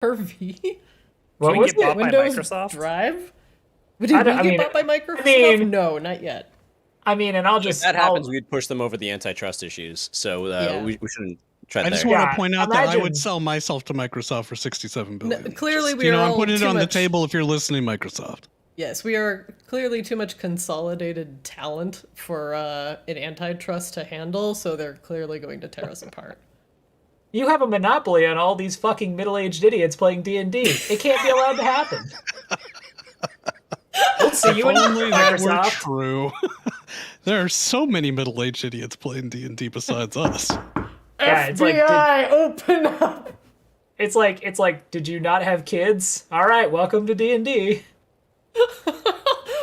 Per V? What Can we was get it? bought by Windows Microsoft? Drive? Did we get bought by Microsoft? No, not yet. I mean, and I'll If just... that happens, we'd push them over the antitrust issues. So Yeah. we shouldn't tread I there. just want Yeah, to point out that I imagine- would sell myself to Microsoft for $67 billion. No, clearly Just, we are I'm all putting it too on the much- table if you're listening, Microsoft. Yes, we are clearly too much consolidated talent for an antitrust to handle, so they're clearly going to tear us apart. You have a monopoly on all these fucking middle-aged idiots playing D&D. It can't be allowed to happen. We'll see you in Only that were Microsoft. true. There are so many middle-aged idiots playing D&D besides us. Yeah, it's like, FBI, open up! It's like, did you not have kids? All right, welcome to D&D.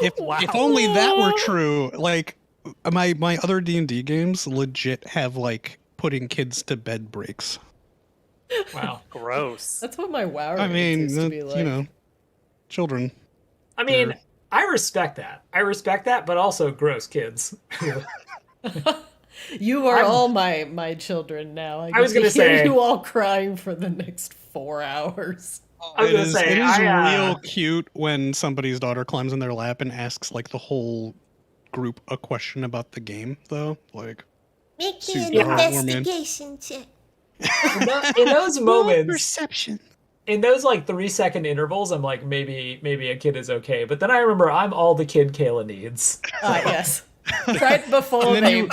If only that were true, like my other D&D games legit have like putting kids to bed breaks. Wow. Gross. That's what my WoW I mean, used to be like. you know, children. I mean, I respect that, but also gross kids. You are all my children now. I was get gonna to hear say- you all crying for the next 4 hours. I was It gonna is, say, it is I, real cute when somebody's daughter climbs in their lap and asks like the whole group a question about the game, though. Like, Make me super an heartwarming. investigation check. in those moments, perception. in those like 3-second intervals, I'm like, maybe a kid is okay. But then I remember I'm all the kid Kayla needs. Yes. Right before And then they you-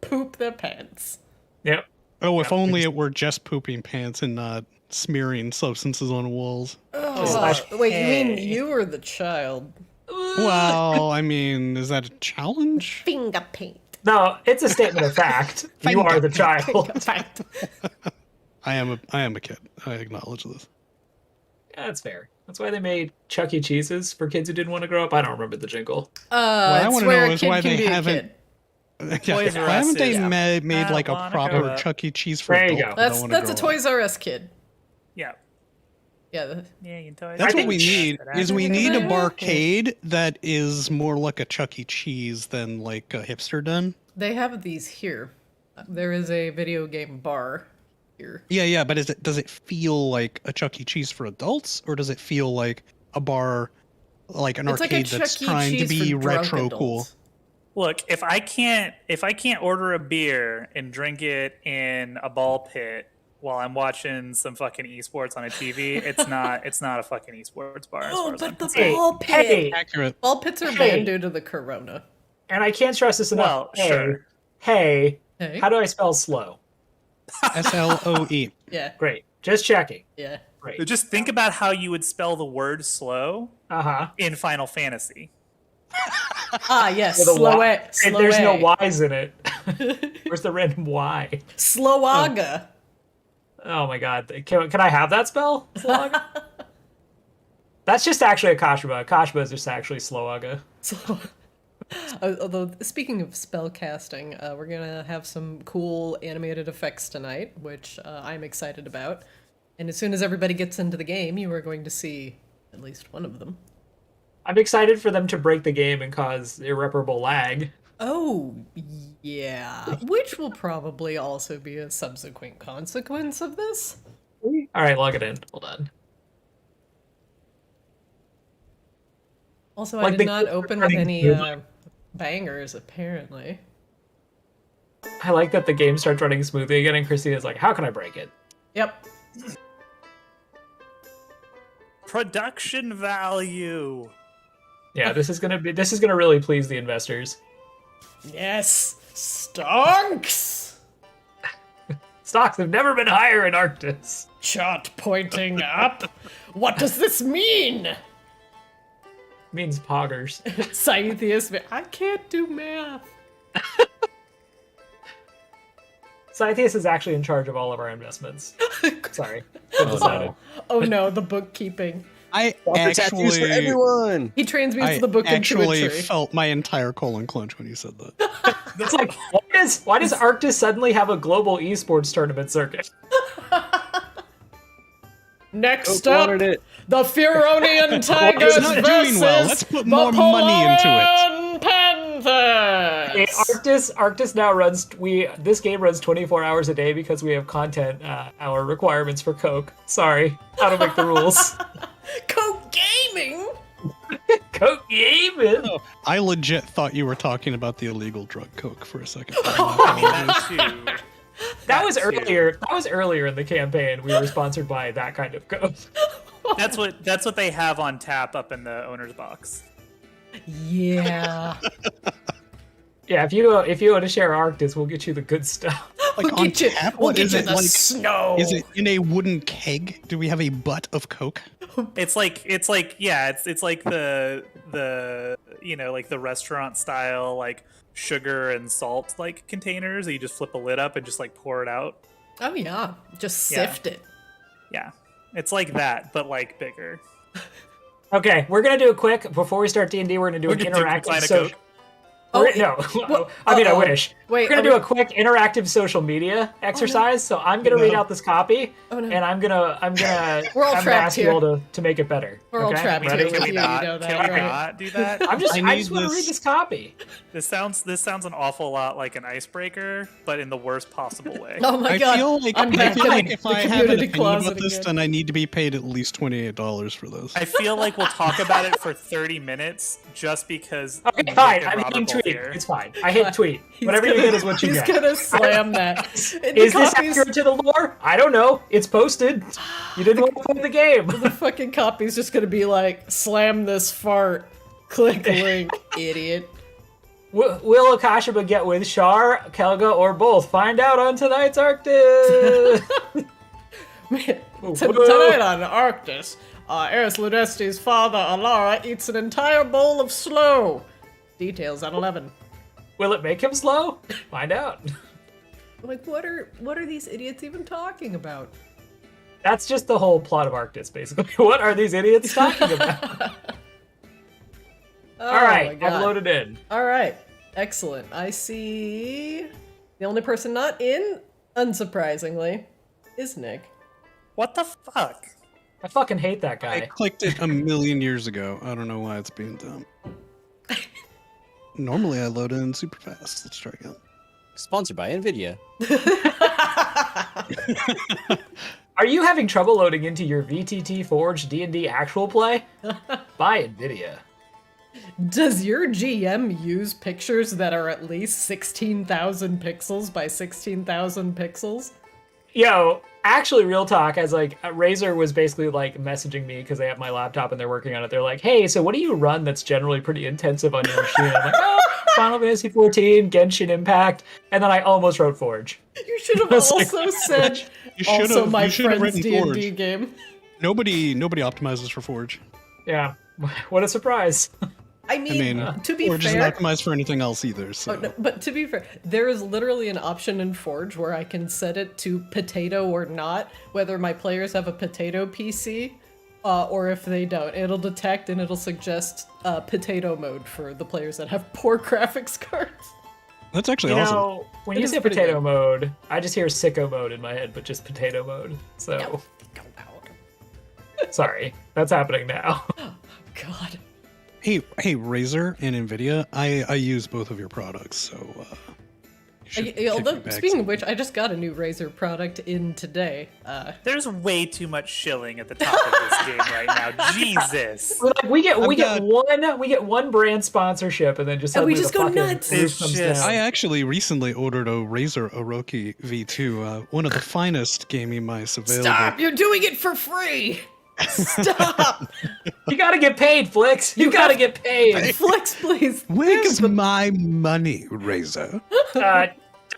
poop their pants. Yep. Oh, if only it were just pooping pants and not smearing substances on walls. Slash Wait, you mean hey. you were the child? Well, I mean, is that a challenge? Finger paint. No, it's a statement of fact. You are the child. I am a kid. I acknowledge this. Yeah, that's fair. That's why they made Chuck E. Cheese's for kids who didn't want to grow up. I don't remember the jingle. I It's wanna where know a is kid why can they be a haven't- kid. Toys R Why Us haven't they is- made I like a wanna proper grow up. Chuck E. Cheese for There you adults? go. that That's wanna that's a grow up? Toys R Us kid. Yeah. Yeah. Yeah, you toys. That's I what we think- need. Is we need a barcade that is more like a Chuck E. Cheese than like a hipster den. They have these here. There is a video game bar here. Yeah, but does it feel like a Chuck E. Cheese for adults, or does it feel like a bar, like an It's like a arcade that's Chuck E. trying to Cheese be for drunk retro cool? adults. Look, if I can't order a beer and drink it in a ball pit while I'm watching some fucking esports on a TV, it's not a fucking esports bar. As far as I'm but the concerned. ball pit. Hey, Accurate. Ball pits are Hey. banned due to the corona. and I can't stress this enough. Well, hey, sure. hey, Hey. how do I spell slow? SLOE. Yeah. Great. Just checking. Yeah. Great. Just think about how you would spell the word slow Uh-huh. in Final Fantasy. Ah, yes. With a Slow Y. A. And there's no Y's in it. Where's the random Y? Slowaga. Oh my god. Can I have that spell? Slowaga? That's just actually a Kashba. Kashba is just actually Slowaga. Although, speaking of spell casting, we're gonna have some cool animated effects tonight, which I'm excited about. And as soon as everybody gets into the game, you are going to see at least one of them. I'm excited for them to break the game and cause irreparable lag. Oh, yeah. Which will probably also be a subsequent consequence of this. Alright, log it in. Hold on. Also, I Like did the- not open with any bangers, apparently. I like that the game starts running smoothly again and Christina's like, how can I break it? Yep. Production value. Yeah, this is gonna really please the investors. Yes! Stonks! Stocks have never been higher in Arctis. Chart pointing up. What does this mean? Means poggers. Scythius, I can't do math. Scythius is actually in charge of all of our investments. Sorry. Good decided. Oh no, the bookkeeping. I Doctor tattoos for actually, everyone. He transmutes I the book into a actually tree. felt my entire colon clench when you said that. It's like, why does Arctis suddenly have a global esports tournament circuit? Next Coke up, wanted it. the Furonian Tigers It's not doing versus well. Let's put the more money into it. Polarian Hey, Arctis now runs. This game runs 24 hours a day because we have content hour requirements for Coke. Sorry, I don't make the rules. Coke Gaming? Coke gaming. Oh, I legit thought you were talking about the illegal drug coke for a second. I mean, that too. That was too. earlier. That was earlier in the campaign. We were sponsored by that kind of Coke. That's what they have on tap up in the owner's box. Yeah. Yeah, if you want to share Arctis, we'll get you the good stuff. Like We'll on get you, tap? we'll What get is you it the like? snow. Is it in a wooden keg? Do we have a butt of coke? It's like the like the restaurant style like sugar and salt like containers that you just flip a lid up and just like pour it out. Oh yeah, just Yeah. sift it. Yeah, it's like that but like bigger. Okay, we're gonna do a quick before we start D&D. We're gonna do an gonna do interactive Klein of social. Coke. Oh, No, Well, I mean I uh-oh. wish. Wait, we're gonna are do we- a quick interactive social media exercise. So I'm gonna read No. out this copy, Oh, no. and I'm gonna We're all I'm gonna trapped ask here. you all to make it better. We're all okay? trapped Ready? here. Can we you not? know that, Can we right? not do that? I I just need want to this- read this copy. This sounds an awful lot like an icebreaker, but in the worst possible way. Oh my I god, feel like, I'm back in if the I have an community opinion closet about this, again. then I need to be paid at least $28 for this. I feel like we'll talk about it for 30 minutes just because. Okay, Nick fine. and I'm Robert hitting both tweet. here. It's fine. I hit tweet. He's Whatever you gonna- get is what you he's get. gonna slam that. And the Is this copies- accurate to the lore? I don't know. It's posted. You didn't want to play the game. The fucking copy's just gonna be like, slam this fart, click link, idiot. Will Akashima get with Shar, Kelga, or both? Find out on tonight's Arctis. Tonight on Arctis, House Lunesti's father, Alara, eats an entire bowl of slow. Details at 11. Will it make him slow? Find out. Like, what are these idiots even talking about? That's just the whole plot of Arctis, basically. What are these idiots talking about? All right, I've loaded in. All right, excellent. I see the only person not in, unsurprisingly, is Nick. What the fuck? I fucking hate that I guy. clicked it a million years ago. I don't know why it's being done. Normally I load in super fast. Let's try again. Sponsored by NVIDIA. Are you having trouble loading into your VTT Forge D&D actual play? Buy NVIDIA. Does your GM use pictures that are at least 16,000 pixels by 16,000 pixels? Yo, actually, real talk, as like Razer was basically like messaging me because they have my laptop and they're working on it. They're like, "Hey, so what do you run that's generally pretty intensive on your machine?" I'm like, "Oh, Final Fantasy 14, Genshin Impact," and then I almost wrote Forge. You should have It's like, also said, You should also have. my You should have friend's written D&D Forge. game. Nobody optimizes for Forge. Yeah, what a surprise. I I mean, mean, to be Forge fair, isn't optimized for anything else either. So. oh, no, but to be fair, there is literally an option in Forge where I can set it to potato or not, whether my players have a potato PC or if they don't. It'll detect and it'll suggest potato mode for the players that have poor graphics cards. That's actually You awesome. know, when It you is say pretty potato good. mode, I just hear sicko mode in my head, but just potato mode. So, Go out. sorry, that's happening now. God. Hey, Razer and Nvidia, I use both of your products, so. You should kick Although, me back speaking some. of which, I just got a new Razer product in today. There's way too much shilling at the top of this game right now. Jesus. We get got- we get one brand sponsorship, and then just And we suddenly just the go fucking nuts. roof It's comes just- down. I actually recently ordered a Razer Orochi V2, one of the finest gaming mice available. Stop! You're doing it for free! Stop! You gotta get paid, Flix. You gotta get paid. Flex, please. Where's my money, Razer?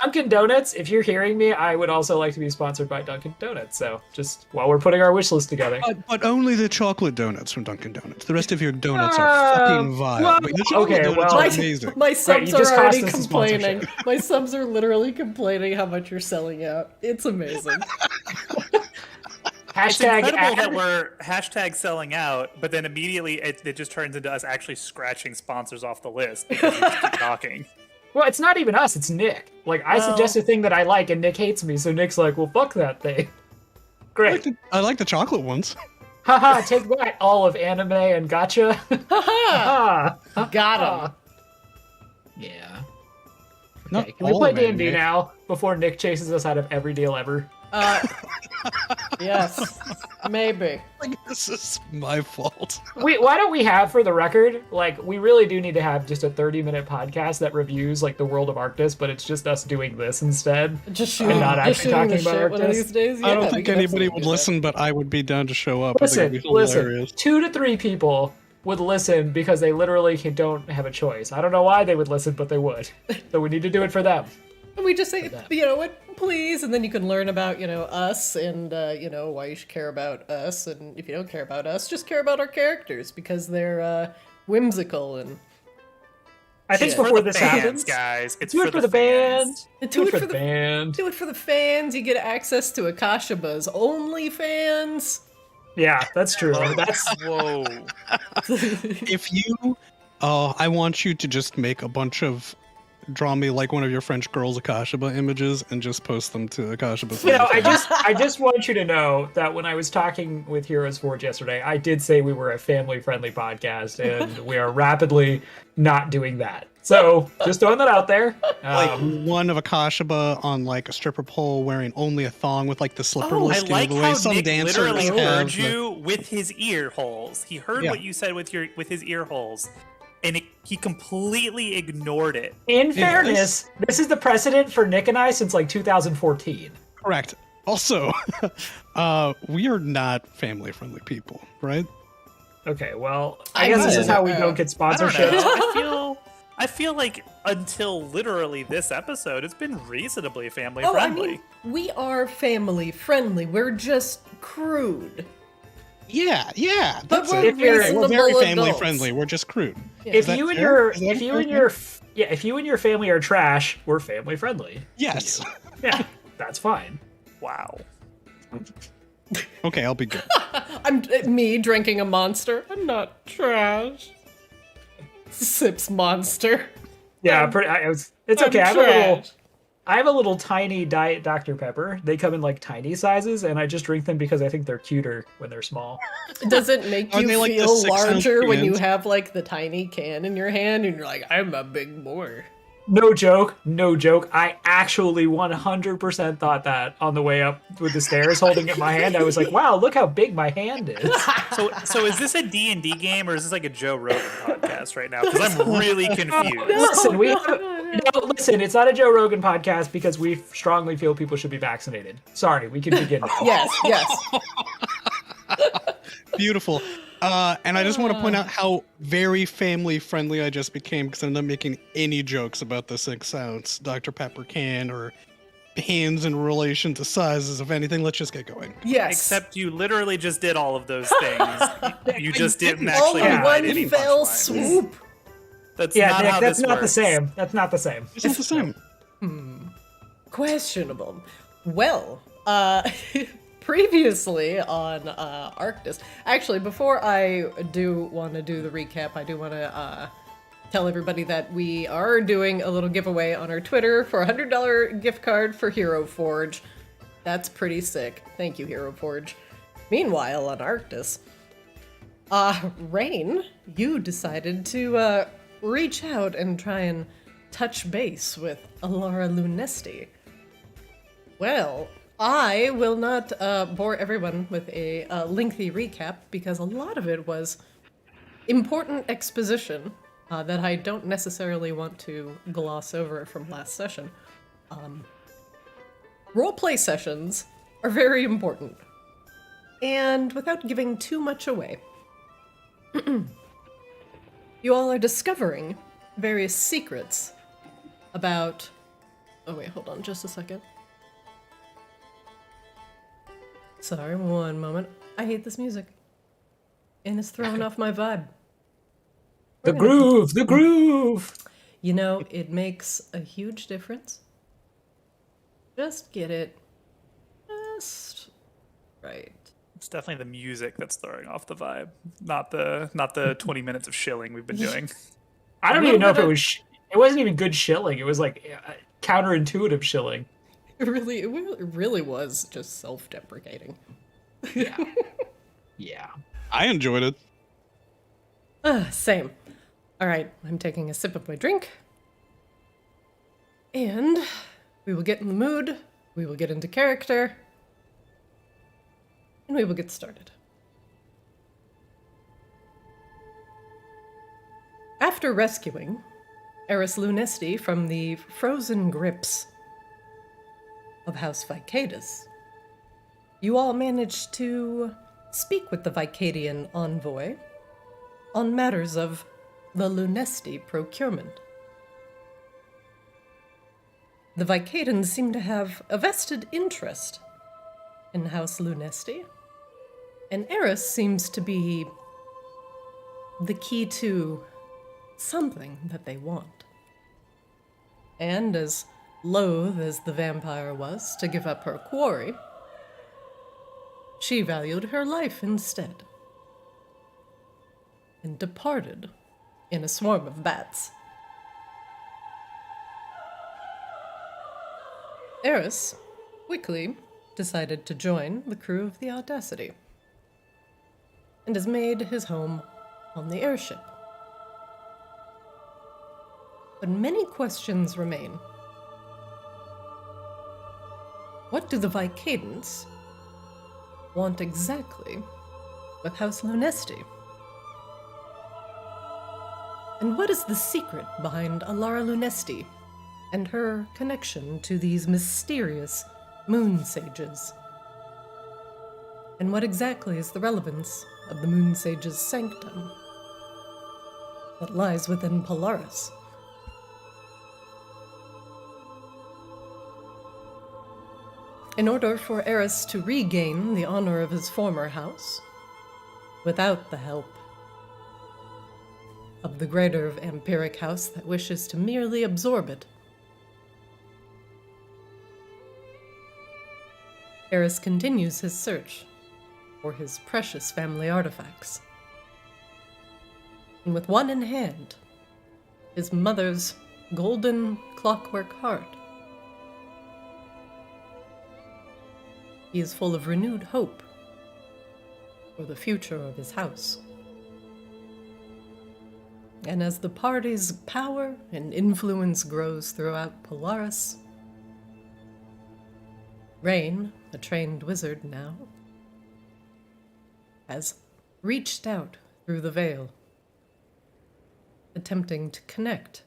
Dunkin' Donuts, if you're hearing me, I would also like to be sponsored by Dunkin' Donuts. So just while we're putting our wish list together. But only the chocolate donuts from Dunkin' Donuts. The rest of your donuts are fucking vile. well, But your chocolate okay, donuts well- are My, amazing. my subs you just are cost already us a complaining. sponsorship. My subs are literally complaining how much you're selling out. It's amazing. It's Hashtag incredible that ad. we're hashtag selling out, but then immediately it just turns into us actually scratching sponsors off the list because we just keep talking. Well, it's not even us, it's Nick. Like, I Well- suggest a thing that I like, and Nick hates me, so Nick's like, well, fuck that thing. Great. I like the chocolate ones. Haha, take that, all of anime and gotcha. Haha! Ah, Got him. Yeah. Not Okay, can we all play of D&D anime. now before Nick chases us out of every deal ever? Yes, maybe. Like, this is my fault. Why don't we have, for the record, like, we really do need to have just a 30-minute podcast that reviews, like, the world of Arctis, but it's just us doing this instead. Just And shooting, not just actually shooting the talking about shit one of Arctis. these days. I Yeah, don't we think can anybody absolutely would do that. listen, but I would be down to show up. I think it'd be Listen, hilarious. 2 to 3 people would listen because they literally don't have a choice. I don't know why they would listen, but they would. So we need to do it for them. And we just say, that. you know what, please, and then you can learn about, you know, us and, you know, why you should care about us. And if you don't care about us, just care about our characters because they're whimsical and I think Shit. For before the this fans, happens, guys. It's do it for the band. fans. Do it for the band. do it for the fans. You get access to Akashaba's OnlyFans. Yeah, that's true. That's Whoa. If you, I want you to just make a bunch of, draw me like one of your French girls Akashaba images and just post them to Akashaba's. You know, OnlyFans. I just want you to know that when I was talking with Heroes Forge yesterday, I did say we were a family-friendly podcast, and we are rapidly not doing that. So just throwing that out there. Like one of Akashaba on like a stripper pole wearing only a thong with like the slipper I skin like the way how some Nick dancers literally have. heard you with his ear holes. He heard Yeah. what you said with his ear holes, and he completely ignored it. In fairness, this is the precedent for Nick and I since like 2014. Correct. Also, we are not family-friendly people, right? Okay, well, I I guess this know. is how we don't get I don't sponsorships. know. I feel like until literally this episode, it's been reasonably family Oh, I friendly. mean, we are family friendly. We're just crude. Yeah. But That's we're it. We're very reasonable family adults. friendly. We're just crude. If that you and fair? your Is that if you fair? and your if you and your family are trash, we're family friendly. Yes. Yeah, that's fine. Wow. Okay, I'll be good. I'm me drinking a monster. I'm not trash. Sips monster. Yeah, it's okay. I'm I have a little tiny Diet Dr Pepper. They come in like tiny sizes, and I just drink them because I think they're cuter when they're small. Does it make Are you they like the feel 6-ounce larger when you cans? have like the tiny can in your hand and you're like, I'm a big boy? No joke, no joke. I actually 100% thought that on the way up with the stairs, holding it in my hand. I was like, wow, look how big my hand is. So is this a D&D game or is this like a Joe Rogan podcast right now? Because I'm really confused. Listen, listen, it's not a Joe Rogan podcast because we strongly feel people should be vaccinated. Sorry, we can begin now. Yes. Beautiful. And I just want to point out how very family friendly I just became because I'm not making any jokes about the 6-ounce Dr. Pepper can or hands in relation to sizes. If anything, let's just get going. Yes. Except you literally just did all of those things. You just didn't all actually in provide one any fell punchlines. swoop. That's Yeah, not Nick, how that's this not the works. same. That's not the same. It's not the same. Questionable. Well, previously on Arctis. Actually, before I do want to do the recap, I do want to tell everybody that we are doing a little giveaway on our Twitter for a $100 gift card for Hero Forge. That's pretty sick. Thank you, Hero Forge. Meanwhile, on Arctis, Raine, you decided to reach out and try and touch base with Aurora Lunesti. Well, I will not bore everyone with a lengthy recap because a lot of it was important exposition that I don't necessarily want to gloss over from last session. Roleplay sessions are very important. And without giving too much away, you all are discovering various secrets about... Oh wait, hold on just a second. Sorry, one moment. I hate this music. And it's throwing off my vibe. The groove. You know, it makes a huge difference. Just get it just right. It's definitely the music that's throwing off the vibe, not the 20 minutes of shilling we've been doing. I don't even know if it was. It wasn't even good shilling. It was like counterintuitive shilling. It really was just self-deprecating. Yeah. I enjoyed it. Same. All right, I'm taking a sip of my drink. And we will get in the mood, we will get into character, and we will get started. After rescuing House Lunesti from the frozen grips of House Vicadus, you all managed to speak with the Vicadian envoy on matters of the Lunesti procurement. The Vicadans seem to have a vested interest in House Lunesti, and Eris seems to be the key to something that they want. And as loath as the vampire was to give up her quarry, she valued her life instead, and departed in a swarm of bats. Eris quickly decided to join the crew of the Audacity, and has made his home on the airship. But many questions remain. What do the Vicadans want exactly with House Lunesti? And what is the secret behind Aurora Lunesti and her connection to these mysterious moon sages? And what exactly is the relevance of the moon sage's sanctum that lies within Polaris? In order for Eris to regain the honor of his former house, without the help of the greater vampiric house that wishes to merely absorb it, Eris continues his search for his precious family artifacts. And with one in hand, his mother's golden clockwork heart, he is full of renewed hope for the future of his house. And as the party's power and influence grows throughout Polaris, Raine, a trained wizard now, has reached out through the veil, attempting to connect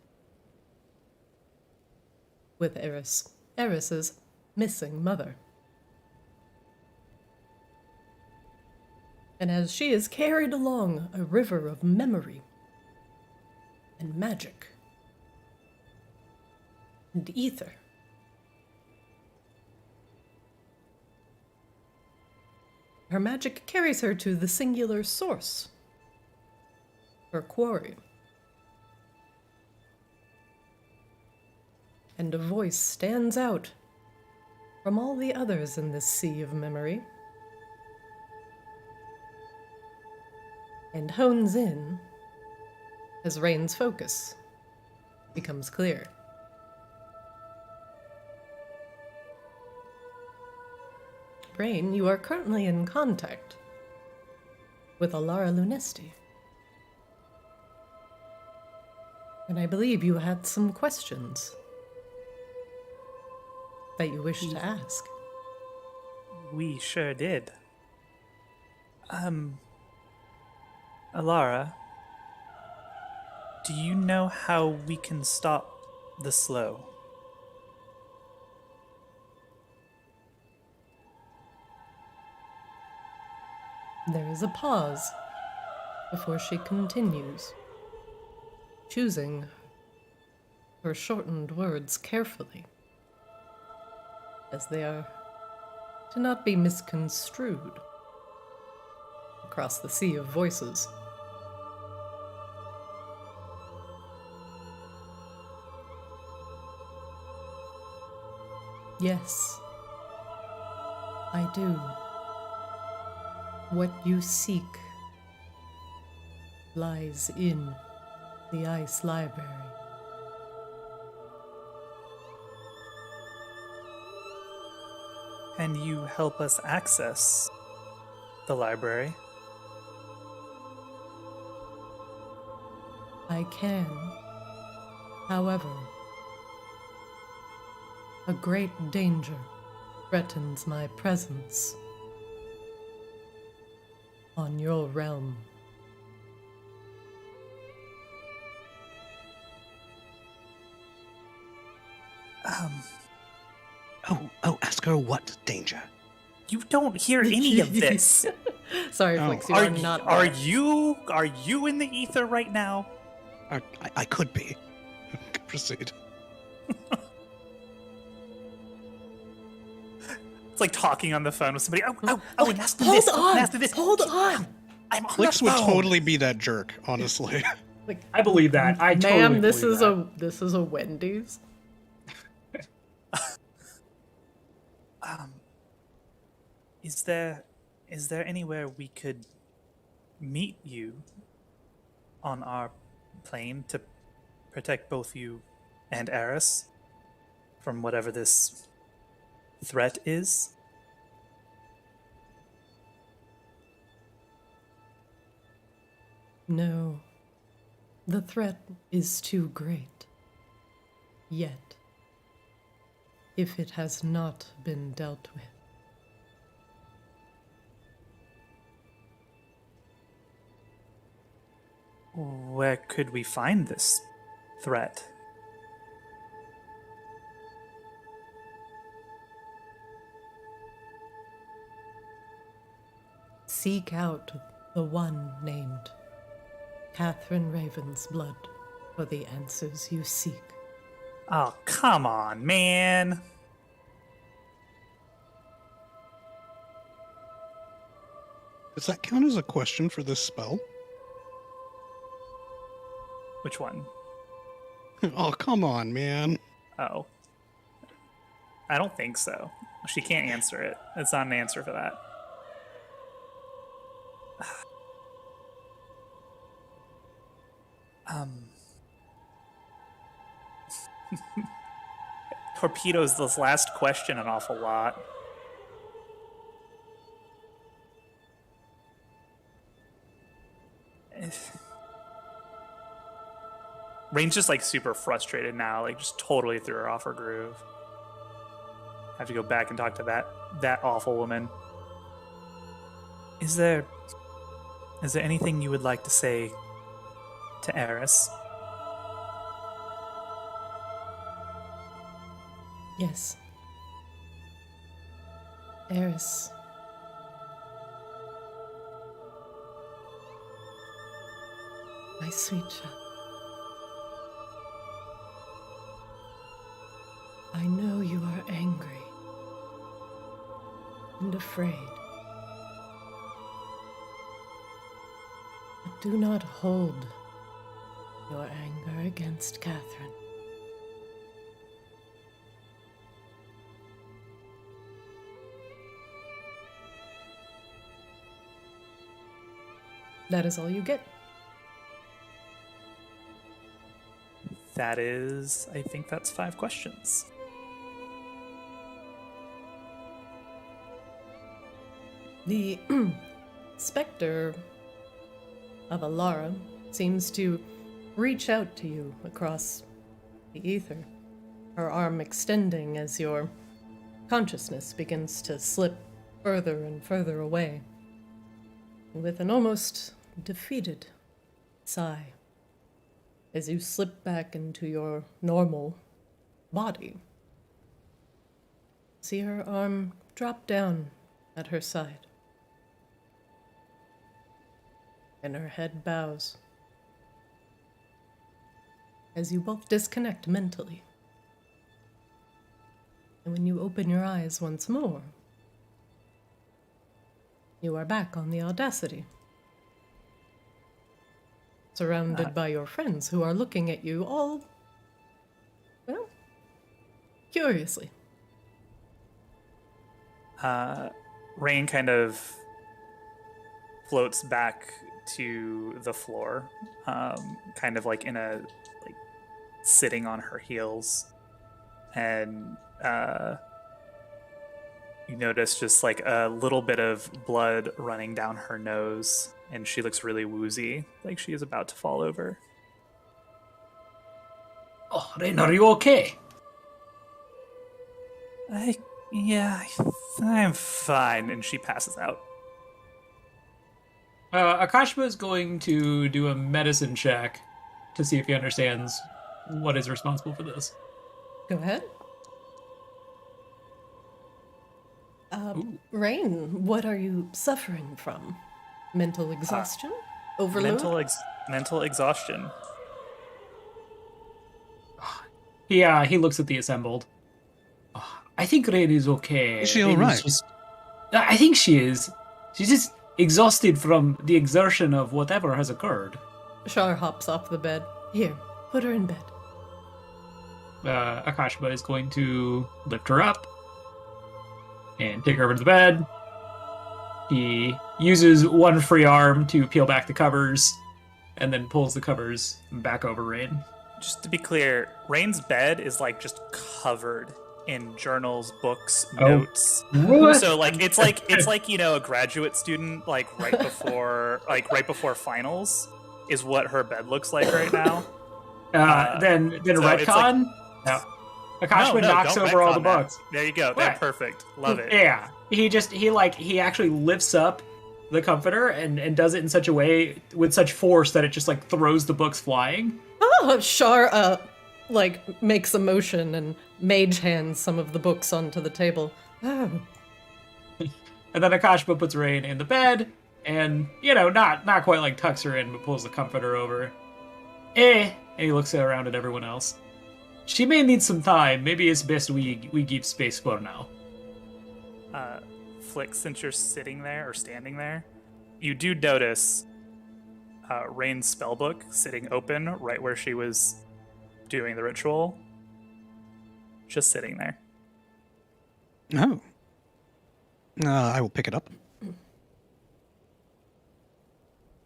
with Eris's missing mother. And as she is carried along a river of memory and magic and ether, her magic carries her to the singular source, her quarry. And a voice stands out from all the others in this sea of memory and hones in as Raine's focus becomes clear. Raine, you are currently in contact with Aurora Lunesti, and I believe you had some questions that you wish to ask. We sure did. Alara, do you know how we can stop the slow? There is a pause before she continues, choosing her shortened words carefully, as they are to not be misconstrued across the sea of voices. Yes, I do. What you seek lies in the Ice Library. And you help us access the library? I can. However, A great danger threatens my presence on your realm. Ask her what danger. You don't hear any of this. Sorry, Oh. Flix, you are not. Are you in the ether right now? I could be. Proceed. It's like talking on the phone with somebody. And ask them Hold this. on! Ask them this. Hold on! I'm on Flix the would phone. totally be that jerk, honestly. Like, I believe that. I totally ma'am, believe that. this is a Wendy's. Is there anywhere we could meet you on our plane to protect both you and Eris from whatever this threat is? No. The threat is too great. Yet. If it has not been dealt with. Where could we find this threat? Seek out the one named Catherine Raven's blood for the answers you seek. Oh, come on, man. Does that count as a question for this spell? Which one? Oh, come on, man. Oh. I don't think so. She can't answer it. It's not an answer for that. Torpedoes this last question an awful lot. Raine's just like super frustrated now, like just totally threw her off her groove. Have to go back and talk to that awful woman. Is there anything you would like to say to Eris? Yes. Eris. My sweet child. I know you are angry and afraid. But do not hold your anger against Catherine. That is all you get. That is, I think that's 5 questions. The specter of Alara seems to reach out to you across the ether, her arm extending as your consciousness begins to slip further and further away. With an almost defeated sigh, as you slip back into your normal body, see her arm drop down at her side. And her head bows as you both disconnect mentally. And when you open your eyes once more, you are back on the Audacity, surrounded by your friends who are looking at you all, well, curiously. Raine kind of floats back to the floor, kind of like in a like sitting on her heels, and you notice just like a little bit of blood running down her nose, and she looks really woozy, like she is about to fall over. Oh, Raine, are you okay? I'm fine. And she passes out. Akashima is going to do a medicine check to see if he understands what is responsible for this. Go ahead. Raine, what are you suffering from? Mental exhaustion? Overload? Mental exhaustion. He looks at the assembled. I think Raine is okay. Is she Raine alright? I think she is. She's just exhausted from the exertion of whatever has occurred. Shar hops off the bed. Here, put her in bed. Akashima is going to lift her up and take her over to the bed. He uses one free arm to peel back the covers and then pulls the covers back over Raine. Just to be clear, Raine's bed is like just covered in journals, books, Oh. notes. What? So like it's like a graduate student like right before finals is what her bed looks like right now. Then so it's retcon? No. Akashima knocks don't over all retcon the that. books. There you go. What? They're perfect. Love it. Yeah. He actually lifts up the comforter and does it in such a way with such force that it just like throws the books flying. Oh, Shar, makes a motion and mage hands some of the books onto the table. Oh, And then Akashima puts Raine in the bed and, not quite like tucks her in, but pulls the comforter over. And he looks around at everyone else. She may need some time. Maybe it's best we give space for now. Flick, since you're sitting there or standing there, you do notice Raine's spellbook sitting open right where she was doing the ritual. Just sitting there. Oh. I will pick it up.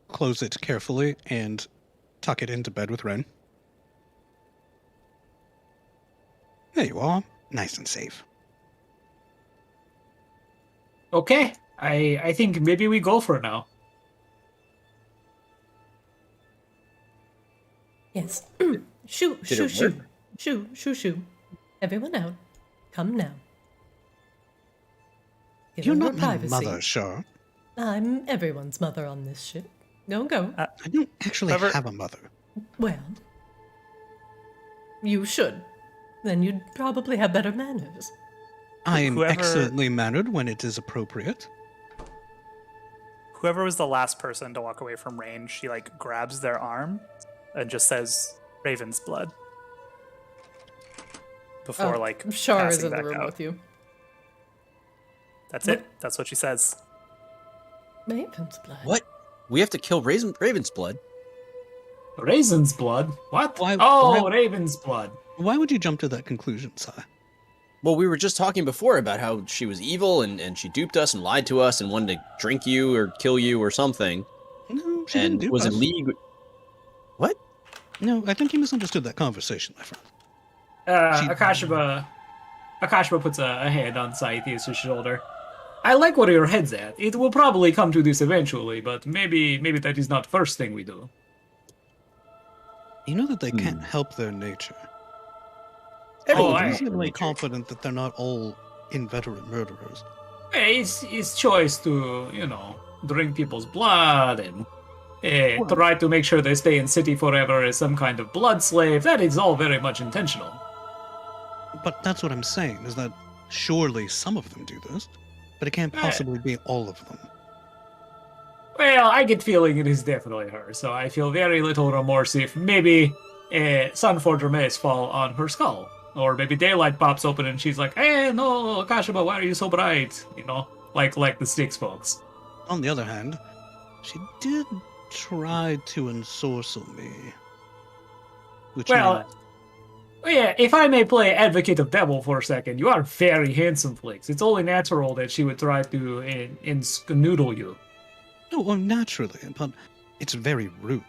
Close it carefully and tuck it into bed with Ren. There you are. Nice and safe. Okay. I think maybe we go for it now. yes. Shoo, Did shoo, it shoo. work? Shoo, shoo, shoo. Everyone out. Come now. Give You're her not her my privacy. mother, Shar. I'm everyone's mother on this ship. Don't go. I don't actually However- have a mother. Well, you should. Then you'd probably have better manners. I am Whoever- excellently mannered when it is appropriate. Whoever was the last person to walk away from Raine, she like grabs their arm and just says Raven's blood. Before Shar is passing in the back room out. with you. That's it. That's what she says. Raven's blood. What? We have to kill Raven's blood? Raisin's blood? What? Why- Oh, Raven's blood. Why would you jump to that conclusion, sire? Well, we were just talking before about how she was evil and she duped us and lied to us and wanted to drink you or kill you or something. No, she And didn't do was us. in league. What? No, I think you misunderstood that conversation, my friend. Akashima puts a hand on Scythius' shoulder. I like where your head's at. It will probably come to this eventually, but maybe that is not first thing we do. You know that they can't help their nature. Oh, I'm I- reasonably confident that they're not all inveterate murderers. It's choice to, drink people's blood and try to make sure they stay in city forever as some kind of blood slave. That is all very much intentional. But that's what I'm saying, is that surely some of them do this, but it can't possibly be all of them. Well, I get feeling it is definitely her, so I feel very little remorse if maybe Sunforger may fall on her skull. Or maybe daylight pops open and she's like, "Hey, no, Akashima, why are you so bright?" Like the Styx folks. On the other hand, she did try to ensorcel me. Which Well, means- yeah, if I may play advocate of devil for a second, you are very handsome, Flix. It's only natural that she would try to noodle you. no, well, naturally, but it's very rude.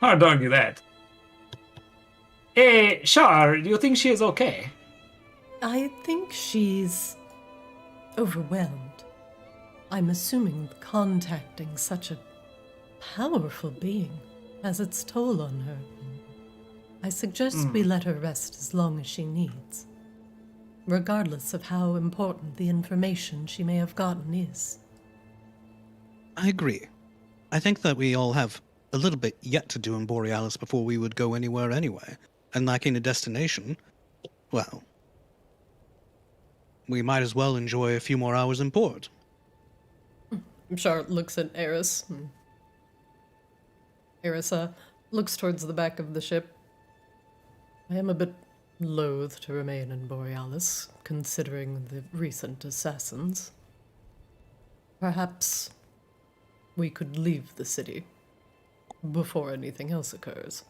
Hard to argue that. Shar, do you think she is okay? I think she's overwhelmed. I'm assuming contacting such a powerful being has its toll on her. I suggest we let her rest as long as she needs. regardless of how important the information she may have gotten is. I agree. I think that we all have a little bit yet to do in Borealis before we would go anywhere anyway. And lacking a destination, well, we might as well enjoy a few more hours in port. Charlotte looks at Eris. Eris looks towards the back of the ship. I am a bit loath to remain in Borealis, considering the recent assassins. Perhaps we could leave the city before anything else occurs.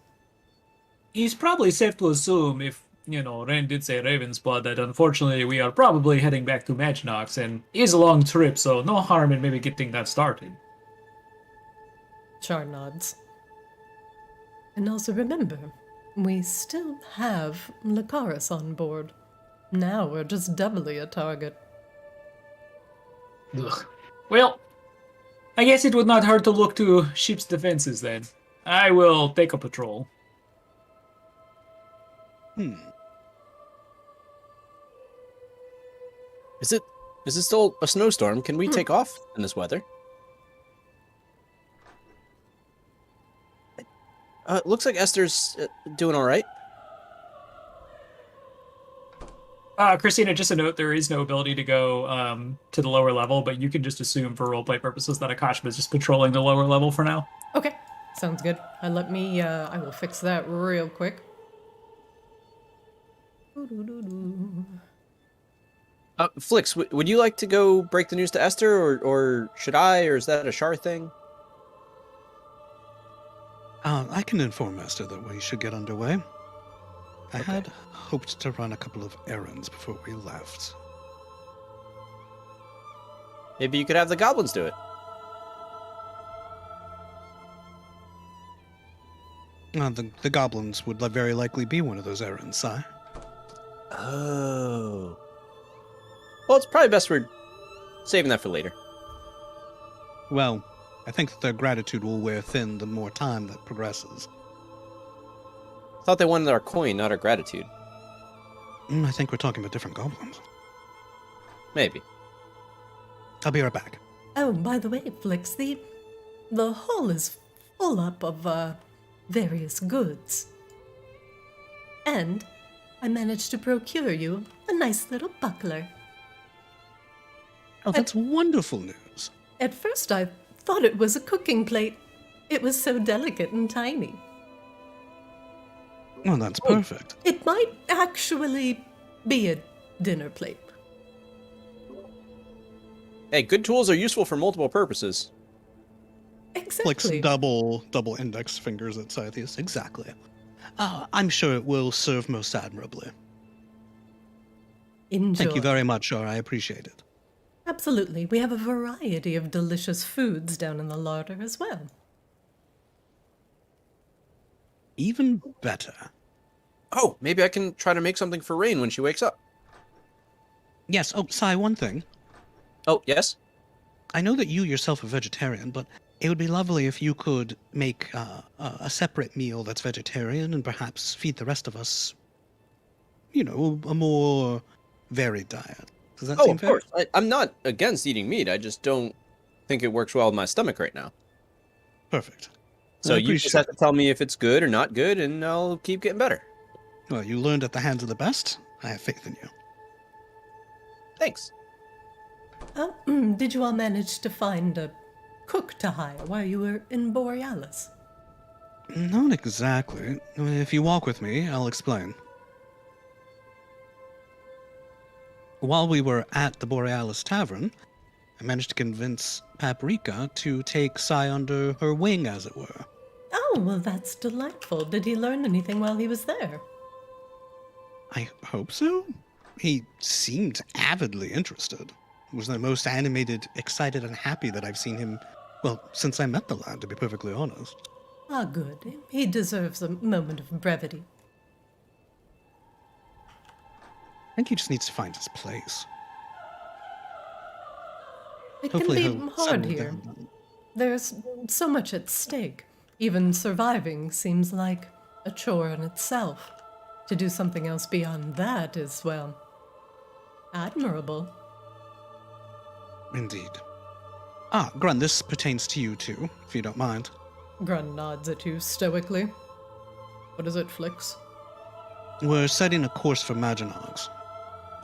It's probably safe to assume, if, Raine did say Ravensblood, that unfortunately we are probably heading back to Magnox, and it is a long trip, so no harm in maybe getting that started. Char nods. And also remember, we still have Lucaris on board. Now we're just doubly a target. Ugh. Well, I guess it would not hurt to look to ship's defenses then. I will take a patrol. Is it still a snowstorm? Can we take off in this weather? Looks like Esther's doing all right. Christina, just a note, there is no ability to go to the lower level, but you can just assume for roleplay purposes that Akashima is just patrolling the lower level for now. Okay, sounds good. I will fix that real quick. Flix, would you like to go break the news to Esther, or should I, or is that a Shar thing? I can inform Esther that we should get underway. I had hoped to run a couple of errands before we left. Maybe you could have the goblins do it. The goblins would very likely be one of those errands, Si. Oh. Well, it's probably best we're saving that for later. Well, I think that their gratitude will wear thin the more time that progresses. I thought they wanted our coin, not our gratitude. I think we're talking about different goblins. Maybe. I'll be right back. Oh, by the way, Flix, the hall is full up of various goods. And I managed to procure you a nice little buckler. Oh, that's wonderful news. At first I thought it was a cooking plate. It was so delicate and tiny. Oh, that's perfect. It might actually be a dinner plate. Hey, good tools are useful for multiple purposes. Exactly. Flicks double index fingers at Scythius. Exactly. I'm sure it will serve most admirably. Enjoy. Thank you very much, Shar. I appreciate it. Absolutely. We have a variety of delicious foods down in the larder as well. Even better. Oh, maybe I can try to make something for Raine when she wakes up. Yes, Sai, one thing. Oh, yes? I know that you yourself are vegetarian, but it would be lovely if you could make a separate meal that's vegetarian and perhaps feed the rest of us, a more varied diet. Does that seem fair? Of course. I'm not against eating meat. I just don't think it works well with my stomach right now. Perfect. So I you just appreciate have to tell me if it's good or not good, and I'll keep getting better. Well, you learned at the hands of the best. I have faith in you. Thanks. Did you all manage to find a cook to hire while you were in Borealis? Not exactly. If you walk with me, I'll explain. While we were at the Borealis Tavern, I managed to convince Paprika to take Sai under her wing, as it were. Oh, well, that's delightful. Did he learn anything while he was there? I hope so. He seemed avidly interested. He was the most animated, excited, and happy that I've seen him, well, since I met the lad, to be perfectly honest. Ah, good. He deserves a moment of brevity. I think he just needs to find his place. It Hopefully can be he'll hard settle here. down. There's so much at stake. Even surviving seems like a chore in itself. To do something else beyond that is, well, Admirable. Indeed. Ah, Grun, this pertains to you too, if you don't mind. Grun nods at you stoically. What is it, Flix? We're setting a course for Maginogs.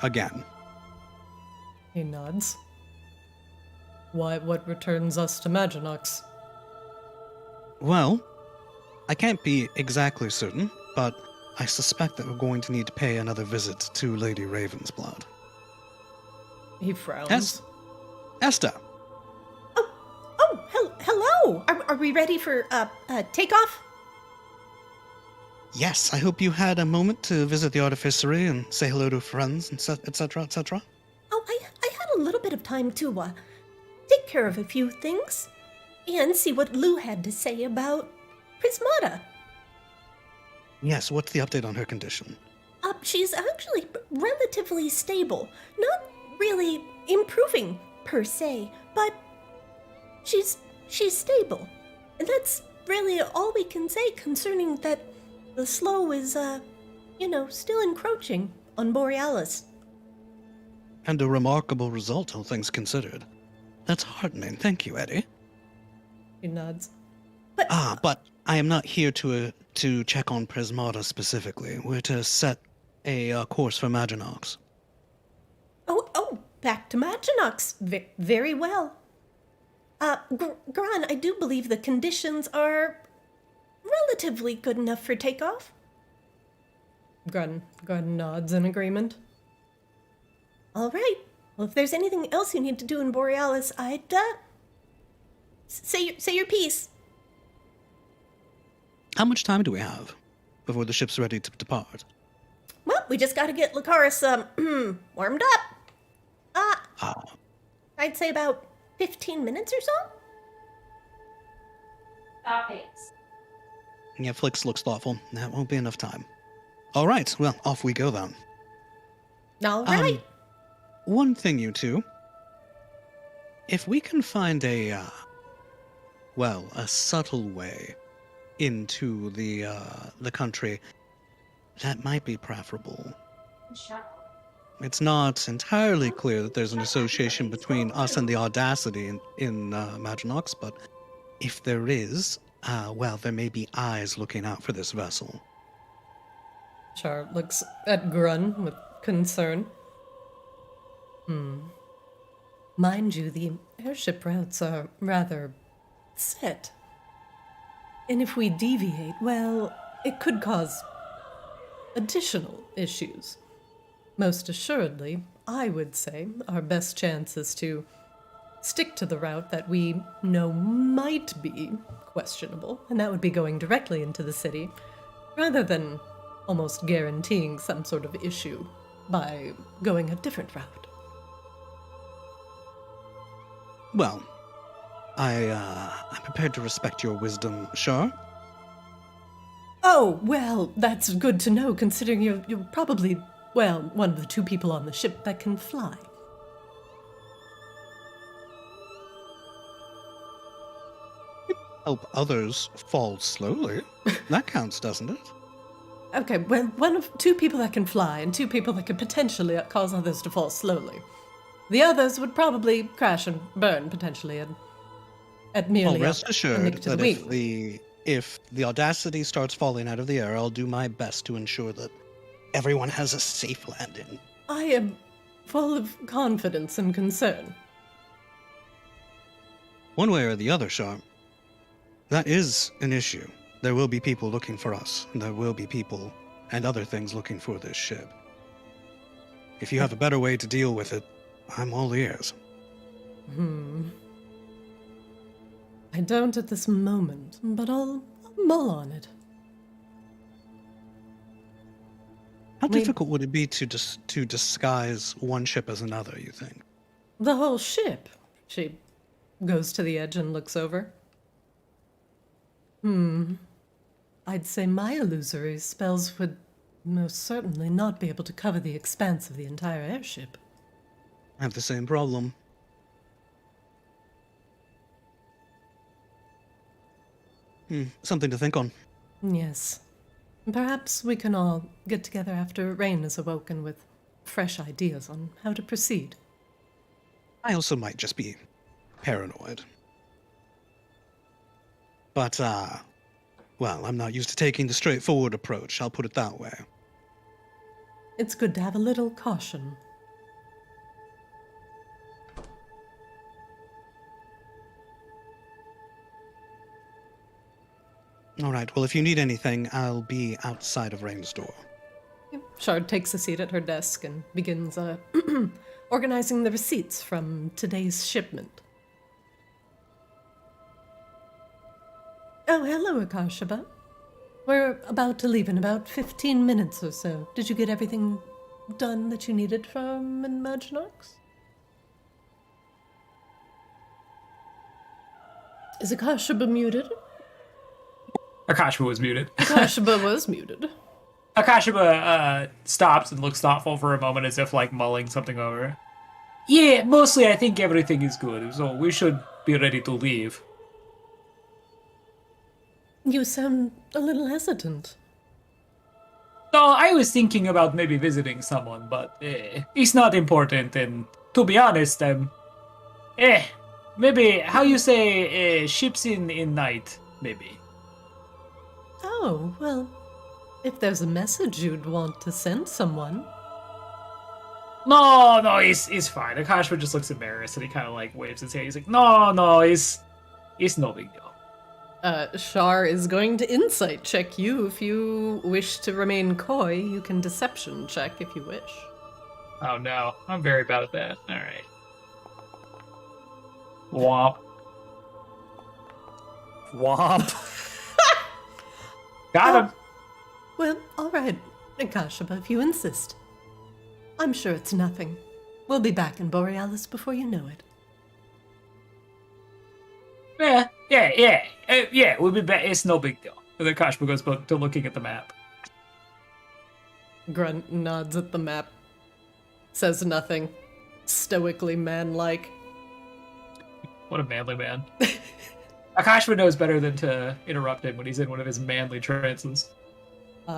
Again. He nods. What returns us to Maginox? Well, I can't be exactly certain, but I suspect that we're going to need to pay another visit to Lady Ravensblood. He frowns. Esther! Hello. Are we ready for takeoff? Yes, I hope you had a moment to visit the artificery and say hello to friends, etc., etc. Oh, I had a little bit of time to take care of a few things and see what Lou had to say about Prismata. Yes, what's the update on her condition? She's actually relatively stable. Not really improving per se, but she's stable. And that's really all we can say concerning that the slow is still encroaching on Borealis. And a remarkable result, all things considered. That's heartening. Thank you, Eddie. He nods. But I am not here to check on Prismata specifically. We're to set a course for Maginox. Oh, back to Maginox. Very well. Gran, I do believe the conditions are relatively good enough for takeoff. Grun nods in agreement. All right. Well, if there's anything else you need to do in Borealis, I'd say your piece. How much time do we have before the ship's ready to depart? Well, we just got to get Lucaris warmed up. I'd say about 15 minutes or so. Yeah, Flix looks thoughtful. That won't be enough time. All right, well, off we go then. All right. One thing, you two. If we can find a subtle way into the country, that might be preferable. It's not entirely clear that there's an association between us and the Audacity in Maginox, but if there is, there may be eyes looking out for this vessel. Char looks at Grun with concern. Mind you, the airship routes are rather set. And if we deviate, well, it could cause additional issues. Most assuredly, I would say our best chance is to stick to the route that we know might be questionable, and that would be going directly into the city, rather than almost guaranteeing some sort of issue by going a different route. Well, I'm prepared to respect your wisdom, sure. Oh, well, that's good to know, considering you're probably, one of the two people on the ship that can fly. Help others fall slowly. That counts, doesn't it? Okay, well, one of two people that can fly and two people that could potentially cause others to fall slowly. The others would probably crash and burn, potentially, at merely rest a assured nick to that the wing. if the Audacity starts falling out of the air, I'll do my best to ensure that everyone has a safe landing. I am full of confidence and concern. One way or the other, Sharp. That is an issue. There will be people looking for us, and there will be people and other things looking for this ship. If you have a better way to deal with it, I'm all ears. I don't at this moment, but I'll mull on it. How difficult would it be to disguise one ship as another, you think? The whole ship. She goes to the edge and looks over. I'd say my illusory spells would most certainly not be able to cover the expanse of the entire airship. I have the same problem. Something to think on. Yes. Perhaps we can all get together after Raine is awoken with fresh ideas on how to proceed. I also might just be paranoid. But, well, I'm not used to taking the straightforward approach, I'll put it that way. It's good to have a little caution. All right, well, if you need anything, I'll be outside of Raine's door. Shard takes a seat at her desk and begins organizing the receipts from today's shipment. Oh, hello, Akashaba. We're about to leave in about 15 minutes or so. Did you get everything done that you needed from Imaginox? Is Akashaba muted? Akashba was muted. Akashaba was muted. Akashba stops and looks thoughtful for a moment as if, like, mulling something over. Yeah, mostly I think everything is good, so we should be ready to leave. You sound a little hesitant. No, I was thinking about maybe visiting someone, but it's not important, and to be honest, maybe, how you say, ships in night, maybe. Oh, well, if there's a message you'd want to send someone. No, it's fine. Akashba just looks embarrassed and he kind of like waves his hand. He's like, no, it's no big deal. Shar is going to insight check you. If you wish to remain coy, you can deception check if you wish. Oh no, I'm very bad at that. All right. Womp. Womp. Got him. Well, all right, Akashaba, if you insist. I'm sure it's nothing. We'll be back in Borealis before you know it. Yeah, we'll be back. It's no big deal. And then Akashba goes to looking at the map. Grunt nods at the map, says nothing, stoically man-like. What a manly man. Akashba knows better than to interrupt him when he's in one of his manly trances.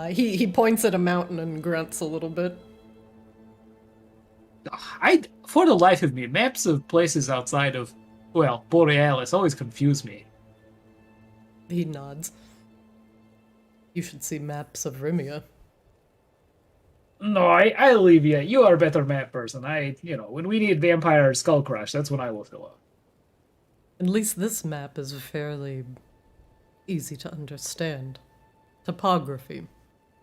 He points at a mountain and grunts a little bit. For the life of me, maps of places outside of, well, Borealis always confuse me. He nods. You should see maps of Rimia. No, I leave you. You are a better map person. When we need Vampire Skull Crush, that's when I will fill up. At least this map is fairly easy to understand. Topography.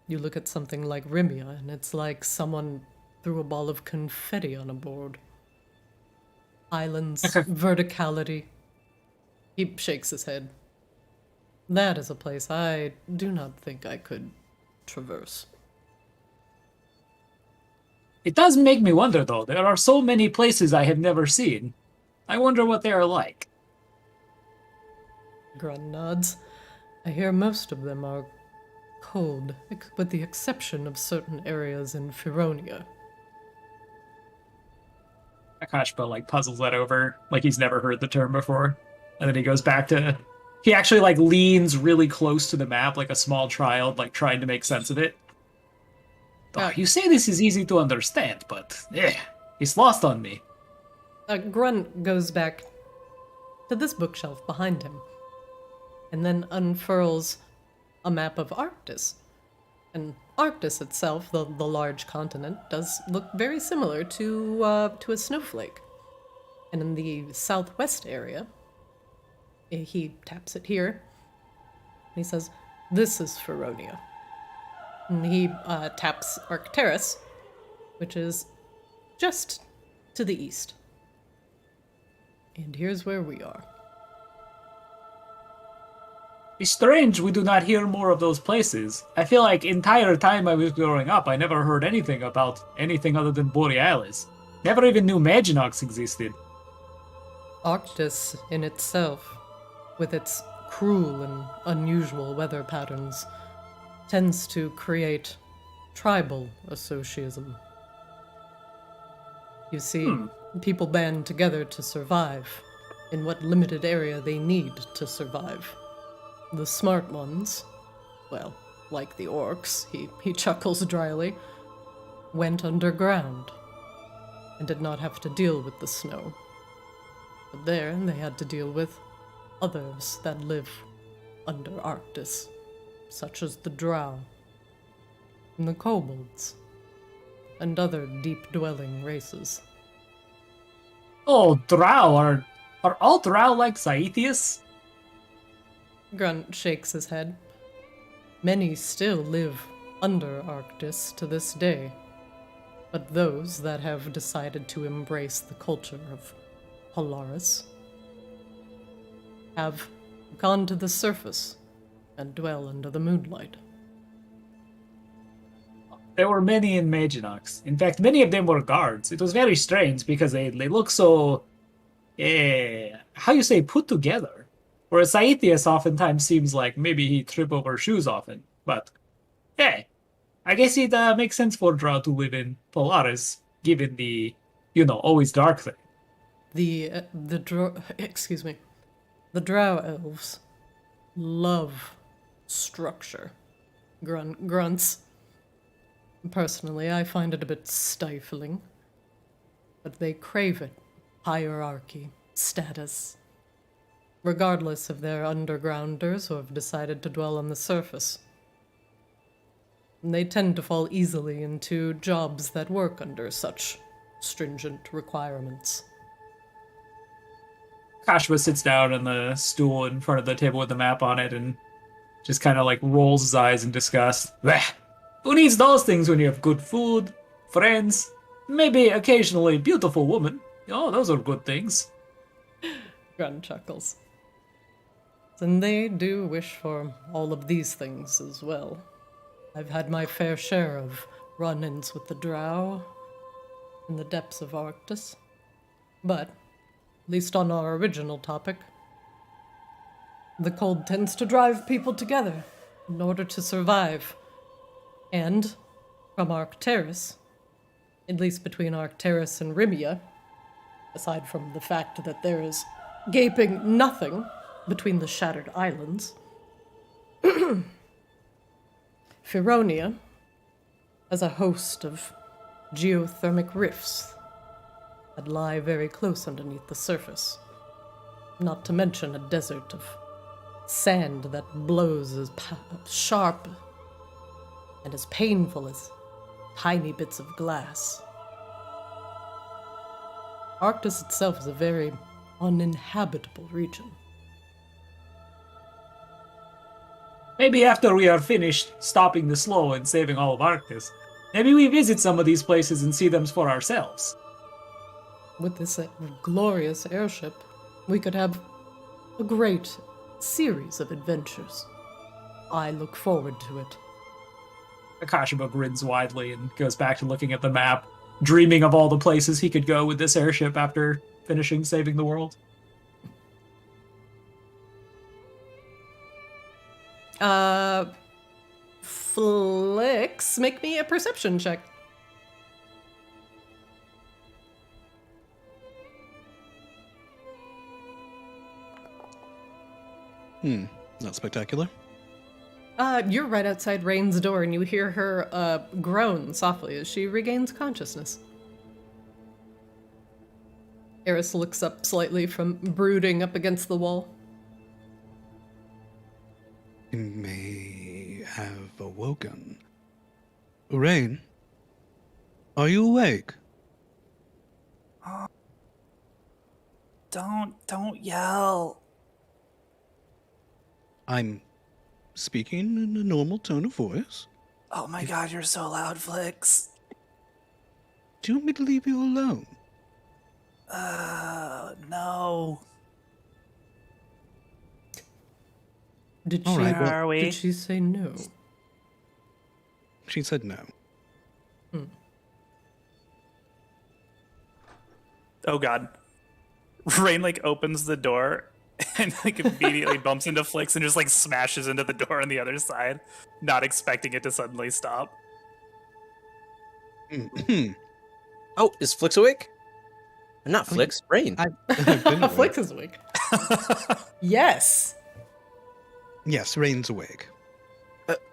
You look at something like Rimia, and it's like someone threw a ball of confetti on a board. Islands, verticality. He shakes his head. That is a place I do not think I could traverse. It does make me wonder, though. There are so many places I have never seen. I wonder what they are like. Grunt nods. I hear most of them are cold, with the exception of certain areas in Feronia. Akashba, puzzles that over, like he's never heard the term before. And then he goes back to... He actually, leans really close to the map, like a small child, trying to make sense of it. Oh, you say this is easy to understand, but, it's lost on me. Grunt goes back to this bookshelf behind him, and then unfurls a map of Arctis. And Arctis itself, the large continent, does look very similar to a snowflake. And in the southwest area, he taps it here, and he says, "This is Feronia." And he taps Arcturus, which is just to the east. And here's where we are. It's strange we do not hear more of those places. I feel like entire time I was growing up, I never heard anything about anything other than Borealis. Never even knew Maginox existed. Arctis in itself, with its cruel and unusual weather patterns, tends to create tribal associatism. You see, people band together to survive in what limited area they need to survive. The smart ones, well, like the orcs, he chuckles dryly, went underground and did not have to deal with the snow. But there they had to deal with others that live under Arctis, such as the drow, and the kobolds, and other deep-dwelling races. Oh, drow are all drow like Saithius? Grunt shakes his head. Many still live under Arctis to this day, but those that have decided to embrace the culture of Polaris have gone to the surface and dwell under the moonlight. There were many in Maginox. In fact, many of them were guards. It was very strange because they look so, how you say, put together. Whereas Saithius oftentimes seems like maybe he trip over shoes often. But, hey, I guess it makes sense for drow to live in Polaris, given the, always dark thing. The drow elves love structure. Grunts. Personally, I find it a bit stifling, but they crave it. Hierarchy, status. Regardless if they're undergrounders who have decided to dwell on the surface. And they tend to fall easily into jobs that work under such stringent requirements. Kashva sits down on the stool in front of the table with the map on it and just kind of like rolls his eyes in disgust. Blech. Who needs those things when you have good food, friends, maybe occasionally beautiful woman? Oh, those are good things. Grunt chuckles. And they do wish for all of these things as well. I've had my fair share of run-ins with the drow in the depths of Arctis. But, at least on our original topic, the cold tends to drive people together in order to survive. And, from Arcturus, at least between Arcturus and Ribia, aside from the fact that there is gaping nothing between the shattered islands, Feronia has a host of geothermic rifts that lie very close underneath the surface, not to mention a desert of sand that blows as sharp and as painful as tiny bits of glass. Arctis itself is a very uninhabitable region. Maybe after we are finished stopping the slow and saving all of Arctis, maybe we visit some of these places and see them for ourselves. With this glorious airship, we could have a great series of adventures. I look forward to it. Akashima grins widely and goes back to looking at the map, dreaming of all the places he could go with this airship after finishing saving the world. Flix, make me a perception check. Not spectacular. You're right outside Raine's door, and you hear her groan softly as she regains consciousness. Eris looks up slightly from brooding up against the wall. You may have awoken. Raine, are you awake? Don't yell. I'm speaking in a normal tone of voice. Oh my god, you're so loud, Flix. Do you want me to leave you alone? No. Did All she, right, well, Are we? did she say no? She said no. Oh god. Raine opens the door and immediately bumps into Flix and just smashes into the door on the other side, not expecting it to suddenly stop. Oh, is Flix awake? Not Flix, Raine. I've been awake. Flix is awake. Yes. Yes, Raine's awake.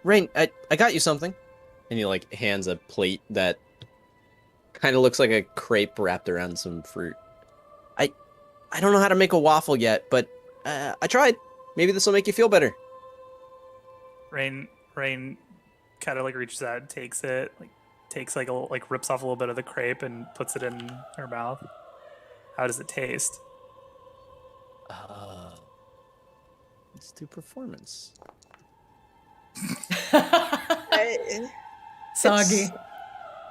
Raine, I got you something. And he hands a plate that kind of looks like a crepe wrapped around some fruit. I don't know how to make a waffle yet, but I tried. Maybe this will make you feel better. Raine kind of like reaches out and takes it, like rips off a little bit of the crepe and puts it in her mouth. How does it taste? Let's do performance. Soggy.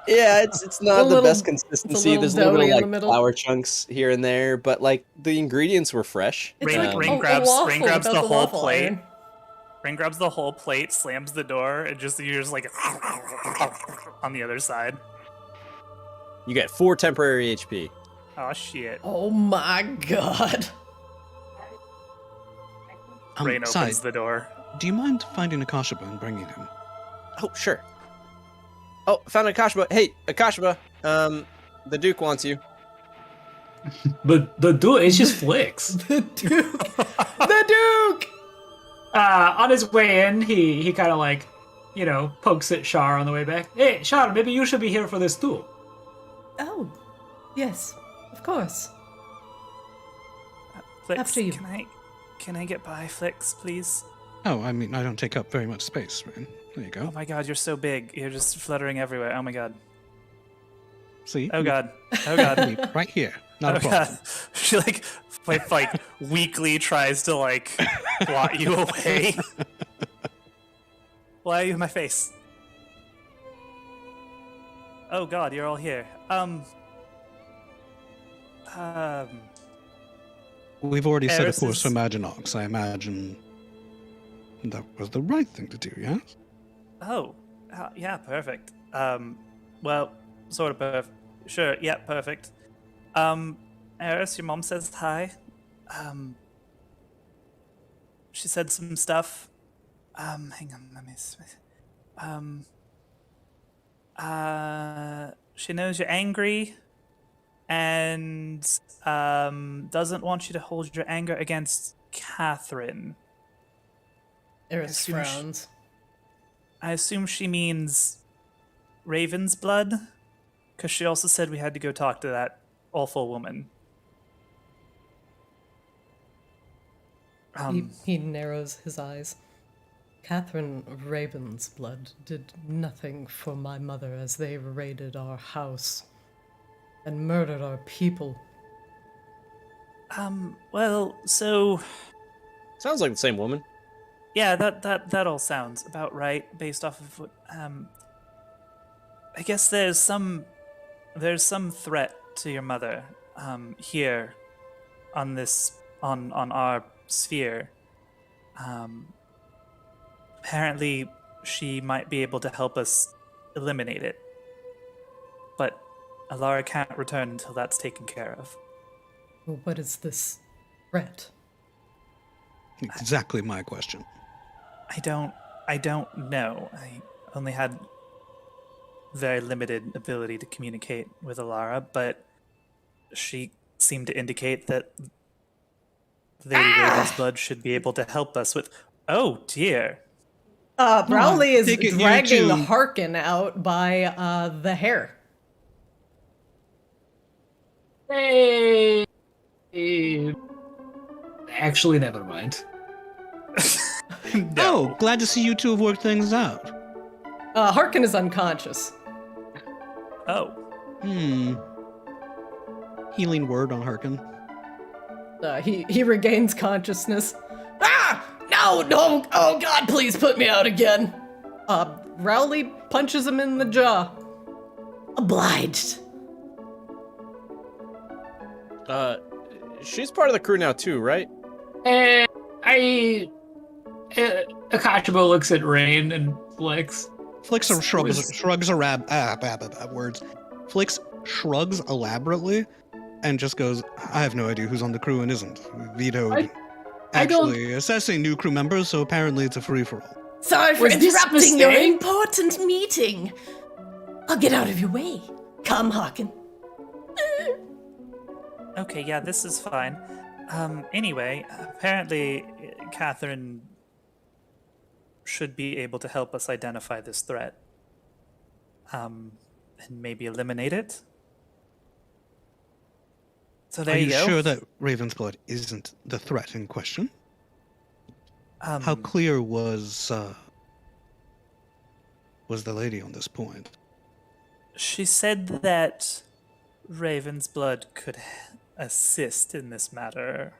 It's not the best consistency. little There's a little bit doughy of in the like middle. flour chunks here and there, but like the ingredients were fresh. It's like Raine a grabs waffle the without whole waffle plate. iron. Raine grabs the whole plate, slams the door, and you're just like on the other side. You get 4 temporary HP. Oh shit! Oh my god. Raine Sai, opens the door. do you mind finding Akashaba and bringing him? Oh, sure. Oh, found Akashba. Hey, Akashba. The Duke wants you. But the dude, it's just Flicks. The Duke! The Duke! On his way in, he kind of like, pokes at Shar on the way back. Hey, Shar, maybe you should be here for this too. Oh, yes, of course. Flicks, After you. Can I get by, Flicks, please? Oh, I mean, I don't take up very much space, Raine. There you Oh go. my god, you're so big. You're just fluttering everywhere. Oh my god. See? Oh god. Oh god. Right here. Not Oh a problem. god. She like weakly tries to like blot you away. Why are you in my face? Oh god, you're all here. We've already set a Eris course is- for Maginox. I imagine that was the right thing to do, yes? Oh, yeah, perfect. Well, sort of perfect. Sure, yeah, perfect. Eris, your mom says hi. She said some stuff. Hang on, let me. She knows you're angry, and doesn't want you to hold your anger against Catherine. Eris assume she- frowns. I assume she means Raven's blood, because she also said we had to go talk to that awful woman. He narrows his eyes. Catherine Raven's blood did nothing for my mother as they raided our house and murdered our people. Well, so Sounds like the same woman. yeah, that all sounds about right based off of what I guess there's some threat to your mother here on our sphere. Apparently she might be able to help us eliminate it. But Alara can't return until that's taken care of. Well, what is this threat? Exactly my question. I don't know. I only had very limited ability to communicate with Alara, but she seemed to indicate that Lady Raven's blood should be able to help us with. Oh dear. Rowley is take it you dragging to- Harkin out by the hair. Hey. Actually, never mind. Oh, glad to see you two have worked things out. Harkin is unconscious. Oh. Healing word on Harkin. He regains consciousness. Ah! No! Oh God, please put me out again. Rowley punches him in the jaw. Obliged. She's part of the crew now too, right? Akashba looks at Raine and Flicks. Flicks Flicks shrugs elaborately and just goes, I have no idea who's on the crew and isn't. Vetoed I don't- actually assessing new crew members, so apparently it's a free-for-all. Sorry for Was this a interrupting your mistake? important meeting. I'll get out of your way. Come, Harkin. Okay, yeah, this is fine. Anyway, apparently Catherine should be able to help us identify this threat. And maybe eliminate it. So there Are you go. sure that Raven's blood isn't the threat in question? Um, How clear was the lady on this point? She said that Raven's blood could assist in this matter.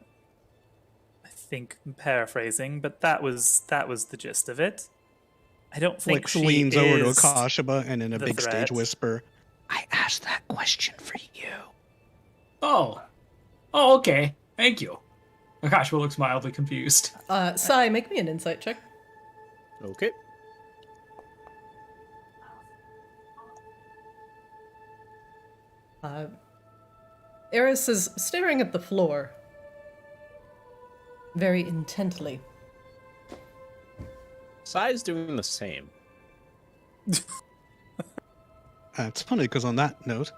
I think I'm paraphrasing, but that was the gist of it. I don't think Flix she leans is over to Akashaba and in a the big threat. stage whisper, I asked that question for you. Oh. Oh, okay. Thank you. Akashba looks mildly confused. Sai, make me an insight check. Okay. Eris is staring at the floor very intently. Sai's doing the same. It's funny because on that note,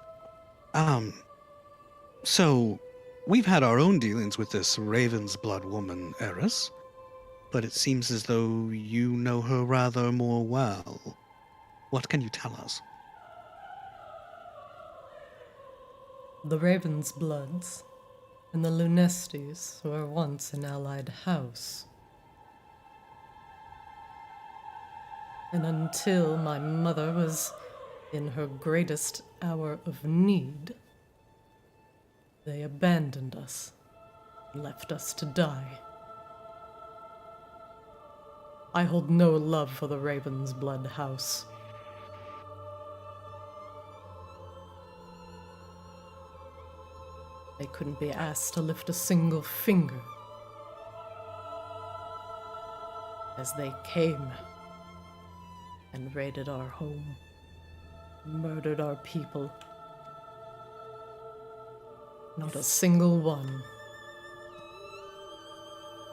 so we've had our own dealings with this Raven's blood woman, Eris, but it seems as though you know her rather more well. What can you tell us? The Raven's Bloods and the Lunestis were once an allied house. And until my mother was in her greatest hour of need, they abandoned us, left us to die. I hold no love for the Raven's Blood house. They couldn't be asked to lift a single finger as they came and raided our home, murdered our people. Not a single one.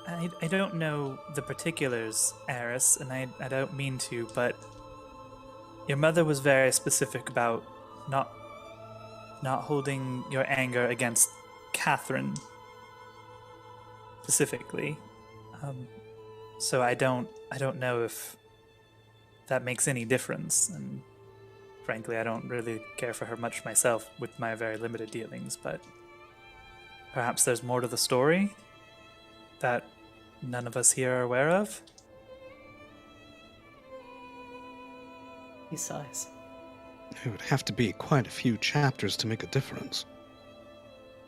I don't know the particulars, Eris, and I don't mean to, but your mother was very specific about not holding your anger against Catherine specifically. So I don't know if that makes any difference, and frankly, I don't really care for her much myself with my very limited dealings, but perhaps there's more to the story that none of us here are aware of. He sighs. It would have to be quite a few chapters to make a difference.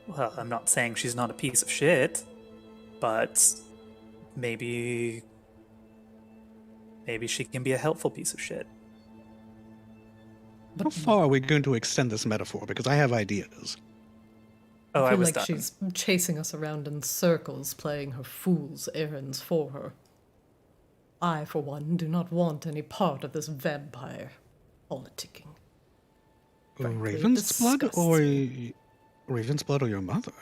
Well, I'm not saying she's not a piece of shit, but maybe she can be a helpful piece of shit. How far are we going to extend this metaphor? Because I have ideas. Oh, I I feel was like done. she's chasing us around in circles, playing her fool's errands for her. I, for one, do not want any part of this vampire politicking. Frankly, it Raven's blood disgusts or me. Raven's blood or your mother?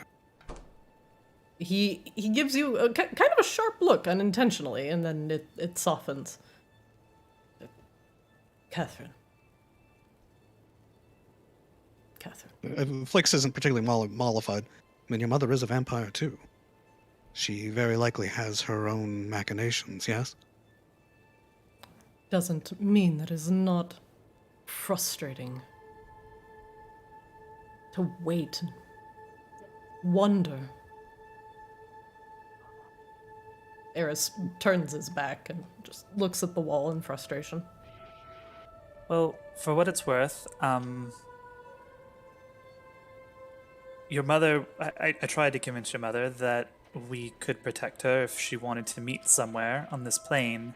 He gives you a kind of a sharp look unintentionally, and then it softens. Catherine. Flix isn't particularly mollified. I mean, your mother is a vampire too. She very likely has her own machinations, yes? Doesn't mean that it's not frustrating to wait and wonder. Eris turns his back and just looks at the wall in frustration. Well, for what it's worth, your mother, I tried to convince your mother that we could protect her if she wanted to meet somewhere on this plane,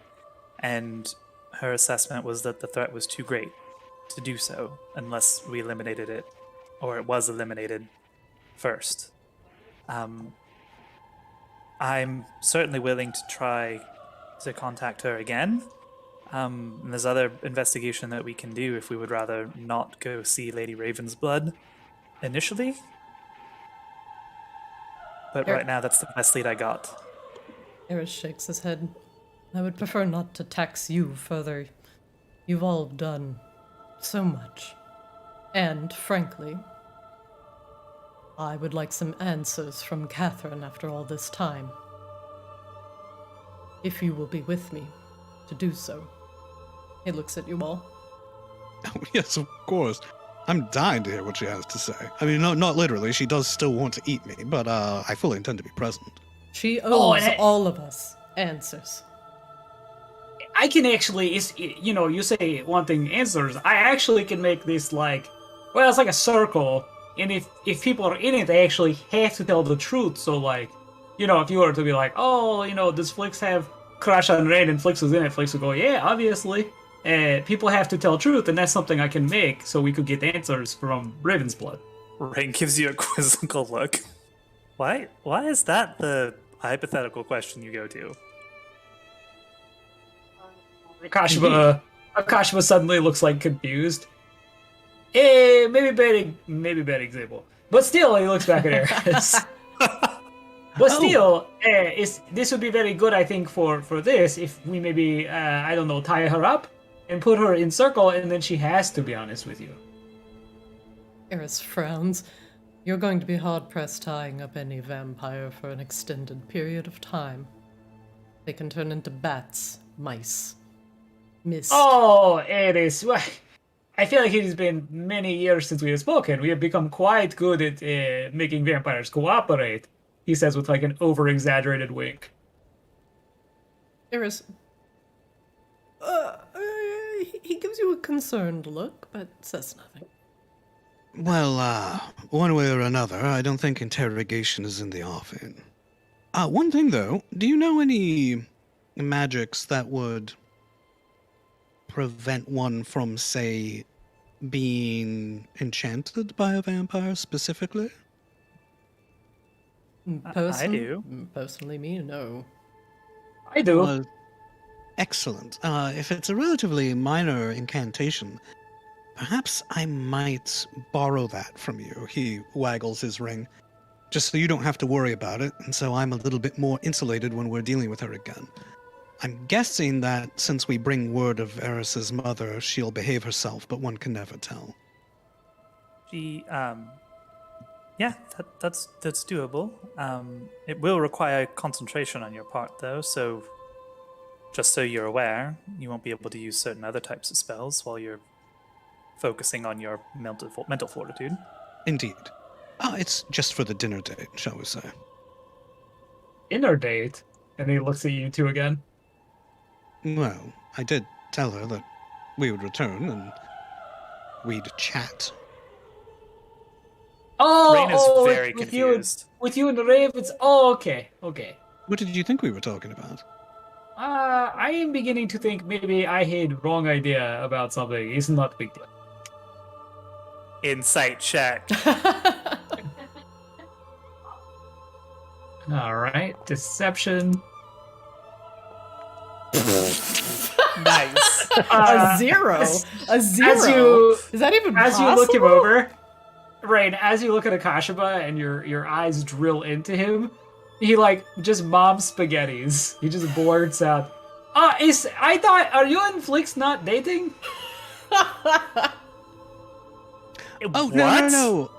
and her assessment was that the threat was too great to do so unless we eliminated it, or it was eliminated first. I'm certainly willing to try to contact her again. And there's other investigation that we can do if we would rather not go see Lady Ravensblood initially. But right now, that's the best lead I got. Eris shakes his head. I would prefer not to tax you further. You've all done so much. And, frankly, I would like some answers from Catherine after all this time. If you will be with me to do so. He looks at you all. Oh, yes, of course. I'm dying to hear what she has to say. I mean, not literally. She does still want to eat me, but I fully intend to be present. She owes and all of us answers. I can actually, you say wanting answers. I actually can make this like, well, it's like a circle, and if people are in it, they actually have to tell the truth. So like, if you were to be like, oh, does Flix have crush on Raine, and Flix was in it, Flix would go, yeah, obviously. People have to tell truth, and that's something I can make, so we could get answers from Raven's blood. Raine gives you a quizzical look. Why is that the hypothetical question you go to? Akashima suddenly looks like confused. Maybe bad example. But still, he looks back at Eris. But still, this would be very good, I think, for this, if we maybe, tie her up and put her in circle, and then she has to be honest with you. Eris frowns. You're going to be hard-pressed tying up any vampire for an extended period of time. They can turn into bats, mice, mist. Oh, Eris, well, I feel like it has been many years since we have spoken. We have become quite good at making vampires cooperate, he says with like an over-exaggerated wink. Eris... he gives you a concerned look, but says nothing. Well, one way or another, I don't think interrogation is in the offing. One thing though, do you know any magics that would prevent one from, say, being enchanted by a vampire specifically? I do. Personally, me, no. I do. Well, excellent. If it's a relatively minor incantation, perhaps I might borrow that from you. He waggles his ring. Just so you don't have to worry about it, and so I'm a little bit more insulated when we're dealing with her again. I'm guessing that since we bring word of Eris's mother, she'll behave herself, but one can never tell. She, yeah, that's doable. It will require concentration on your part, though, so just so you're aware, you won't be able to use certain other types of spells while you're focusing on your mental fortitude. Indeed. It's just for the dinner date, shall we say. Dinner date? And he looks at you two again. Well, I did tell her that we would return and we'd chat. Raine is very confused. With you and the Ravens? Oh, okay. What did you think we were talking about? I am beginning to think maybe I had wrong idea about something. It's not a big deal. Insight check. Alright, deception. Nice. A zero? A zero? Is that even as possible? you look him over, Raine, as you look at Akashima and your eyes drill into him, he just mom spaghettis. He just blurts out, are you and Flix not dating? Oh, what? no.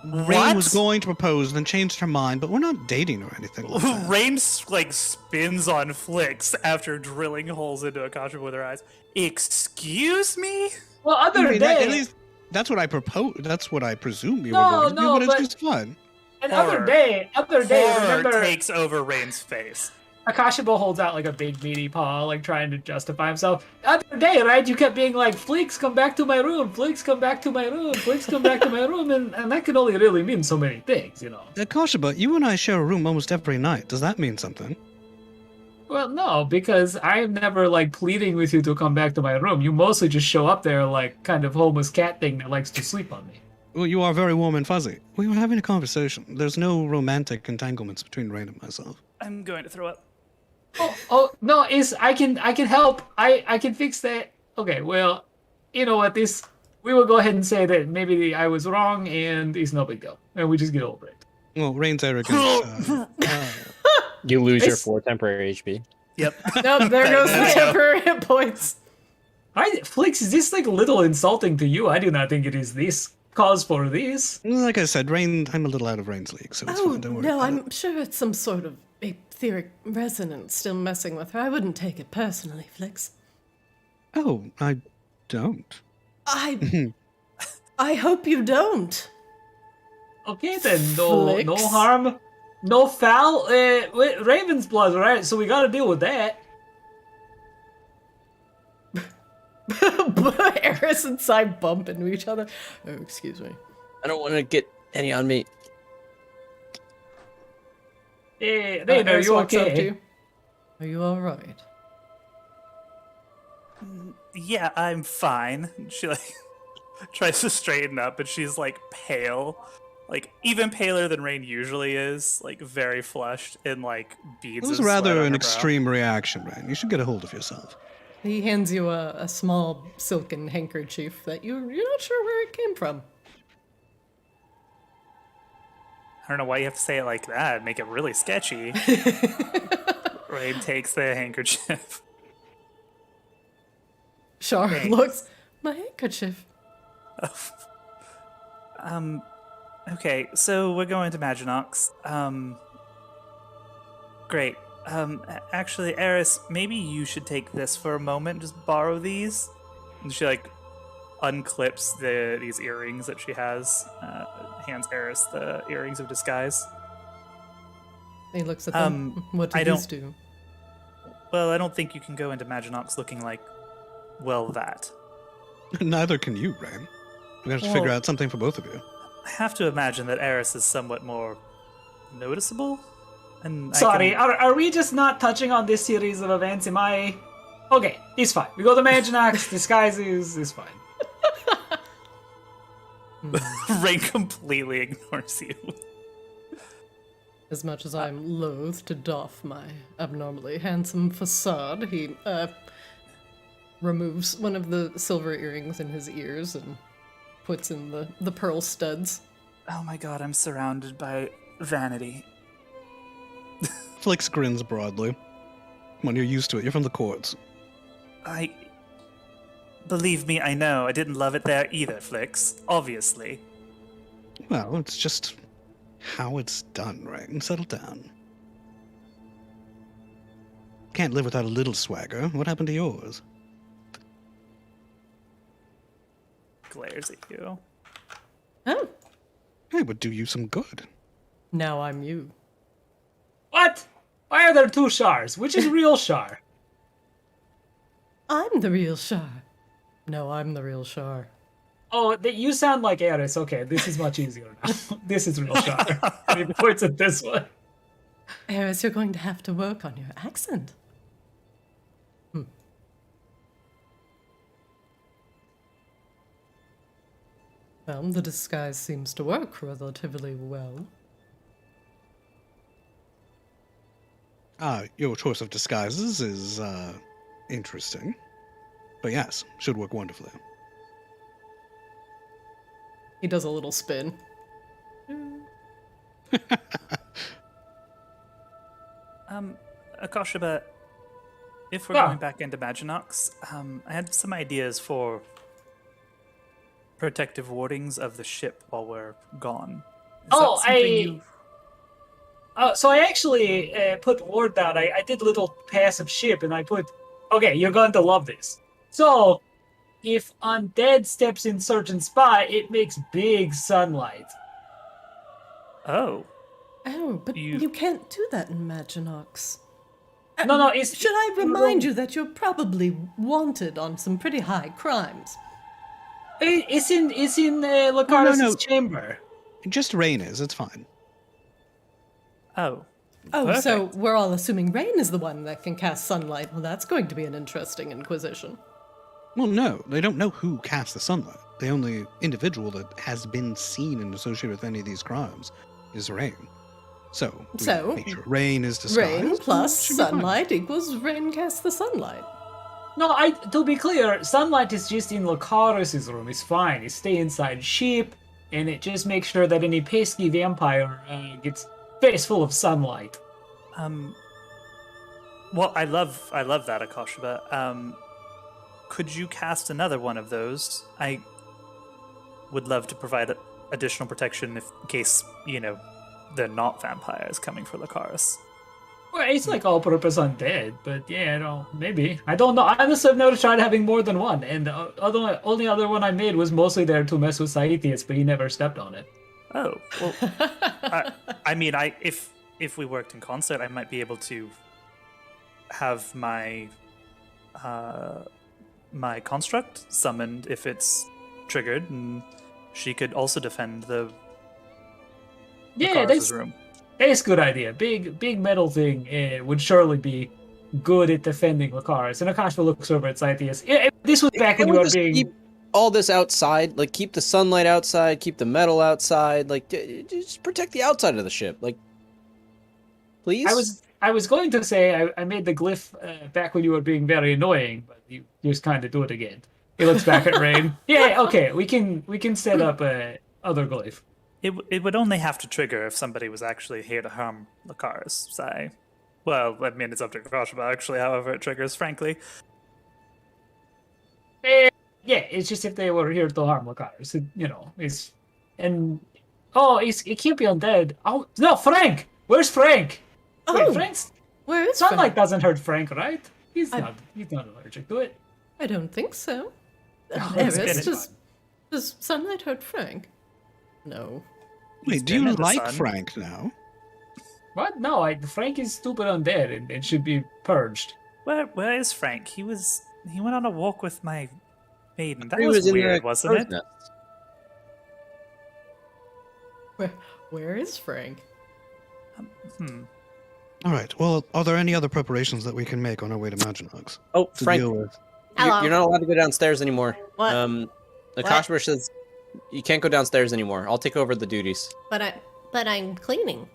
Raine was going to propose, then changed her mind, but we're not dating or anything like that. Raine spins on Flix after drilling holes into Akasha with her eyes. Excuse me? Well, At least that's what I propose. That's what I presume you were going to do, but it's just fun. Other day, remember, takes over Raine's face. Akashima holds out a big meaty paw, trying to justify himself. The other day, right, you kept being like, Flix, come back to my room, Flix, come back to my room, Flix, come back to my room, and that can only really mean so many things, Akashima, you and I share a room almost every night. Does that mean something? Well, no, because I'm never, pleading with you to come back to my room. You mostly just show up there kind of homeless cat thing that likes to sleep on me. Well, you are very warm and fuzzy. We were having a conversation. There's no romantic entanglements between Raine and myself. I'm going to throw up. Oh no, I can help. I can fix that. Okay, well, you know what, we will go ahead and say that maybe I was wrong and it's no big deal. And we just get over it. Well, Raine's arrogance. You lose your 4 temporary HP. Yep. Nope, there goes the temporary hit points. Flix, is this a little insulting to you? I do not think it is this cause for this. Like I said, Raine, I'm a little out of Raine's league, so it's fine. Don't worry. No, about it. I'm sure it's some sort of etheric resonance still messing with her. I wouldn't take it personally, Flix. Oh, I don't. I hope you don't. Okay then, no Flicks. harm, no foul. Raven's blood, right? So we gotta deal with that. Eris and Sai bump into each other. Oh, excuse me. I don't want to get any on me. Hey, Raine, are Eris you walks up to okay? you. Are you all right? Yeah, I'm fine. She like tries to straighten up, but she's like pale, like even paler than Raine usually is, like very flushed and like beads. It was of sweat rather on an her brow. extreme reaction, Raine. You should get a hold of yourself. He hands you a small silken handkerchief that you're not sure where it came from. I don't know why you have to say it like that. Make it really sketchy. Raine takes the handkerchief. Char Thanks. looks. My handkerchief. Okay, so we're going to Maginox. Great. Actually, Eris, maybe you should take this for a moment. Just borrow these. And she like unclips these earrings that she has. Hands Eris the earrings of disguise. He looks at them. What do I these don't- do? Well, I don't think you can go into Maginox looking like, well, that. Neither can you, Raine. We have to figure out something for both of you. I have to imagine that Eris is somewhat more noticeable. And Sorry, are we just not touching on this series of events? Am I... Okay, it's fine. We go to Maginox, disguise is fine. Raine completely ignores you. As much as I'm loath to doff my abnormally handsome facade, he removes one of the silver earrings in his ears and puts in the pearl studs. Oh my god, I'm surrounded by vanity. Flix grins broadly. Come on, you're used to it. You're from the courts. Believe me, I know. I didn't love it there either, Flix. Obviously. Well, it's just how it's done, Raine. Settle down. Can't live without a little swagger. What happened to yours? Glares at you. Oh, It would do you some good. now I'm you. What? Why are there two Shars? Which is real Shar? I'm the real Char. No, I'm the real Char. Oh, you sound like Eris. Okay, this is much easier now. This is real Shar. He points at this one. Eris, you're going to have to work on your accent. Well, the disguise seems to work relatively well. Your choice of disguises is, interesting. But yes, should work wonderfully. He does a little spin. Akoshiba, if we're Yeah. going back into Maginox, I had some ideas for protective wardings of the ship while we're gone. Is Oh, that something you- So I actually put word down. I did a little passive ship, and I put, okay, you're going to love this. So, if undead steps in certain spot, it makes big sunlight. Oh. Oh, but you can't do that in Maginox. No, it's... Should I remind you that you're probably wanted on some pretty high crimes? It's in Lucaris' no. chamber. Just Raine is, it's fine. Oh. Oh, so Perfect. we're all assuming Raine is the one that can cast sunlight. Well, that's going to be an interesting inquisition. Well, no, they don't know who cast the sunlight. The only individual that has been seen and associated with any of these crimes is Raine. So, we So, make sure Raine is disguised. Raine plus Should be fine. sunlight equals Raine casts the sunlight. No, to be clear, sunlight is just in Lucaris' room. It's fine. It stay inside ship, and it just makes sure that any pesky vampire gets face full of sunlight. Well, I love that, Akoshiba. Could you cast another one of those? I would love to provide additional protection in case, they're not vampires coming for Lucaris. Well, it's like all-purpose undead, but yeah, no, maybe. I don't know. Honestly, I've never tried having more than one, and the only other one I made was mostly there to mess with Saithius, but he never stepped on it. Oh, well, I mean, if we worked in concert, I might be able to have my my construct summoned if it's triggered, and she could also defend the Yeah, Lucaris's room. that's a good idea. Big metal thing would surely be good at defending Lucaris. And Akashva looks over at Saithius. This was back when Can you we were just being... keep all this outside? Like, keep the sunlight outside, keep the metal outside. Like, just protect the outside of the ship. Like, please? I was going to say I made the glyph back when you were being very annoying, but you just kind of do it again. He looks back at Raine. Yeah, okay, we can set up other glyph. It would only have to trigger if somebody was actually here to harm Lucaris, say. Well, I mean, it's up to Kashba, actually, however it triggers, frankly. Yeah, it's just if they were here to harm Lucaris, it's... And... Oh, it can't be undead. Oh, no, Frank! Where's Frank? Oh, Wait, Frank's... where is Sunlight Frank? doesn't hurt Frank, right? He's not allergic to it. I don't think so. Oh, Eris, it's been- does sunlight hurt Frank? No. Wait, do been you in the like sun. Frank now? What? No, Frank is stupid undead and should be purged. Where is Frank? He went on a walk with my maiden. That He was in weird, the wasn't crow's it? nest. Where is Frank? All right. Well, are there any other preparations that we can make on our way to Maginox Oh, to Frank, deal with? Hello. you're not allowed to go downstairs anymore. What? The Koshbush says you can't go downstairs anymore. I'll take over the duties. But I'm cleaning.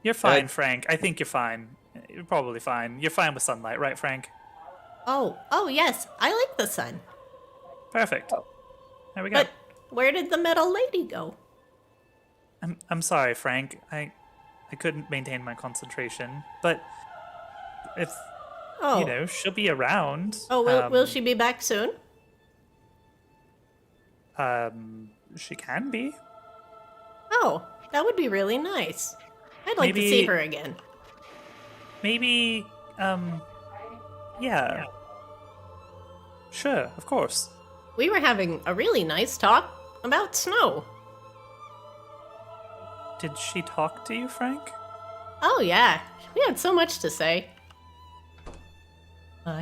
You're fine, Frank. I think you're fine. You're probably fine. You're fine with sunlight, right, Frank? Oh yes, I like the sun. Perfect. There we go. But where did the metal lady go? I'm sorry, Frank. I couldn't maintain my concentration, but if Oh, she'll be around. oh, will she be back soon? She can be. Oh, that would be really nice. I'd like to Maybe- see her again. Maybe. Yeah. Sure, of course. We were having a really nice talk about snow. Did she talk to you, Frank? Oh yeah, we had so much to say.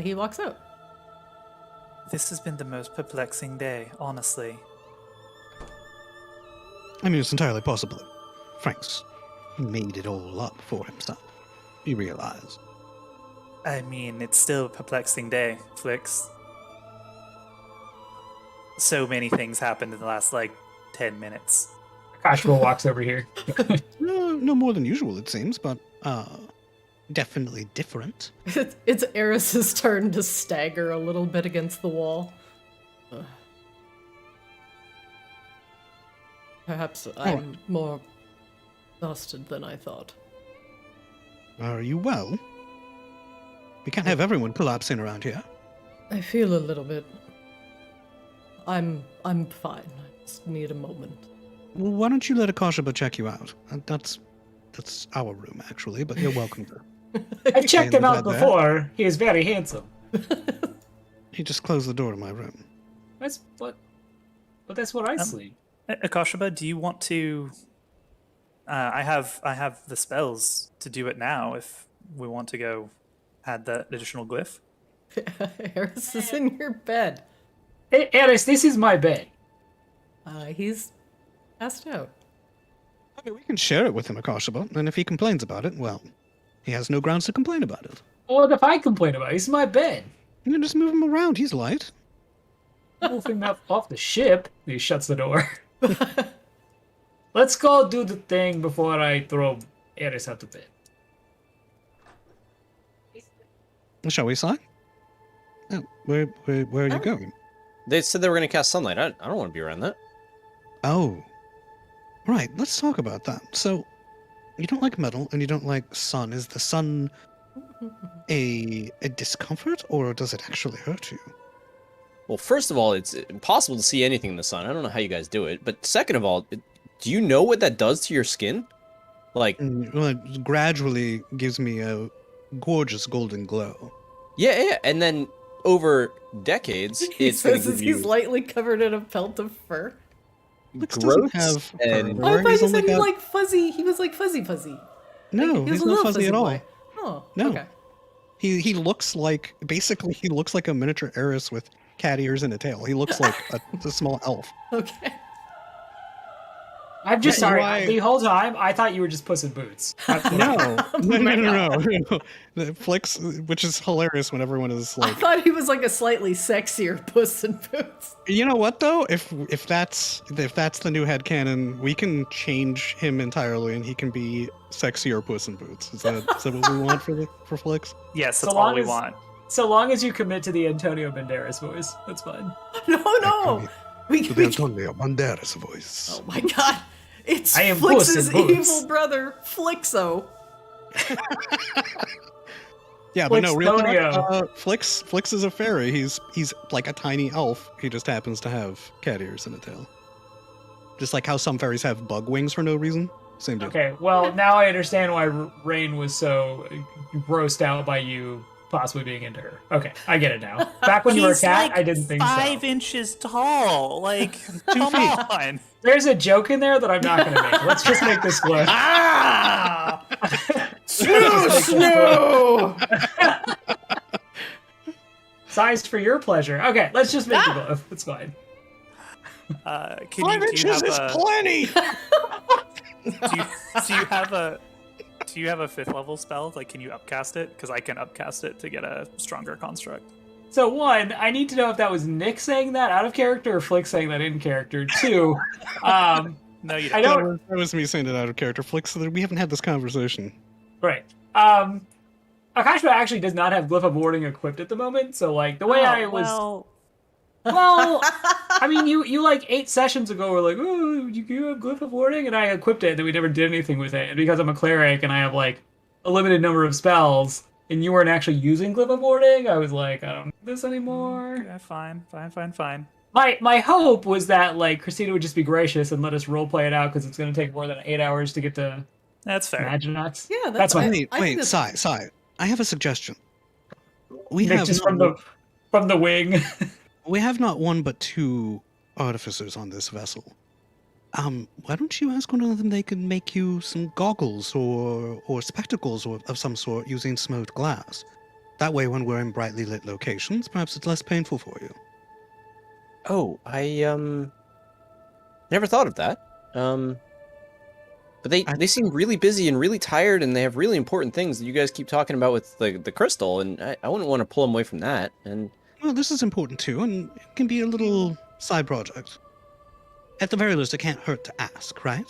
He walks out. This has been the most perplexing day, honestly. I mean, it's entirely possible. Frank's made it all up for himself. You realize? I mean, it's still a perplexing day, Flix. So many things happened in the last, 10 minutes. Kashba walks over here. No more than usual, it seems, but definitely different. It's Eris's turn to stagger a little bit against the wall. Perhaps I'm more exhausted than I thought. Are you well? We can't have everyone collapsing around here. I feel a little bit. I'm fine. I just need a moment. Well, why don't you let Akashaba check you out? That's our room, actually, but you're welcome to. I've checked in him the out bed there. before. He is very handsome. He just closed the door to my room. That's what. But that's where I sleep. Akashaba, do you want to... I have the spells to do it now if we want to go add that additional glyph. Eris is in your bed. Hey, Eris, this is my bed. He's passed out. I mean, we can share it with him, Akashaba, and if he complains about it, well, he has no grounds to complain about it. What if I complain about it? It's my bed. You can just move him around. He's light. Move him off the ship. He shuts the door. Let's go do the thing before I throw Eris out the bed. Shall we, Si? Oh, where are you going? They said they were going to cast sunlight. I don't want to be around that. Oh. Right, let's talk about that. So, you don't like metal and you don't like sun. Is the sun a discomfort, or does it actually hurt you? Well, first of all, it's impossible to see anything in the sun. I don't know how you guys do it. But second of all, do you know what that does to your skin? Like, Well, it gradually gives me a gorgeous golden glow. Yeah, and then over decades, He it's going says to as give he's you lightly covered in a pelt of fur. Flix doesn't growths have fur. and- Oh, I thought He's you only said he got- like fuzzy. He was like fuzzy. No, Like, he was he's a not little fuzzy at all. boy. Oh, No. okay. He looks like he looks like a miniature Eris with cat ears and a tail. He looks like a small elf. Okay. I'm just That's sorry. why- The whole time, I thought you were just Puss in Boots. No. The Flix, which is hilarious when everyone is I like, thought he was like a slightly sexier Puss in Boots. you know what though? If that's the new headcanon, we can change him entirely and he can be sexier Puss in Boots. Is that what we want for Flix? Yes, So that's all long we as- want. So long as you commit to the Antonio Banderas voice, that's fine. No. We To can. the Antonio Banderas voice. Oh my god. It's I am Puss Flix's in Boots. evil brother, Flixo. Yeah, but no, real Flixtonio. talk, Flix is a fairy. He's like a tiny elf. He just happens to have cat ears and a tail. Just like how some fairies have bug wings for no reason. Same deal. Okay, well, now I understand why Raine was so grossed out by you possibly being into her. Okay, I get it now. Back when you were a He's cat, like I didn't think 5 so. inches tall. Like, 2 come feet. on. There's a joke in there that I'm not going to make. Let's just make this glyph. Ah! No! Sized for your pleasure. Okay, let's just make the glyph. It's fine. Can 5 you inches have is a, plenty. do you have a 5th level spell? Like, can you upcast it? Because I can upcast it to get a stronger construct. So one, I need to know if that was Nick saying that out of character or Flick saying that in character. Two, No, you I don't. don't. That was me saying it out of character. Flix, we haven't had this conversation. Right. Akashima actually does not have Glyph of Warding equipped at the moment, so like the way I was. Well, I mean, you like 8 sessions ago were like, oh, you have Glyph of Warding, and I equipped it, and then we never did anything with it. And because I'm a cleric and I have like a limited number of spells, and you weren't actually using Glyph of Warding, I was like, I don't need this anymore. Yeah, fine. My hope was that like Christina would just be gracious and let us roleplay it out because it's going to take more than 8 hours to get to That's fair. Maginox. Yeah, That's fine. fine. I think Wait, that's- Sai. I have a suggestion. We Nick have just not, from the wing. we have not one but 2 artificers on this vessel. Why don't you ask one of them they could make you some goggles or spectacles of some sort using smoked glass? That way, when we're in brightly lit locations, perhaps it's less painful for you. Oh, I never thought of that. But they seem really busy and really tired, and they have really important things that you guys keep talking about with the crystal, and I wouldn't want to pull them away from that. And Well, this is important too, and it can be a little side project. At the very least, it can't hurt to ask, right?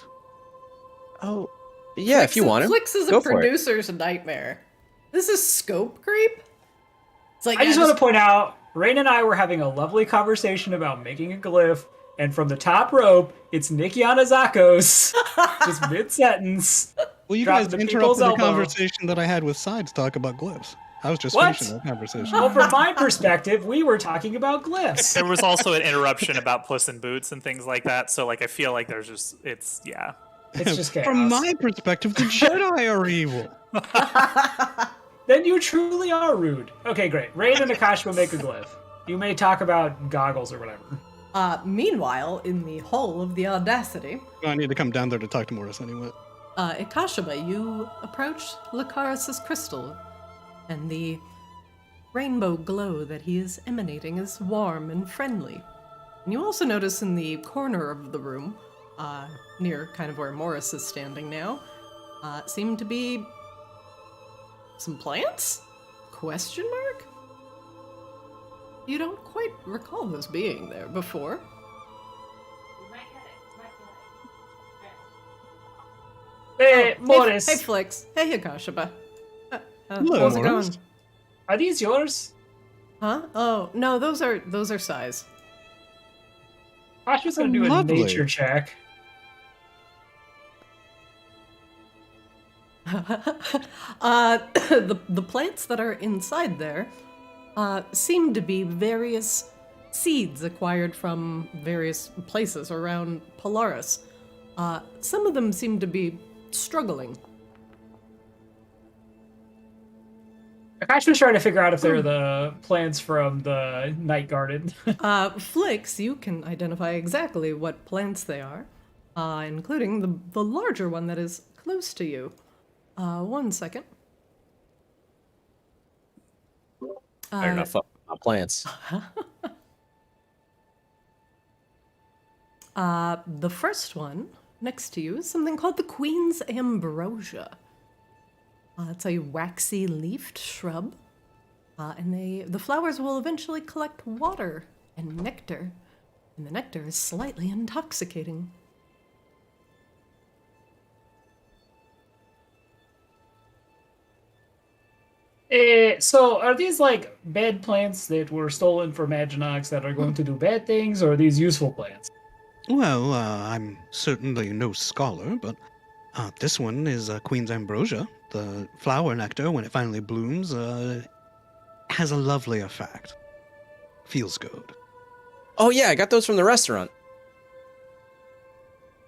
oh, yeah, if you want to. Flix is go a for it. producer's nightmare. This is scope creep. It's like I just want to point out, Raine and I were having a lovely conversation about making a glyph, and from the top rope, it's Nikki Anazakos, just mid-sentence. Well, you Drop guys the interrupted people's the elbow. conversation that I had with Side to talk about glyphs. I was just What? finishing that conversation. Well, from my perspective, we were talking about glyphs. There was also an interruption about Puss in Boots and things like that, so like I feel like there's just it's It's just chaos. From my perspective, the Jedi are evil. Then you truly are rude. Okay, great. Raine and Akashima make a glyph. You may talk about goggles or whatever. Meanwhile, in the hull of the Audacity, I need to come down there to talk to Morris anyway. Ikashima, you approach Lucaris's crystal, and the rainbow glow that he is emanating is warm and friendly. And you also notice in the corner of the room, near kind of where Morris is standing now, seem to be some plants? Question mark? You don't quite recall those being there before. Hey, Morris. Hey, Flix. Hey, Hikashima. Hello, How's it Morris. going? Are these yours? Huh? Oh, no, those are size. Akashima's gonna do a Lovely. nature check. The plants that are inside there seem to be various seeds acquired from various places around Polaris. Some of them seem to be struggling. Crash was trying to figure out if they're the plants from the night garden. Flix, you can identify exactly what plants they are, including the larger one that is close to you. 1 second. Better not fuck with my plants. The first one next to you is something called the Queen's Ambrosia. It's a waxy leafed shrub, and the flowers will eventually collect water and nectar, and the nectar is slightly intoxicating. So are these like bad plants that were stolen from Maginox that are going to do bad things, or are these useful plants? Well, I'm certainly no scholar, but this one is Queen's Ambrosia. The flower nectar, when it finally blooms, has a lovely effect. Feels good. Oh yeah, I got those from the restaurant.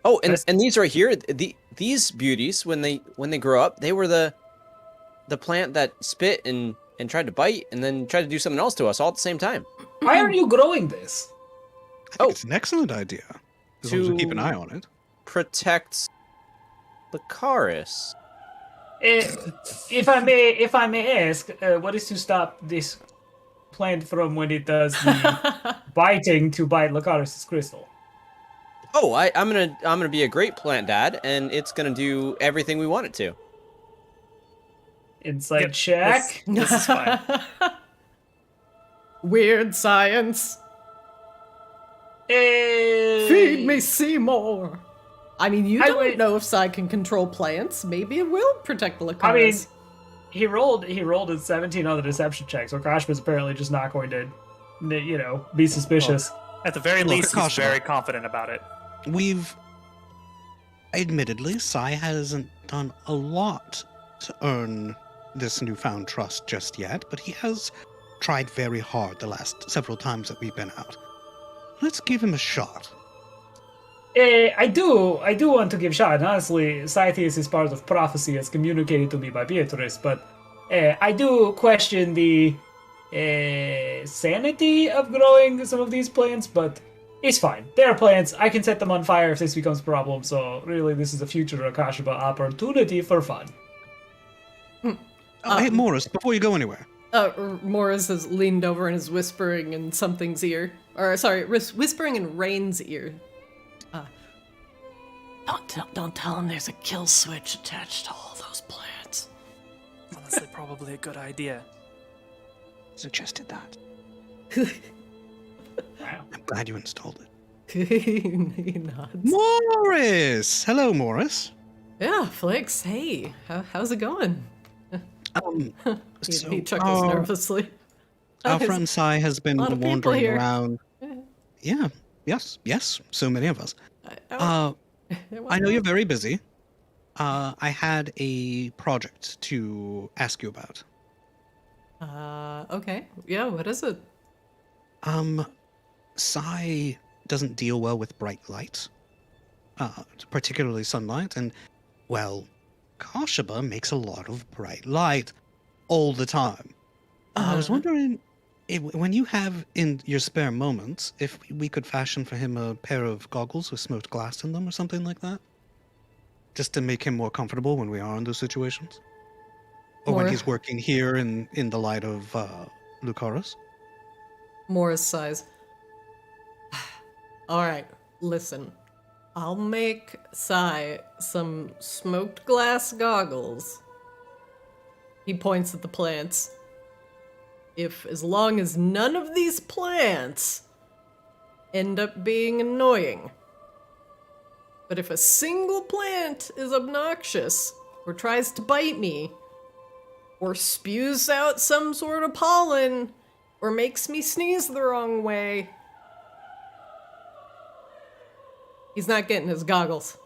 Oh, and these right here, these beauties, when they grow up, they were the plant that spit and tried to bite and then tried to do something else to us all at the same time. Why are you growing this? I think it's an excellent idea. As long as we keep an eye on it. Protects Lucaris. If I may ask, what is to stop this plant from when it does the biting to bite Lucaris' crystal? Oh, I'm gonna be a great plant dad, and it's gonna do everything we want it to. Insight check. This is fine. Weird science. Feed me Seymour. I mean, you don't know if Psy can control plants. Maybe it will protect Lucaris. I mean, he rolled a 17 on the deception check, so Kosh was apparently just not going to, be suspicious. Well, at the very least, he's very confident about it. Admittedly, Psy hasn't done a lot to earn this newfound trust just yet, but he has tried very hard the last several times that we've been out. Let's give him a shot. I do want to give shot. And honestly, Scythius is part of prophecy as communicated to me by Beatrice, but I do question the sanity of growing some of these plants, but it's fine. They're plants. I can set them on fire if this becomes a problem, so really this is a future Akashaba opportunity for fun. Hey, Morris, before you go anywhere. Morris has leaned over and is whispering in something's ear. Or, sorry, whispering in Raine's ear. Don't tell him there's a kill switch attached to all those plants. Honestly, probably a good idea. Suggested that. Wow. I'm glad you installed it. He nods. Morris! Hello, Morris. Yeah, Flix, hey, how's it going? He chuckles nervously. Our friend Sai has been lot of people wandering here. around. Yeah, yes, so many of us. I know you're very busy. I had a project to ask you about. Okay. Yeah, what is it? Sai doesn't deal well with bright light, particularly sunlight, and, well, Kashaba makes a lot of bright light all the time. I was wondering, when you have in your spare moments, if we could fashion for him a pair of goggles with smoked glass in them or something like that? Just to make him more comfortable when we are in those situations? Or when he's working here in the light of Lucaris? Morris sighs. Alright, listen. I'll make Sai some smoked glass goggles. He points at the plants. As long as none of these plants end up being annoying. But if a single plant is obnoxious, or tries to bite me, or spews out some sort of pollen, or makes me sneeze the wrong way, he's not getting his goggles.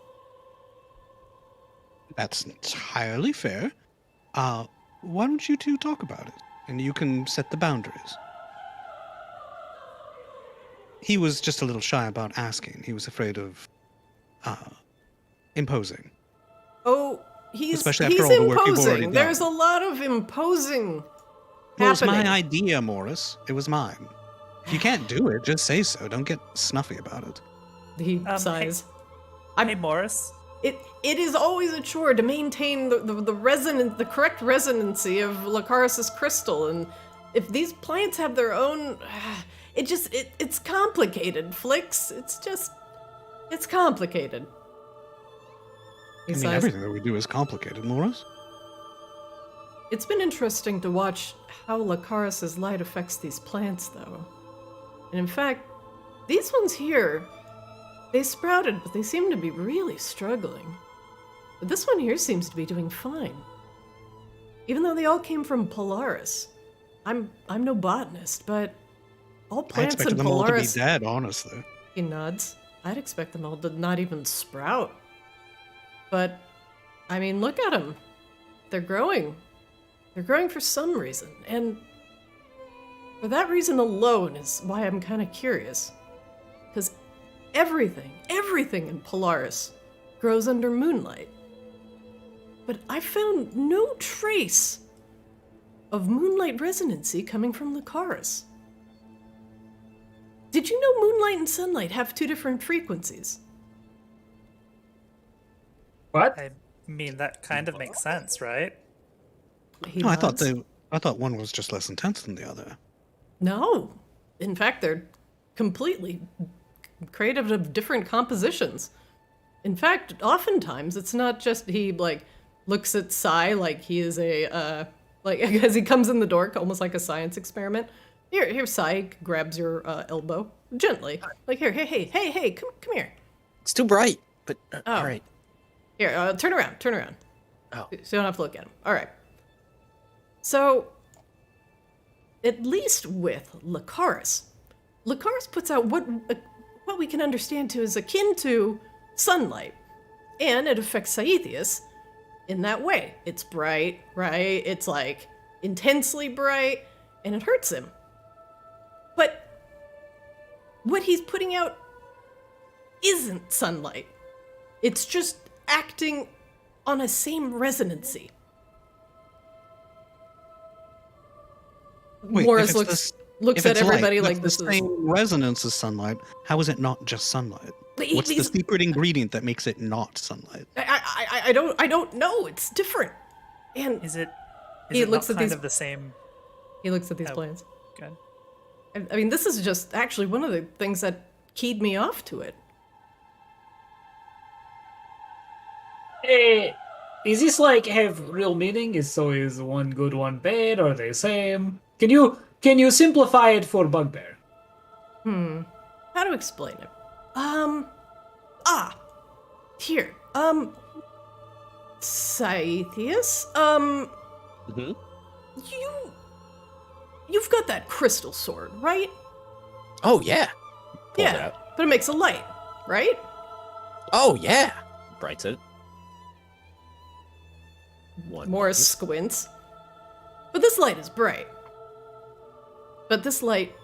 That's entirely fair. Why don't you two talk about it? And you can set the boundaries. He was just a little shy about asking. He was afraid of imposing. Oh, he's Especially after all the work you've already imposing. done. There's a lot of imposing Well, it was happening. my idea, Morris. It was mine. If you can't do it, just say so. Don't get snuffy about it. He Hey, sighs. hey, Morris. It is always a chore to maintain the correct resonancy of Lacaris's crystal, and if these plants have their own, it's complicated, Flix. It's complicated. He I mean, sighs. everything that we do is complicated, Morris. It's been interesting to watch how Lacaris's light affects these plants, though. And in fact, these ones here, they sprouted, but they seem to be really struggling. But this one here seems to be doing fine. Even though they all came from Polaris. I'm no botanist, but all I plants expected in them all to be Polaris... dead, honestly. He nods. I'd expect them all to not even sprout. But, I mean, look at them. They're growing. They're growing for some reason, and for that reason alone is why I'm kind of curious. Because everything in Polaris grows under moonlight. But I found no trace of moonlight resonancy coming from Lacaris. Did you know moonlight and sunlight have two different frequencies? What? I mean, that kind of makes sense, right? He No, I thought nods. I thought one was just less intense than the other. No. In fact, they're completely creative of different compositions. In fact, oftentimes it's not just he looks at Sai like he is a as he comes in the door, almost like a science experiment. Here, Sai grabs your elbow gently, like hey, come here. It's too bright. But Oh. all right. Here, turn around. Oh. So you don't have to look at him. All right. So, at least with Lacaris puts out what we can understand to is akin to sunlight, and it affects Saethius in that way. It's bright, right? It's like intensely bright, and it hurts him. But what he's putting out isn't sunlight. It's just acting on a same resonancy. Wait, Morris if it's looks If at it's everybody light, like that's this the is. same resonance as sunlight. How is it not just sunlight? But What's the he's- secret ingredient that makes it not sunlight? I don't know. It's different. And Is it? He Is it looks not at kind these- of the same? he looks at these Oh. plans. Good. I mean, this is just actually one of the things that keyed me off to it. Is this have real meaning? Is one good, one bad? Are they same? Can you simplify it for Bugbear? How to explain it? Here. Saethius, Mm-hmm. you've got that crystal sword, right? Oh yeah. Pulls it Yeah, out. but it makes a light, right? Oh yeah. Brights it. Morris squints. But this light is bright. But this light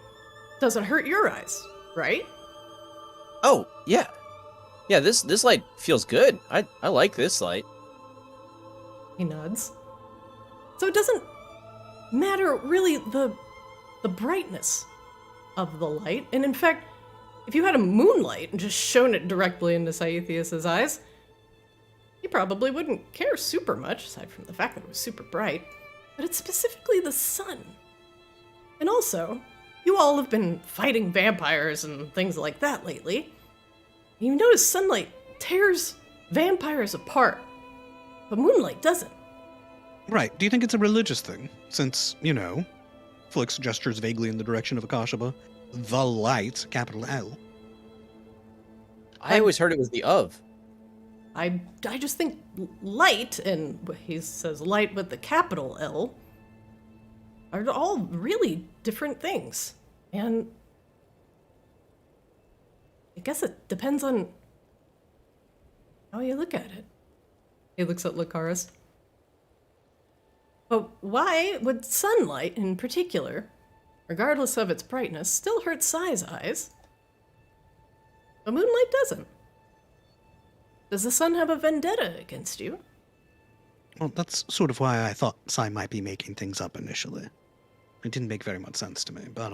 doesn't hurt your eyes, right? Oh yeah. Yeah. This light feels good. I like this light. He nods. So it doesn't matter really the brightness of the light. And in fact, if you had a moonlight and just shone it directly into Saethius's eyes, he probably wouldn't care super much, aside from the fact that it was super bright. But it's specifically the sun. And also, you all have been fighting vampires and things like that lately. You notice sunlight tears vampires apart, but moonlight doesn't. Right. Do you think it's a religious thing? Since, Flix gestures vaguely in the direction of Akashaba. The light, capital L. I always heard it was the of. I just think light, and he says light with the capital L, are all really different things. And I guess it depends on how you look at it. He looks at Lacaris. But why would sunlight in particular, regardless of its brightness, still hurt Sai's eyes? But moonlight doesn't. Does the sun have a vendetta against you? Well, that's sort of why I thought Sai might be making things up initially. It didn't make very much sense to me, but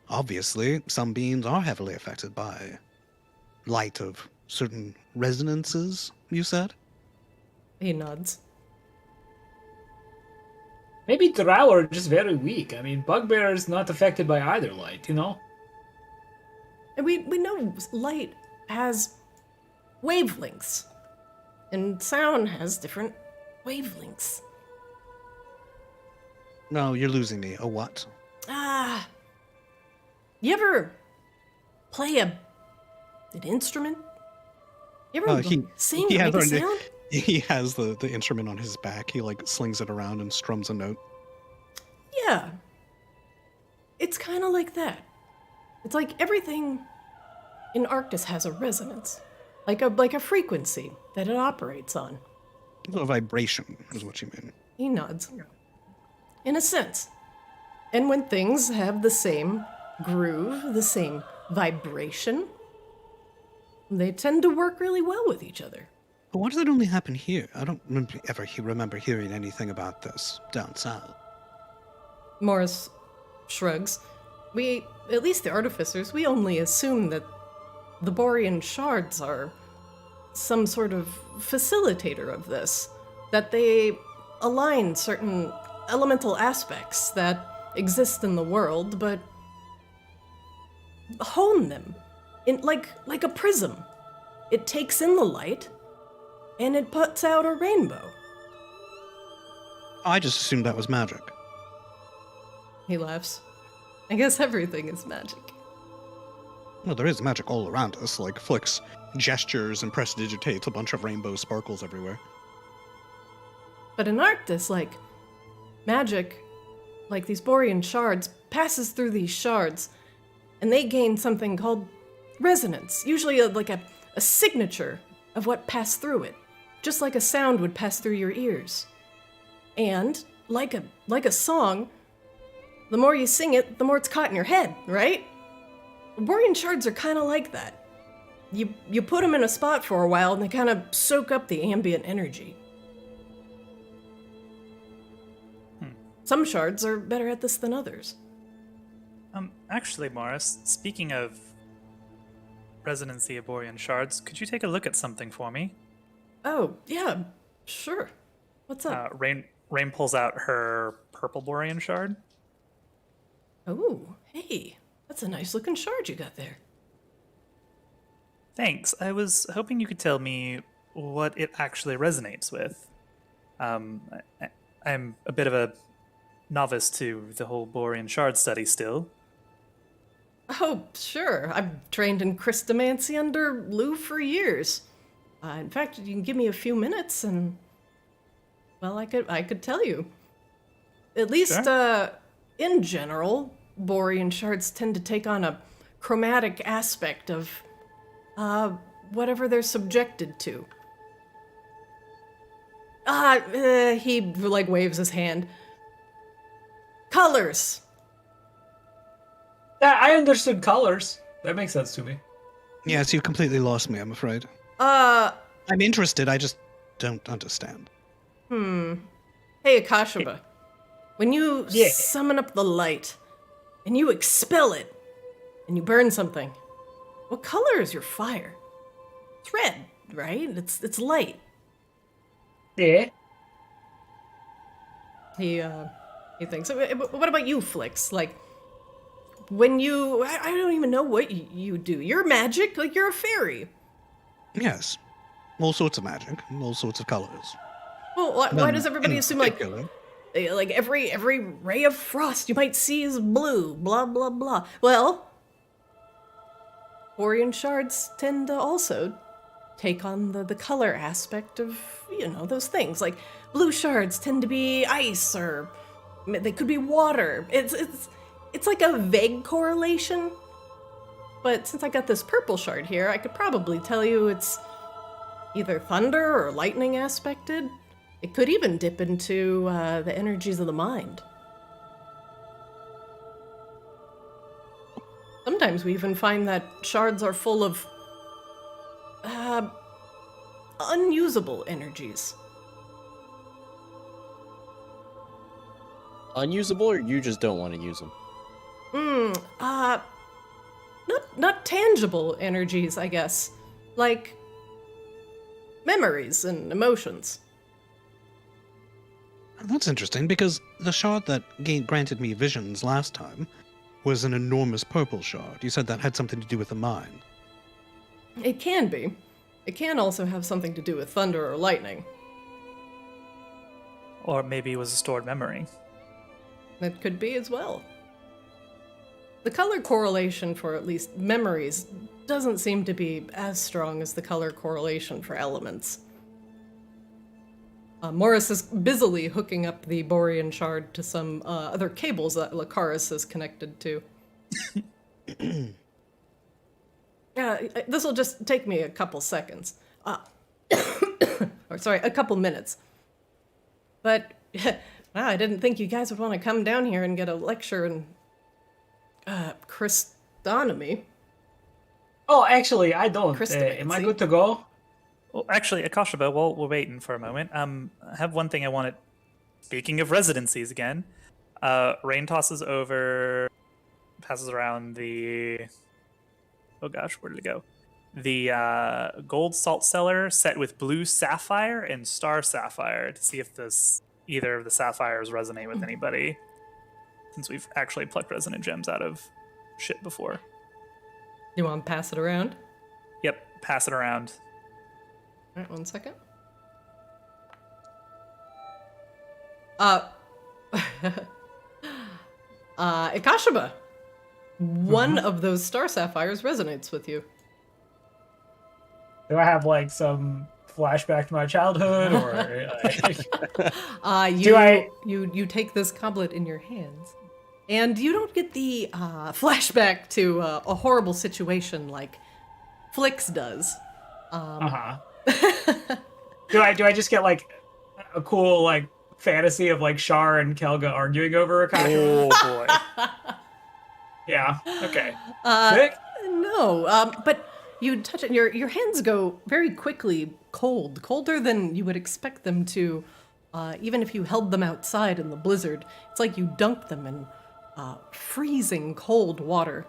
obviously some beings are heavily affected by light of certain resonances, you said? He nods. Maybe drow are just very weak. I mean, bugbear is not affected by either light, you know? And we know light has wavelengths, and sound has different wavelengths. No, you're losing me. A what? You ever play an instrument? You ever sing or make a sound? He has the instrument on his back. He like slings it around and strums a note. Yeah. It's kind of like that. It's like everything in Arctis has a resonance, like a frequency that it operates on. A vibration is what you mean. He nods. In a sense. And when things have the same groove, the same vibration, they tend to work really well with each other. But why does that only happen here? I don't remember hearing anything about this down south. Morris shrugs. We, at least the artificers, we only assume that the Borean shards are some sort of facilitator of this, that they align certain elemental aspects that exist in the world, but hone them in like a prism. It takes in the light and it puts out a rainbow. I just assumed that was magic. He laughs. I guess everything is magic. Well, there is magic all around us, like flicks gestures and prestidigitates a bunch of rainbow sparkles everywhere. But in Arctis, like, magic, like these Borean shards, passes through these shards, and they gain something called resonance, usually like a signature of what passed through it, just like a sound would pass through your ears. And, like a song, the more you sing it, the more it's caught in your head, right? Borean shards are kind of like that. You put them in a spot for a while, and they kind of soak up the ambient energy. Some shards are better at this than others. Actually, Morris, speaking of resonancy of Borean shards, could you take a look at something for me? Oh, yeah, sure. What's up? Raine pulls out her purple Borean shard. Oh, hey, that's a nice looking shard you got there. Thanks. I was hoping you could tell me what it actually resonates with. I'm a bit of a novice to the whole Borean shard study still. Oh, sure. I've trained in Christomancy under Lou for years. In fact, you can give me a few minutes and, well, I could tell you. At least, Sure. In general, Borean shards tend to take on a chromatic aspect of, whatever they're subjected to. He, like, waves his hand. Colors! I understood colors. That makes sense to me. Yes, you completely lost me, I'm afraid. Uh, I'm interested, I just don't understand. Hey, Akashaba. When you Yeah. summon up the light, and you expel it, and you burn something, what color is your fire? It's red, right? It's light. Yeah. He thinks. What about you, Flix? Like, when you... I don't even know what you do. You're magic, like you're a fairy. Yes. All sorts of magic, all sorts of colors. Well, why None does everybody in assume, like particular. every ray of frost you might see is blue, blah, blah, blah? Well, Borean shards tend to also take on the color aspect of, those things. Like, blue shards tend to be ice, or they could be water. It's like a vague correlation. But since I got this purple shard here, I could probably tell you it's either thunder or lightning aspected. It could even dip into the energies of the mind. Sometimes we even find that shards are full of unusable energies. unusable, or you just don't want to use them? Not tangible energies, I guess. Like memories and emotions. That's interesting, because the shard that granted me visions last time was an enormous purple shard. You said that had something to do with the mind. It can be. It can also have something to do with thunder or lightning. Or maybe it was a stored memory. That could be as well. The color correlation for at least memories doesn't seem to be as strong as the color correlation for elements. Morris is busily hooking up the Borean shard to some other cables that Lucaris is connected to. This will just take me a couple seconds. Or sorry, a couple minutes. But I didn't think you guys would want to come down here and get a lecture in Christonomy. Oh, actually, I don't. Christomancy. Am I good to go? Well, actually, Akashaba, while we're waiting for a moment, I have one thing I wanted. Speaking of residencies again, Raine passes around the. Oh gosh, where did it go? The gold salt cellar set with blue sapphire and star sapphire to see if either of the sapphires resonate with anybody. Since we've actually plucked resonant gems out of shit before. You want to pass it around? Yep, pass it around. All right, 1 second. Ikashaba, one of those star sapphires resonates with you. Do I have like some flashback to my childhood, or You take this goblet in your hands, and you don't get the flashback to a horrible situation like Flix does. Do I just get like a cool like fantasy of like Shar and Kelga arguing over a cocktail? Oh boy. Yeah. Okay. Sick. No, but you touch it, and your hands go very quickly cold, colder than you would expect them to, even if you held them outside in the blizzard. It's like you dunked them in freezing cold water,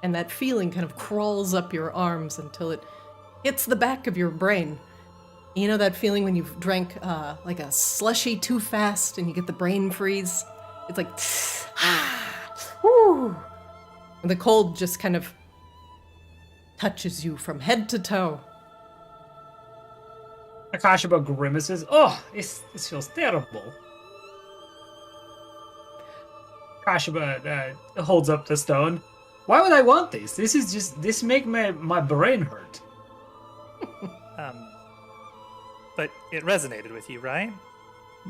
and that feeling kind of crawls up your arms until it hits the back of your brain. You know that feeling when you've drank like a slushy too fast and you get the brain freeze? It's like, whoo. And the cold just kind of touches you from head to toe. Akashaba grimaces. Oh, this feels terrible. Akashaba holds up the stone. Why would I want this? This make my brain hurt. But it resonated with you, right?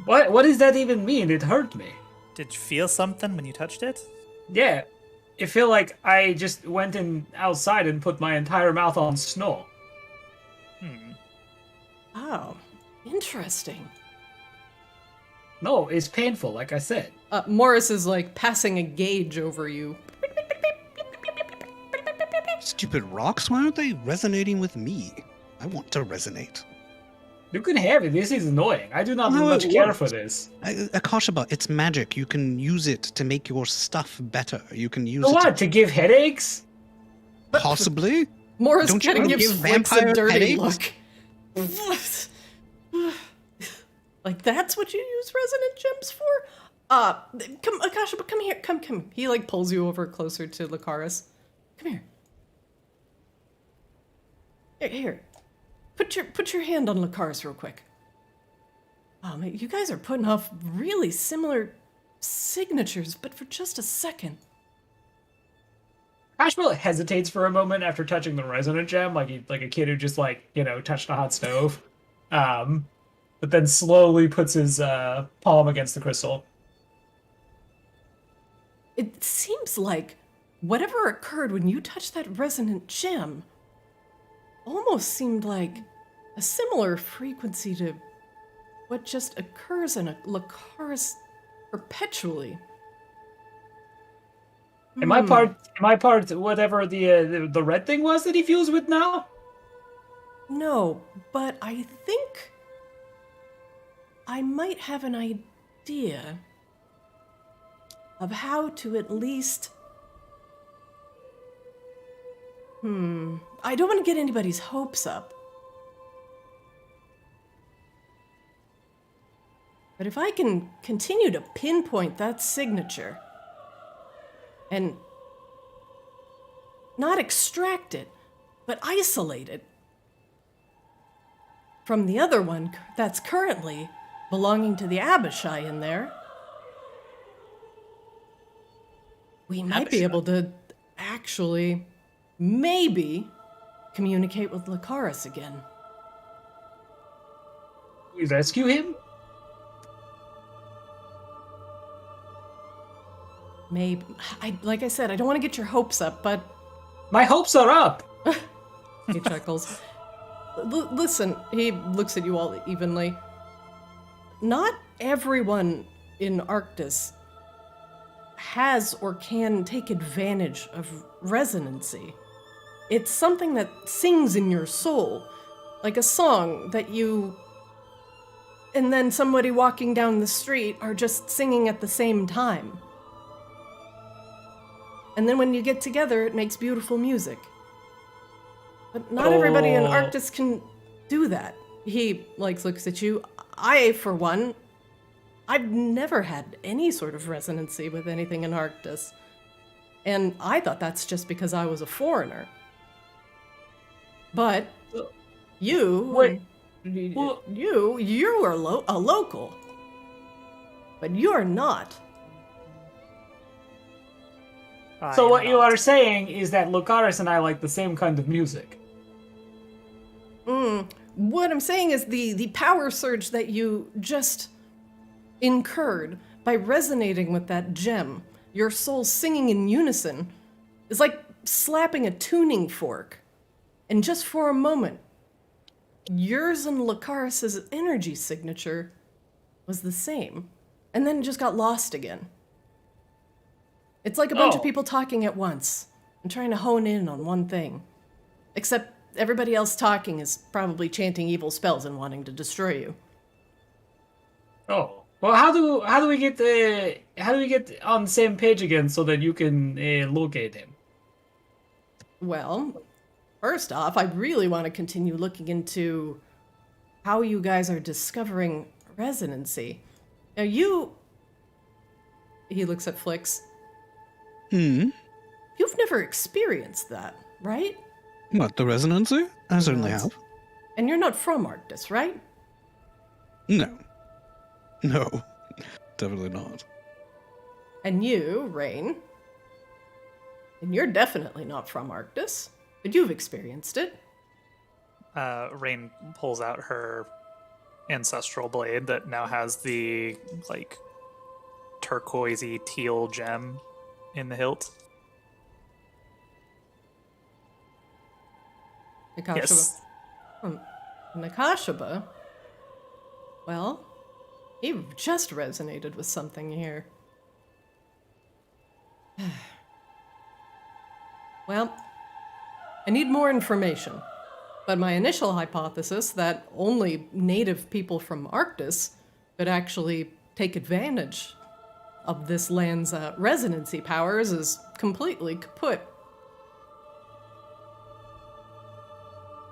What does that even mean? It hurt me. Did you feel something when you touched it? Yeah, it feel like I just went outside and put my entire mouth on snow. Oh, interesting. No, it's painful, like I said. Morris is like passing a gauge over you. Stupid rocks, why aren't they resonating with me? I want to resonate. You can have it. This is annoying. I do not No, much it care works. for this. Akashaba, it's magic. You can use it to make your stuff better. You can use So it what? To give headaches? possibly. Morris Don't you kind of wanna gives give Flix a vampire dirty headaches? look. Like, that's what you use resonant gems for? Come, Akashaba, come here. Come. He, like, pulls you over closer to Lucaris. Come here. Here. Put your hand on Lucaris real quick. Oh, man, you guys are putting off really similar signatures, but for just a second. Ashwell hesitates for a moment after touching the resonant gem, like a kid who just touched a hot stove. But then slowly puts his palm against the crystal. It seems like whatever occurred when you touched that resonant gem almost seemed like a similar frequency to what just occurs in a Lucaris perpetually. Am I part whatever the red thing was that he fuels with now? No, but I think I might have an idea. of how to at least... I don't want to get anybody's hopes up. But if I can continue to pinpoint that signature and not extract it, but isolate it from the other one that's currently belonging to the Abishai in there, we might be able to actually, maybe, communicate with Lucaris again. We rescue him? Maybe. Like I said, I don't want to get your hopes up, but... My hopes are up! He chuckles. Listen, he looks at you all evenly. Not everyone in Arctis has or can take advantage of resonancy. It's something that sings in your soul, like a song that you and then somebody walking down the street are just singing at the same time. And then when you get together, it makes beautiful music. But not everybody in Arctis can do that. He, looks at you. I, for one, I've never had any sort of resonancy with anything in Arctis. And I thought that's just because I was a foreigner. But you... Wait. You are a local. But you're not. So what you are saying is that Lucaris and I like the same kind of music. What I'm saying is the power surge that you just incurred by resonating with that gem, your soul singing in unison, is like slapping a tuning fork. And just for a moment, yours and Lucaris's energy signature was the same. And then it just got lost again. It's like a bunch of people talking at once and trying to hone in on one thing. Except everybody else talking is probably chanting evil spells and wanting to destroy you. Oh. Well, how do we get on the same page again so that you can locate him? Well, first off, I really want to continue looking into how you guys are discovering resonancy. Now he looks at Flix. You've never experienced that, right? What, the resonancy? I certainly have. And you're not from Arctis, right? No. No. Definitely not. And you, Raine. And you're definitely not from Arctis, but you've experienced it. Raine pulls out her ancestral blade that now has the, turquoisey teal gem in the hilt. Nakashaba. Yes. Nakashaba? Well, he just resonated with something here. Well, I need more information. But my initial hypothesis that only native people from Arctis could actually take advantage of this land's resonancy powers is completely kaput.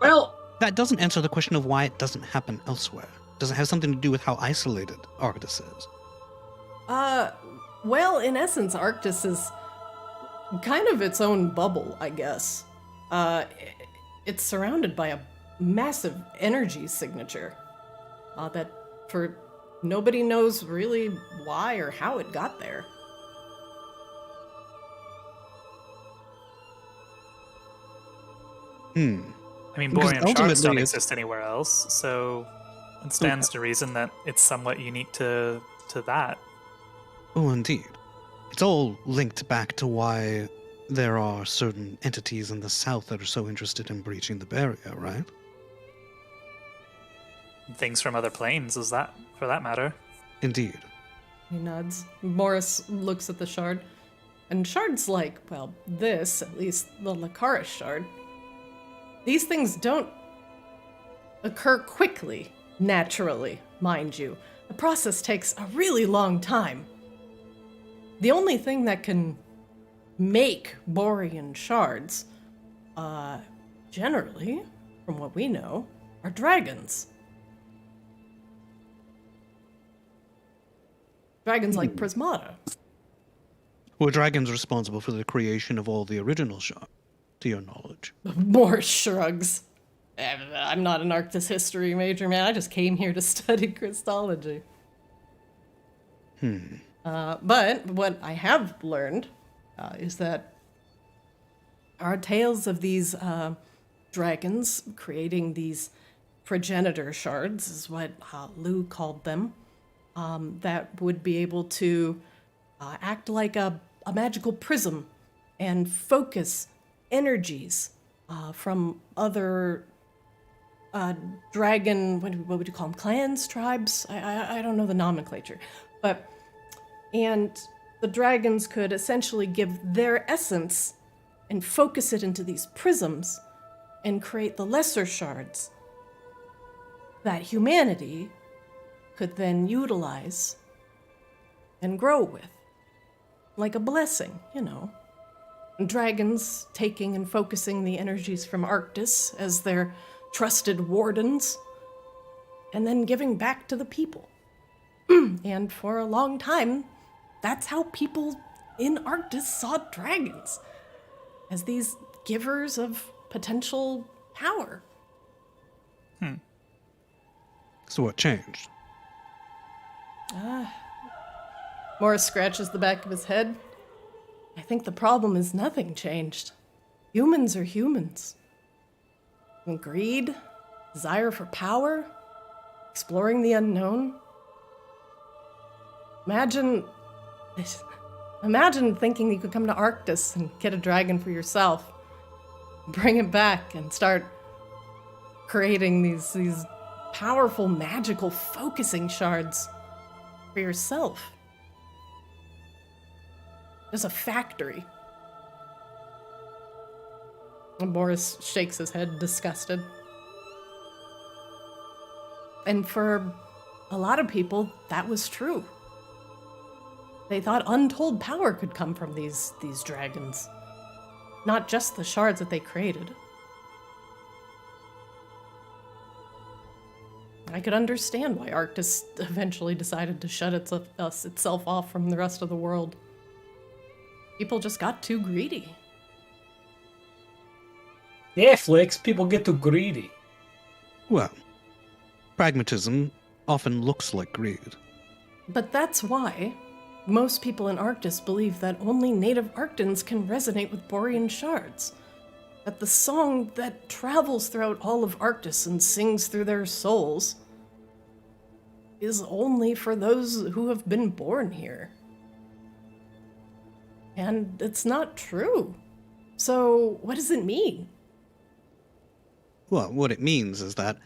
Well, That doesn't answer the question of why it doesn't happen elsewhere. Does it have something to do with how isolated Arctis is? Well, in essence, Arctis is kind of its own bubble, I guess. It's surrounded by a massive energy signature that for nobody knows really why or how it got there. I mean, Because borean shards ultimately don't it's- exist anywhere else, so it stands to reason that it's somewhat unique to that. Oh, indeed. It's all linked back to why there are certain entities in the south that are so interested in breaching the barrier, right? Things from other planes, is that, for that matter. Indeed. He nods. Morris looks at the shard. And shards like, well, this, at least the Lucaris shard. These things don't occur quickly, naturally, mind you. The process takes a really long time. the only thing that can make borean shards, generally, from what we know, are dragons. Dragons like Prismata. Were dragons responsible for the creation of all the original shards, to your knowledge? More shrugs. I'm not an Arctis history major, man. I just came here to study crystallology. But what I have learned is that our tales of these dragons creating these progenitor shards is what Lou called them, that would be able to act like a magical prism and focus energies from other dragon, what would you call them, clans, tribes? I don't know the nomenclature. And the dragons could essentially give their essence and focus it into these prisms and create the lesser shards that humanity could then utilize and grow with. Like a blessing, you know. Dragons taking and focusing the energies from Arctis as their trusted wardens, and then giving back to the people. And for a long time, that's how people in Arctis saw dragons, as these givers of potential power. So what changed? Morris scratches the back of his head. I think the problem is nothing changed. Humans are humans. And greed, desire for power, exploring the unknown. Imagine thinking you could come to Arctis and get a dragon for yourself, bring it back, and start creating these powerful, magical focusing shards for yourself. There's a factory. And Boris shakes his head, disgusted. And for a lot of people, that was true. They thought untold power could come from these dragons. Not just the shards that they created. I could understand why Arctis eventually decided to shut itself off from the rest of the world. People just got too greedy. Yeah, Flicks, people get too greedy. Well, pragmatism often looks like greed. But that's why most people in Arctis believe that only native Arctans can resonate with borean shards. That the song that travels throughout all of Arctis and sings through their souls is only for those who have been born here. And it's not true. So what does it mean? Well, what it means is that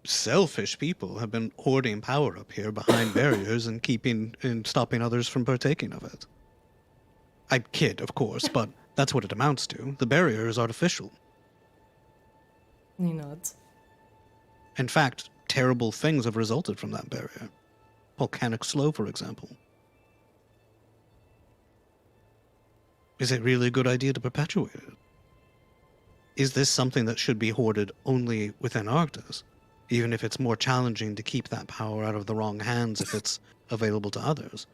selfish people have been hoarding power up here behind barriers and stopping others from partaking of it. I kid, of course, but that's what it amounts to. The barrier is artificial. He nods. In fact, terrible things have resulted from that barrier. Volcanic slow, for example. Is it really a good idea to perpetuate it? Is this something that should be hoarded only within Arctis, even if it's more challenging to keep that power out of the wrong hands if it's available to others?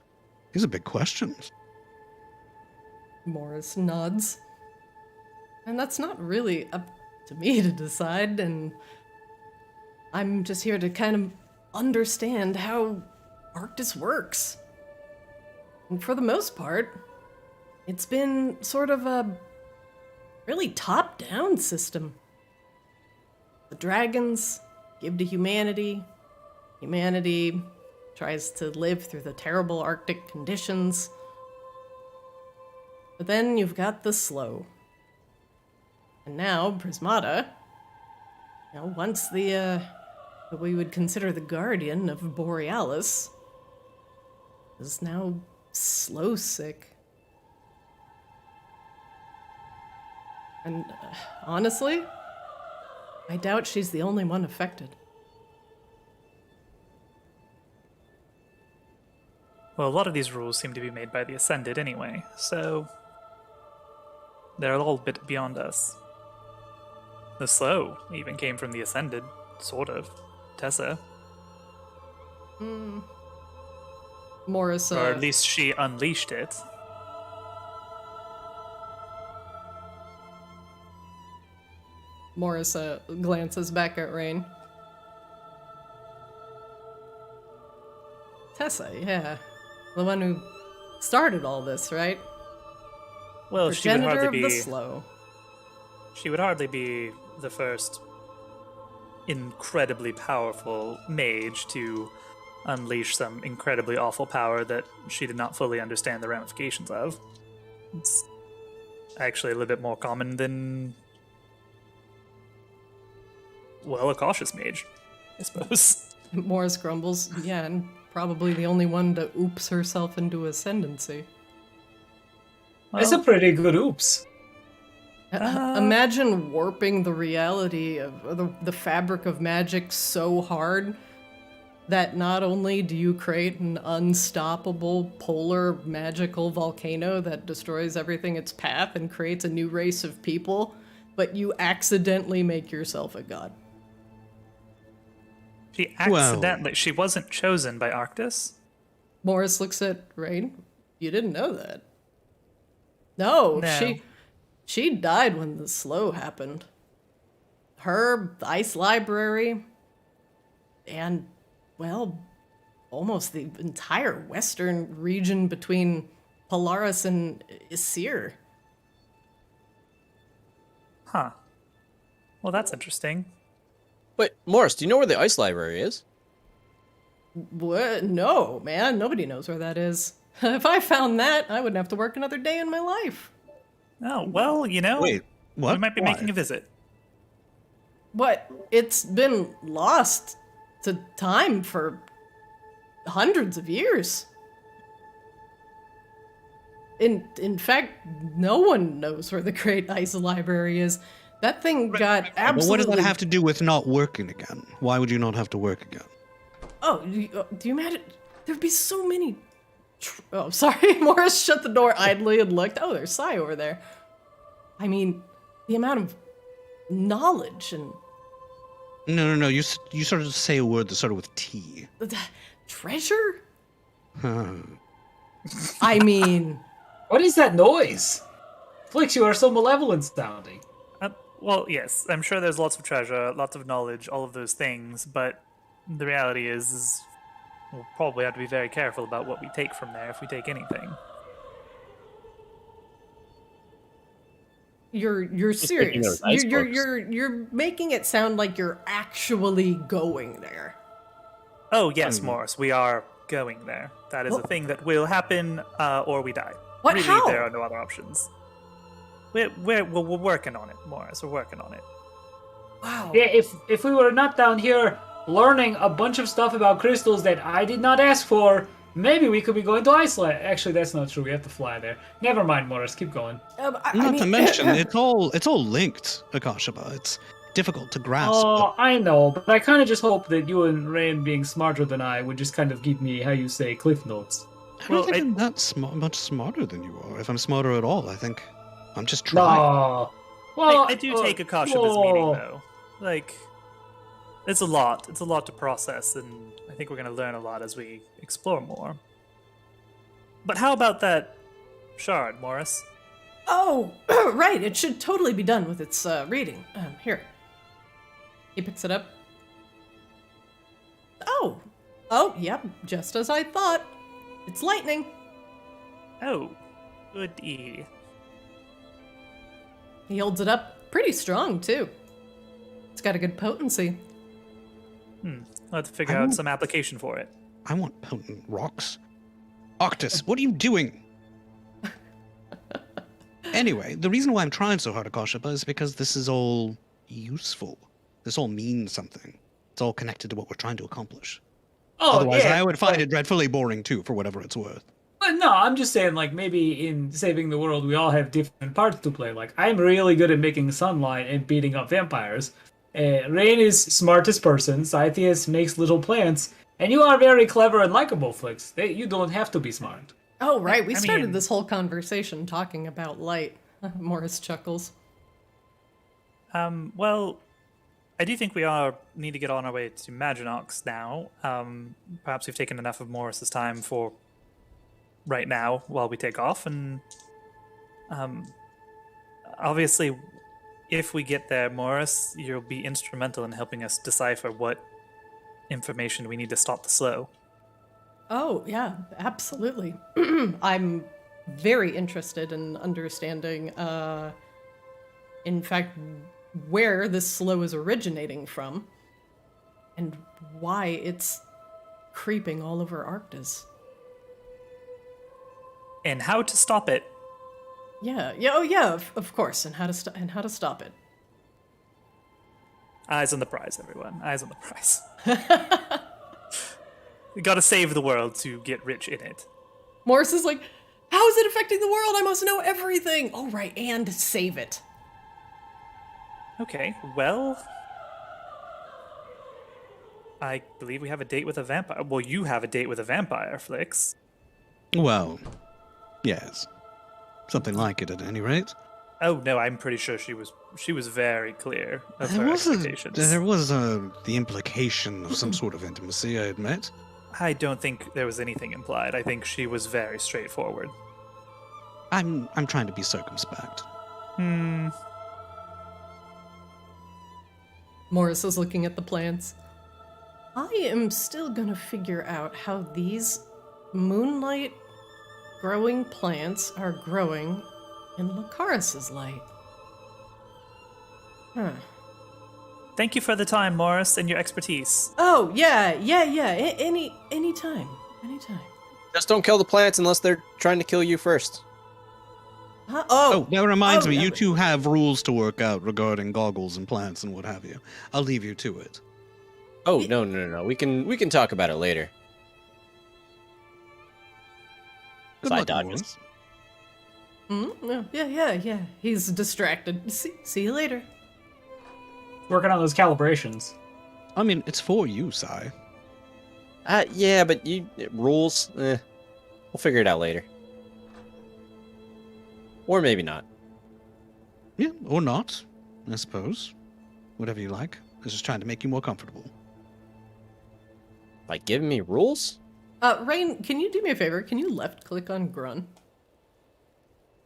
These are big questions. Morris nods. And that's not really up to me to decide, and I'm just here to kind of understand how Arctis works. And for the most part, it's been sort of a really top-down system. The dragons give to humanity. Humanity tries to live through the terrible Arctic conditions. But then you've got the slow. And now, Prismata, once what we would consider the guardian of Borealis, is now slow sick. And honestly, I doubt she's the only one affected. Well, a lot of these rules seem to be made by the Ascended anyway, so they're a little bit beyond us. The Slow even came from the Ascended, sort of. Tessa. Morris, Or at least she unleashed it. Morris glances back at Raine. Tessa, yeah. The one who started all this, right? Well, she would Progenitor hardly of be. the Slow. She would hardly be the first incredibly powerful mage to unleash some incredibly awful power that she did not fully understand the ramifications of. It's actually a little bit more common than, well, a cautious mage, I suppose. Morris grumbles, yeah, and probably the only one to oops herself into ascendancy. It's a pretty good oops. Imagine warping the reality of the fabric of magic so hard that not only do you create an unstoppable polar magical volcano that destroys everything its path and creates a new race of people, but you accidentally make yourself a god. She accidentally. She wasn't chosen by Arctis? Morris looks at Raine. You didn't know that. No. She died when the Slow happened. Her, the Ice Library, and, well, almost the entire western region between Polaris and Isir. Huh. Well, that's interesting. Wait, Morris, do you know where the ice library is? What? No, man. Nobody knows where that is. If I found that, I wouldn't have to work another day in my life. Oh, well, you know, Wait, what? we might be Why? making a visit. What? It's been lost to time for hundreds of years. In fact, no one knows where the Great Ice Library is. That thing got absolutely... But what does that have to do with not working again? Why would you not have to work again? Oh, do you imagine? There'd be so many... Oh, sorry. Morris shut the door idly and looked. Oh, there's Sai over there. I mean, the amount of knowledge and... No. You sort of say a word that started with T. Treasure? Huh. I mean... What is that noise? Flix, you are so malevolent sounding. Well, yes, I'm sure there's lots of treasure, lots of knowledge, all of those things, but the reality is we'll probably have to be very careful about what we take from there if we take anything. You're Just thinking serious. of ice You're making it sound like you're actually going there. Oh, yes, Morris, we are going there. That is a thing that will happen, or we die. What? Really, How? there are no other options. We're working on it, Morris. We're working on it. Wow. Yeah, if we were not down here learning a bunch of stuff about crystals that I did not ask for, maybe we could be going to Iceland. Actually, that's not true. We have to fly there. Never mind, Morris. Keep going. Not to mention, it's all linked, Akashaba. It's difficult to grasp. Oh, I know, but I kind of just hope that you and Raine, being smarter than I, would just kind of give me, how you say, cliff notes. I don't well, think I- I'm that much smarter than you are. If I'm smarter at all, I think I'm just trying. No. Well, I do take Akasha's meaning, though. Like, it's a lot. It's a lot to process, and I think we're going to learn a lot as we explore more. But how about that shard, Morris? Oh, right. It should totally be done with its reading. Here. He picks it up. Oh, yep. Just as I thought. It's lightning. Oh, goody. He holds it up. Pretty strong, too. It's got a good potency. We'll have to figure out some application for it. I want potent rocks. Arctis, what are you doing? Anyway, the reason why I'm trying so hard, Akashaba, is because this is all useful. This all means something. It's all connected to what we're trying to accomplish. Oh, Otherwise, yeah, I would find it dreadfully boring too, for whatever it's worth. But no, I'm just saying, like, maybe in saving the world, we all have different parts to play. Like, I'm really good at making sunlight and beating up vampires. Raine is smartest person. Scythius makes little plants. And you are very clever and likable, Flix. You don't have to be smart. Oh, right. We I started mean- this whole conversation talking about light. Morris chuckles. Well, I do think we need to get on our way to Maginox now. Perhaps we've taken enough of Morris's time for right now while we take off, and obviously, if we get there, Morris, you'll be instrumental in helping us decipher what information we need to stop the slow. Oh, yeah, absolutely. I'm very interested in understanding, in fact, where this slow is originating from and why it's creeping all over Arctis. And how to stop it. Yeah, oh yeah, of course, and how to stop it. Eyes on the prize, everyone. Eyes on the prize. We gotta save the world to get rich in it. Morris is like, how is it affecting the world? I must know everything. Oh, right, and save it. Okay, well, I believe we have a date with a vampire. Well, you have a date with a vampire, Flix. Well, yes. Something like it at any rate. Oh no, I'm pretty sure she was very clear of her expectations. There was the implication of some sort of intimacy, I admit. I don't think there was anything implied. I think she was very straightforward. I'm trying to be circumspect. Morris is looking at the plants. I am still gonna figure out how these moonlight growing plants are growing in Lucaris's light. Huh. Thank you for the time, Morris, and your expertise. Oh, yeah. Anytime. Just don't kill the plants unless they're trying to kill you first. Huh? Oh, that reminds me, yeah. you two have rules to work out regarding goggles and plants and what have you. I'll leave you to it. Oh, no. We can talk about it later. Good Side luck, dodges. Morris. Yeah. He's distracted. See you later. Working on those calibrations. I mean, it's for you, Sai. Yeah, but rules. We'll figure it out later. Or maybe not. Yeah, or not, I suppose. Whatever you like. I was just trying to make you more comfortable. Like giving me rules? Raine, can you do me a favor? Can you left click on Grun?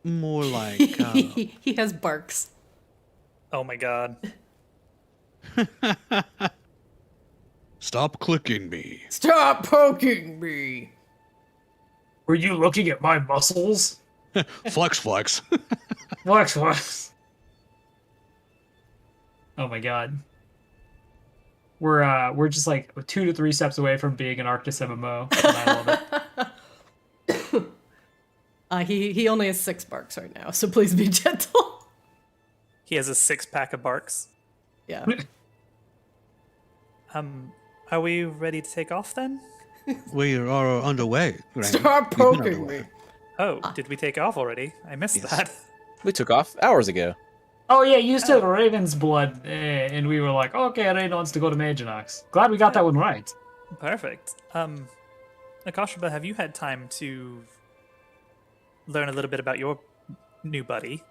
More like, He has barks. Oh my god. Stop clicking me. Stop poking me. Were you looking at my muscles? Flex. Flex. Oh my god. We're just like 2 to 3 steps away from being an Arctis MMO. And I love it. He only has 6 barks right now, so please be gentle. He has a 6-pack of barks. Yeah. Are we ready to take off then? We are underway. Raine. Stop We've been poking underway. me. Oh, did we take off already? I missed Yes. that. We took off hours ago. Oh yeah, you said Raven's blood, and we were like, okay, Raven wants to go to Maginox. Glad we got that one right. Perfect. Akashaba, have you had time to learn a little bit about your new buddy?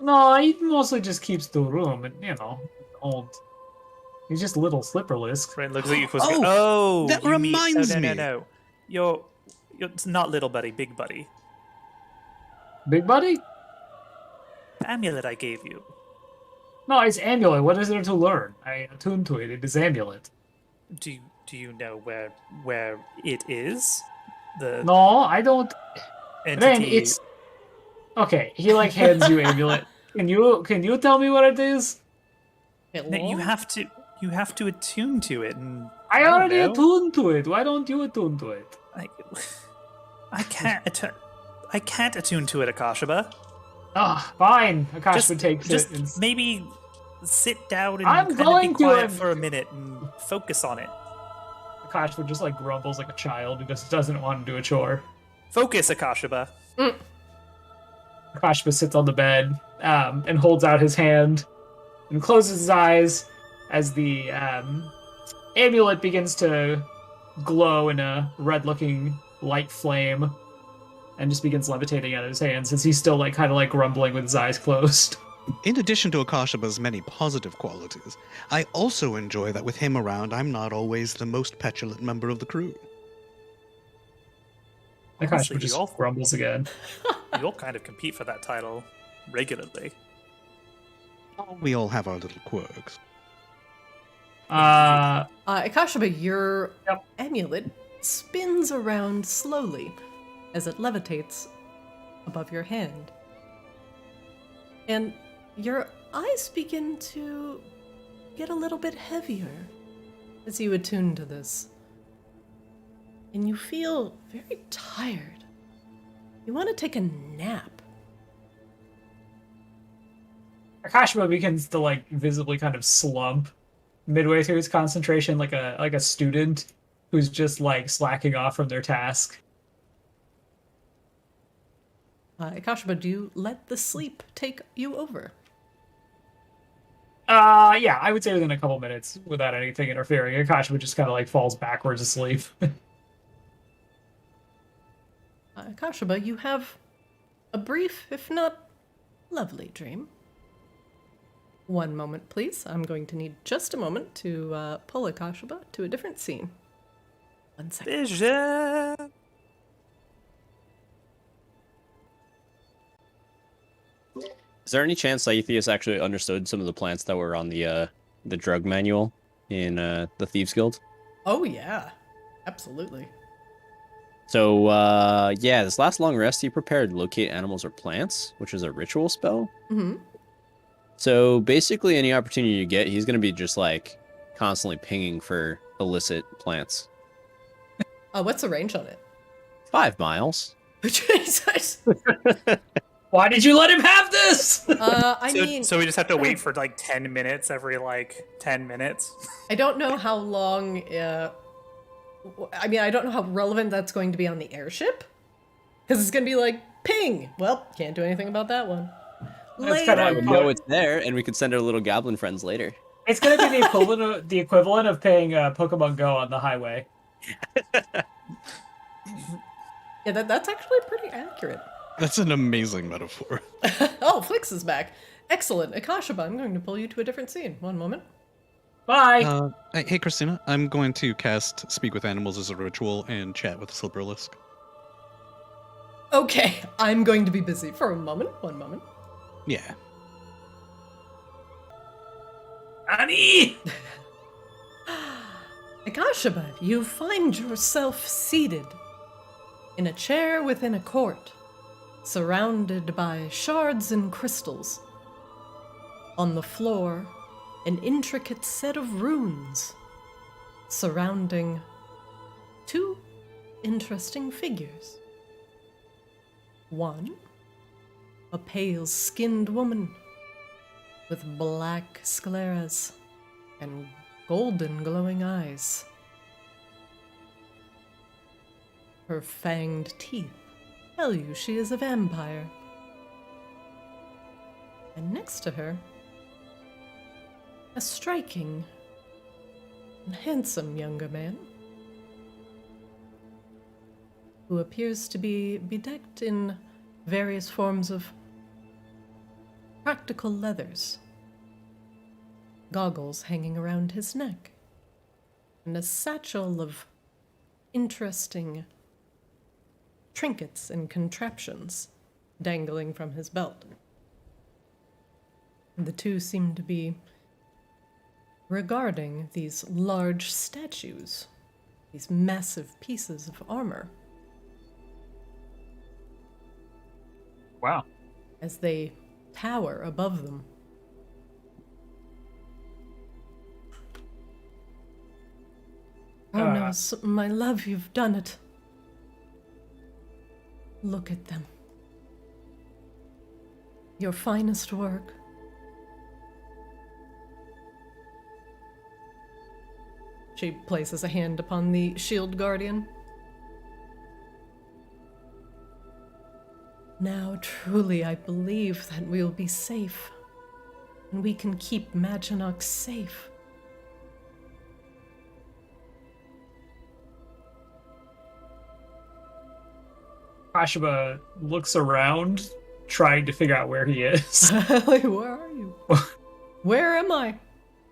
No, he mostly just keeps the room, and old. He's just little slipperless. Raine looks at you. That you mean- reminds me. No. You're it's not little buddy, big buddy. Big buddy? The amulet I gave you. No, it's amulet. What is there to learn? I attuned to it. It is amulet. Do you know where it is? The No, I don't. entity. Man, it's okay. He like hands you amulet. Can you tell me what it is? No, you have to attune to it, and I don't already know. attuned to it. Why don't you attune to it? I can't attune to it, Akashaba. Ah, fine. Akash would take just it. And... maybe sit down and I'm kind of going be to quiet it. for a minute and focus on it. Akash would just like grumbles like a child who just doesn't want to do a chore. Focus, Akashaba. Akash sits on the bed and holds out his hand and closes his eyes as the amulet begins to glow in a red-looking light flame, and just begins levitating out of his hands as he's still like kind of like grumbling with his eyes closed. In addition to Akashaba's many positive qualities, I also enjoy that with him around, I'm not always the most petulant member of the crew. Honestly, Akashiba just grumbles again. You all kind of compete for that title regularly. We all have our little quirks. Akashiba, your Yep. amulet spins around slowly as it levitates above your hand. And your eyes begin to get a little bit heavier as you attune to this. And you feel very tired. You want to take a nap. Akashiba begins to like visibly kind of slump midway through his concentration, like a student who's just like slacking off from their task. Akashiba, do you let the sleep take you over? Yeah, I would say within a couple minutes without anything interfering. Akashiba just kind of like falls backwards asleep. Akashiba, you have a brief, if not lovely, dream. One moment, please. I'm going to need just a moment to pull Akashiba to a different scene. 1 second. Vision. Is there any chance Aethius actually understood some of the plants that were on the drug manual in the Thieves Guild? Oh, yeah. Absolutely. So, yeah, this last long rest he prepared locate animals or plants, which is a ritual spell. Mm-hmm. So basically any opportunity you get, he's going to be just like constantly pinging for illicit plants. What's the range on it? 5 miles. Jesus. Why did you let him have this? I mean... So we just have to wait for like 10 minutes every like 10 minutes? I don't know how long... I mean, I don't know how relevant that's going to be on the airship. Because it's going to be like, ping! Well, can't do anything about that one. That's kind Later. of We know it's there, and we can send our little goblin friends later. It's gonna be the equivalent of paying Pokemon Go on the highway. Yeah, that's actually pretty accurate. That's an amazing metaphor. Oh, Flix is back. Excellent. Akashiba, I'm going to pull you to a different scene. One moment. Bye. Hey, Christina, I'm going to cast Speak with Animals as a ritual and chat with the Silberlisk. Okay, I'm going to be busy for a moment. One moment. Yeah. Annie! Akashiba, you find yourself seated in a chair within a court, surrounded by shards and crystals. On the floor, an intricate set of runes surrounding 2 interesting figures. One, a pale-skinned woman with black scleras and golden glowing eyes. Her fanged teeth tell you she is a vampire. And next to her, a striking and handsome younger man who appears to be bedecked in various forms of practical leathers, goggles hanging around his neck, and a satchel of interesting trinkets and contraptions dangling from his belt. The two seem to be regarding these large statues, these massive pieces of armor, Wow. as they tower above them. Oh no, my love, you've done it. Look at them. Your finest work. She places a hand upon the shield guardian. Now, truly, I believe that we'll be safe, and we can keep Maginok safe. Akashima looks around, trying to figure out where he is. Like, where are you? Where am I?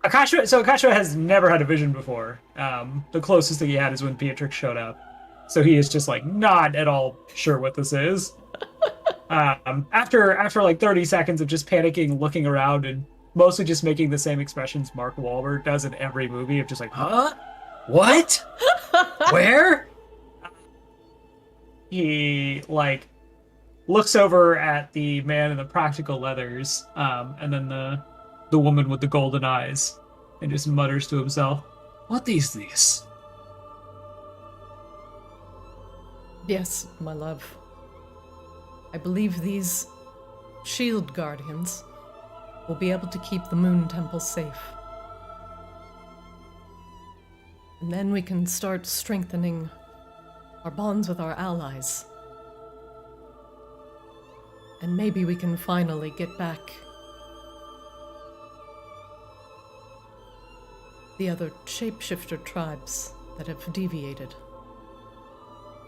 Akashima has never had a vision before. The closest thing he had is when Beatrix showed up. So he is just like not at all sure what this is. After like 30 seconds of just panicking, looking around, and mostly just making the same expressions Mark Wahlberg does in every movie of just like, huh? What? Where? He like looks over at the man in the practical leathers, and then the woman with the golden eyes, and just mutters to himself, "What is this?" Yes, my love. I believe these shield guardians will be able to keep the Moon Temple safe. And then we can start strengthening our bonds with our allies. And maybe we can finally get back the other shapeshifter tribes that have deviated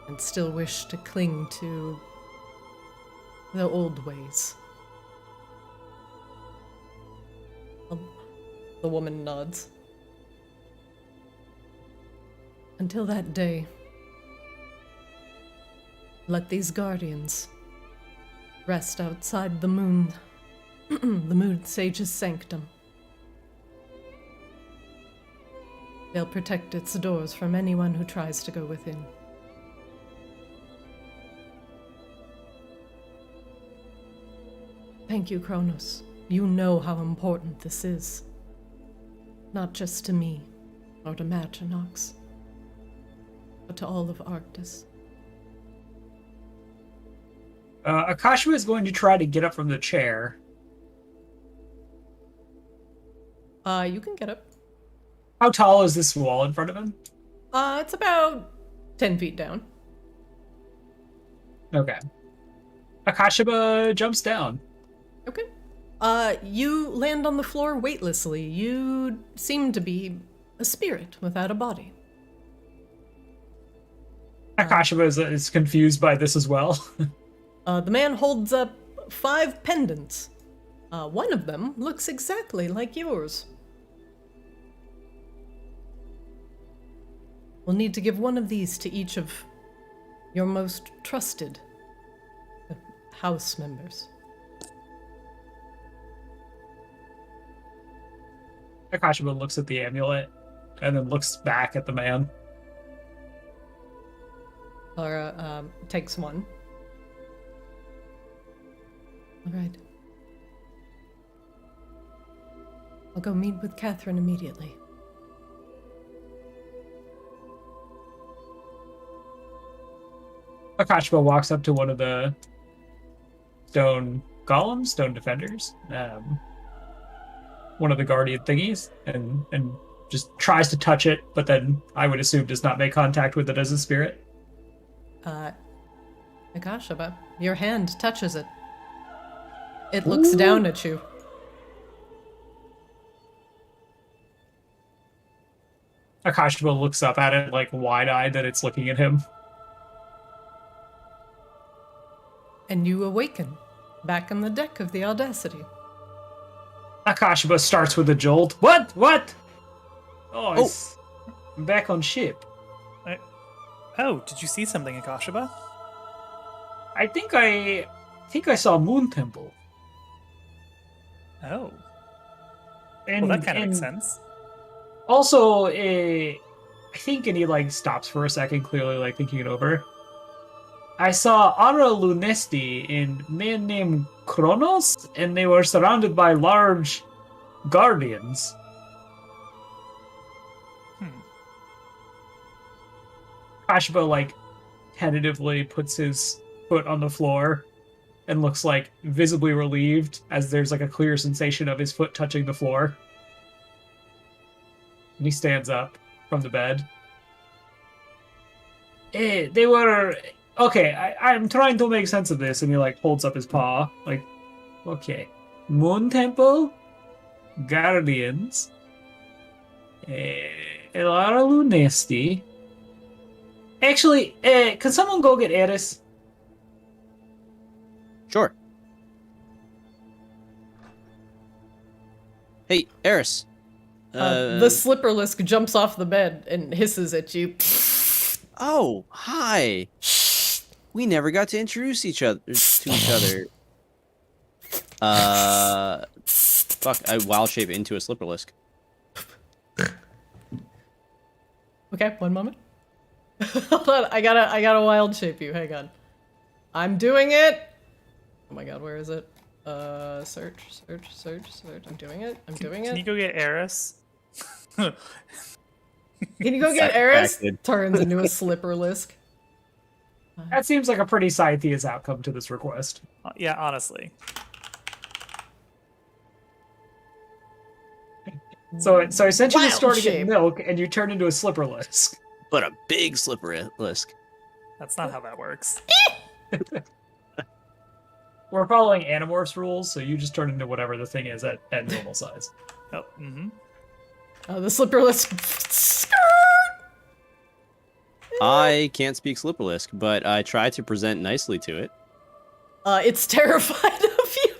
and still wish to cling to the old ways. The woman nods. Until that day, let these guardians rest outside the moon, the moon sage's sanctum. They'll protect its doors from anyone who tries to go within. Thank you, Kronos. You know how important this is. Not just to me, or to Maginox, but to all of Arctis. Akashima is going to try to get up from the chair. You can get up. How tall is this wall in front of him? It's about 10 feet down. Okay. Akashima jumps down. Okay. You land on the floor weightlessly. You seem to be a spirit without a body. Akashima is confused by this as well. The man holds up 5 pendants. One of them looks exactly like yours. We'll need to give one of these to each of your most trusted house members. Akashima looks at the amulet and then looks back at the man. Laura takes one. All right. I'll go meet with Catherine immediately. Akashima walks up to one of the stone golems, stone defenders, one of the guardian thingies, and just tries to touch it, but then I would assume does not make contact with it as a spirit. Akashima, your hand touches it. It looks down at you. Akashima looks up at it like wide-eyed that it's looking at him. And you awaken, back on the deck of the Audacity. Akashima starts with a jolt. What? What? Oh, I'm back on ship. Oh, did you see something, Akashima? I think I saw Moon Temple. Oh. And, well, that kind of makes sense. Also, I think, and he like stops for a second, clearly like thinking it over. I saw Aurora Lunesti in men named Kronos, and they were surrounded by large guardians. Akashima like tentatively puts his foot on the floor and looks like visibly relieved as there's like a clear sensation of his foot touching the floor. And he stands up from the bed. They were... Okay, I'm trying to make sense of this, and he like holds up his paw. Like, okay. Moon Temple, Guardians, Aurora Lunesti. Actually, can someone go get Eris? Sure. Hey, Eris. The slipperlisk jumps off the bed and hisses at you. Oh, hi. We never got to introduce each other to each other. Fuck! I wild shape into a slipperlisk. Okay, one moment. Hold on, I gotta wild shape you. Hang on. I'm doing it. Oh my god, where is it? Search. I'm doing it. Can you go get Eris? Can you go get Eris? Subtracted. Turns into a slipperlisk. That seems like a pretty Scythia's outcome to this request. Yeah, honestly. So essentially you Wild store to shape. get milk and you turn into a slipperlisk. But a big slipperlisk. That's not how that works. We're following Animorphs rules, so you just turn into whatever the thing is at normal size. Oh, mm-hmm. The slipperlisk. I can't speak slipperlisk, but I try to present nicely to it. It's terrified of you.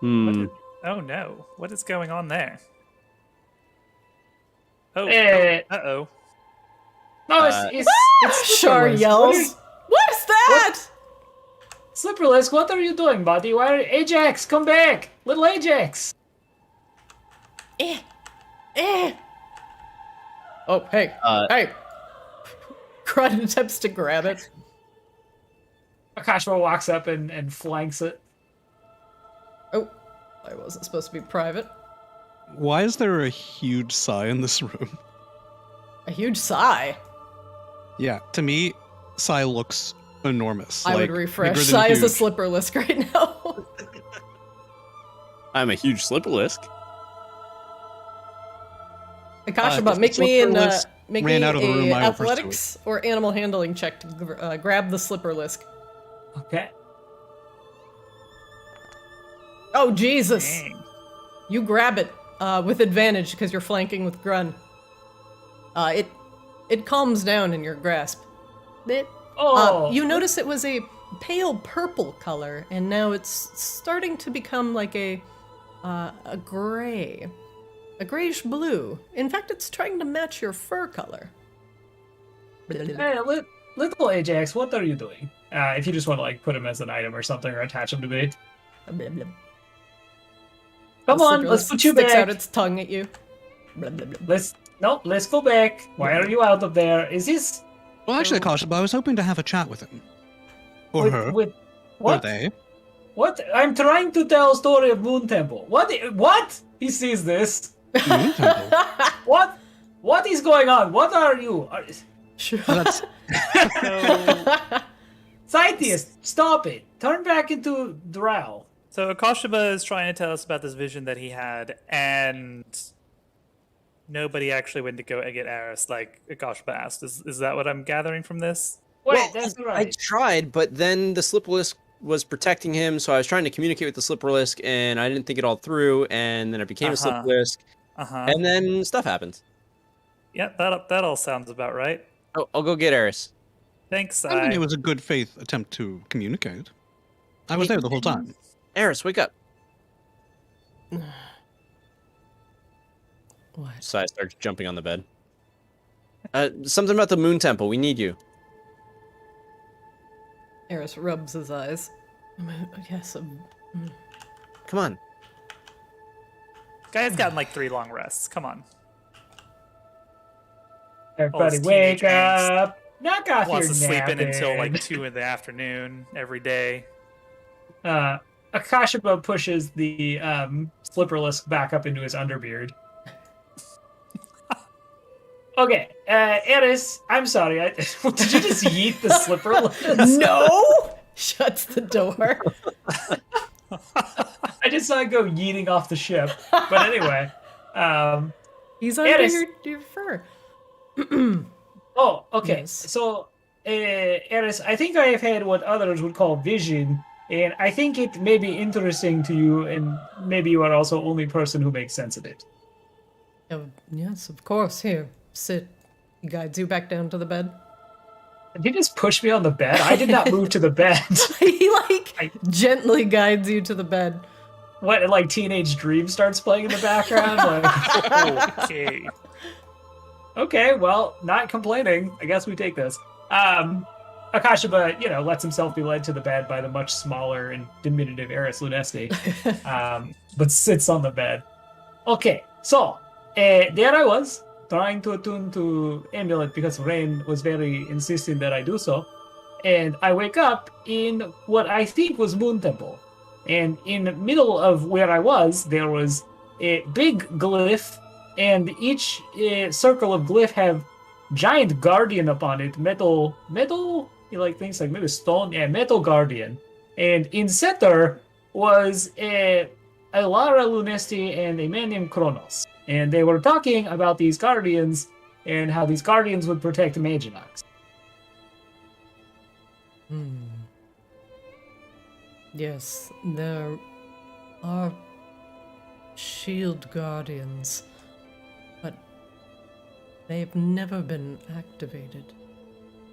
Hmm. Oh no, what is going on there? Oh, uh-oh. No, it's Shar Slipperlisk. yells. What is that? Slipperlisk, what are you doing, buddy? Why are Ajax, come back! Little Ajax! Oh, hey. Hey. Crud attempts to grab it. Akashima walks up and flanks it. Oh, I wasn't supposed to be private. Why is there a huge sigh in this room? A huge sigh. Yeah, to me, sigh looks enormous. I like, would refresh. bigger than Sigh is a huge. slipperlisk right now. I'm a huge slipperlisk. Akashima, If make the me slipperlisk make ran me out of the room, a I would pursue athletics or animal handling check to grab the slipperlisk. Okay. Oh Jesus! Dang. You grab it with advantage because you're flanking with Grun. It calms down in your grasp. Oh! You notice it was a pale purple color, and now it's starting to become like a gray, a grayish blue. In fact, it's trying to match your fur color. Hey, little Ajax, what are you doing? If you just want to like put him as an item or something or attach him to me. Come The on, slipperlisk let's put you sticks back. out its tongue at you. Let's go back. Why are you out of there? Is this Well, actually, Kashima, I was hoping to have a chat with him. Or her. with Or what? they. What? I'm trying to tell a story of Moon Temple. What? He sees this. Moon Temple. What? What is going on? What are you? That's Scythius, stop it. Turn back into Drow. So Akashima is trying to tell us about this vision that he had, and nobody actually went to go get Eris, like Akashima asked. Is that what I'm gathering from this? Wait, Well, that's I right. tried, but then the slipperlisk was protecting him, so I was trying to communicate with the slipperlisk, and I didn't think it all through, and then it became a slipperlisk, Uh-huh. and then stuff happened. Yeah, that all sounds about right. Oh, I'll go get Eris. Thanks, I mean, it was a good faith attempt to communicate. I was there the whole time. Eris, wake up. What? So I start jumping on the bed. Something about the Moon Temple. We need you. Eris rubs his eyes. Yes. Come on. Guy's gotten like 3 long rests. Come on. Everybody, his wake teenage angst. up! Knock off Wants your to sleep in until napping. like 2 in the afternoon every day. Akashima pushes the slipperlisk back up into his underbeard. Okay, Eris, I'm sorry. Did you just yeet the slipperlisk? No! Shuts the door. I just saw it go yeeting off the ship. But anyway, He's under Eris. your fur. Oh, okay. Yes. So, Eris, I think I have had what others would call vision, and I think it may be interesting to you, and maybe you are also the only person who makes sense of it. Oh, yes, of course. Here, sit. He guides you back down to the bed. Did you just push me on the bed? I did not move to the bed. He gently guides you to the bed. What, like Teenage Dream starts playing in the background? Like, Okay. okay, well, not complaining. I guess we take this. Akashaba, lets himself be led to the bed by the much smaller and diminutive House Lunesti, but sits on the bed. Okay, so there I was, trying to attune to amulet because Raine was very insisting that I do so. And I wake up in what I think was Moon Temple. And in the middle of where I was, there was a big glyph, and each circle of glyph have giant guardian upon it, metal, things like maybe stone, metal guardian. And in center was a Lara Lunesti and a man named Kronos. And they were talking about these guardians and how these guardians would protect Maginox. Yes, there are shield guardians, but they've never been activated.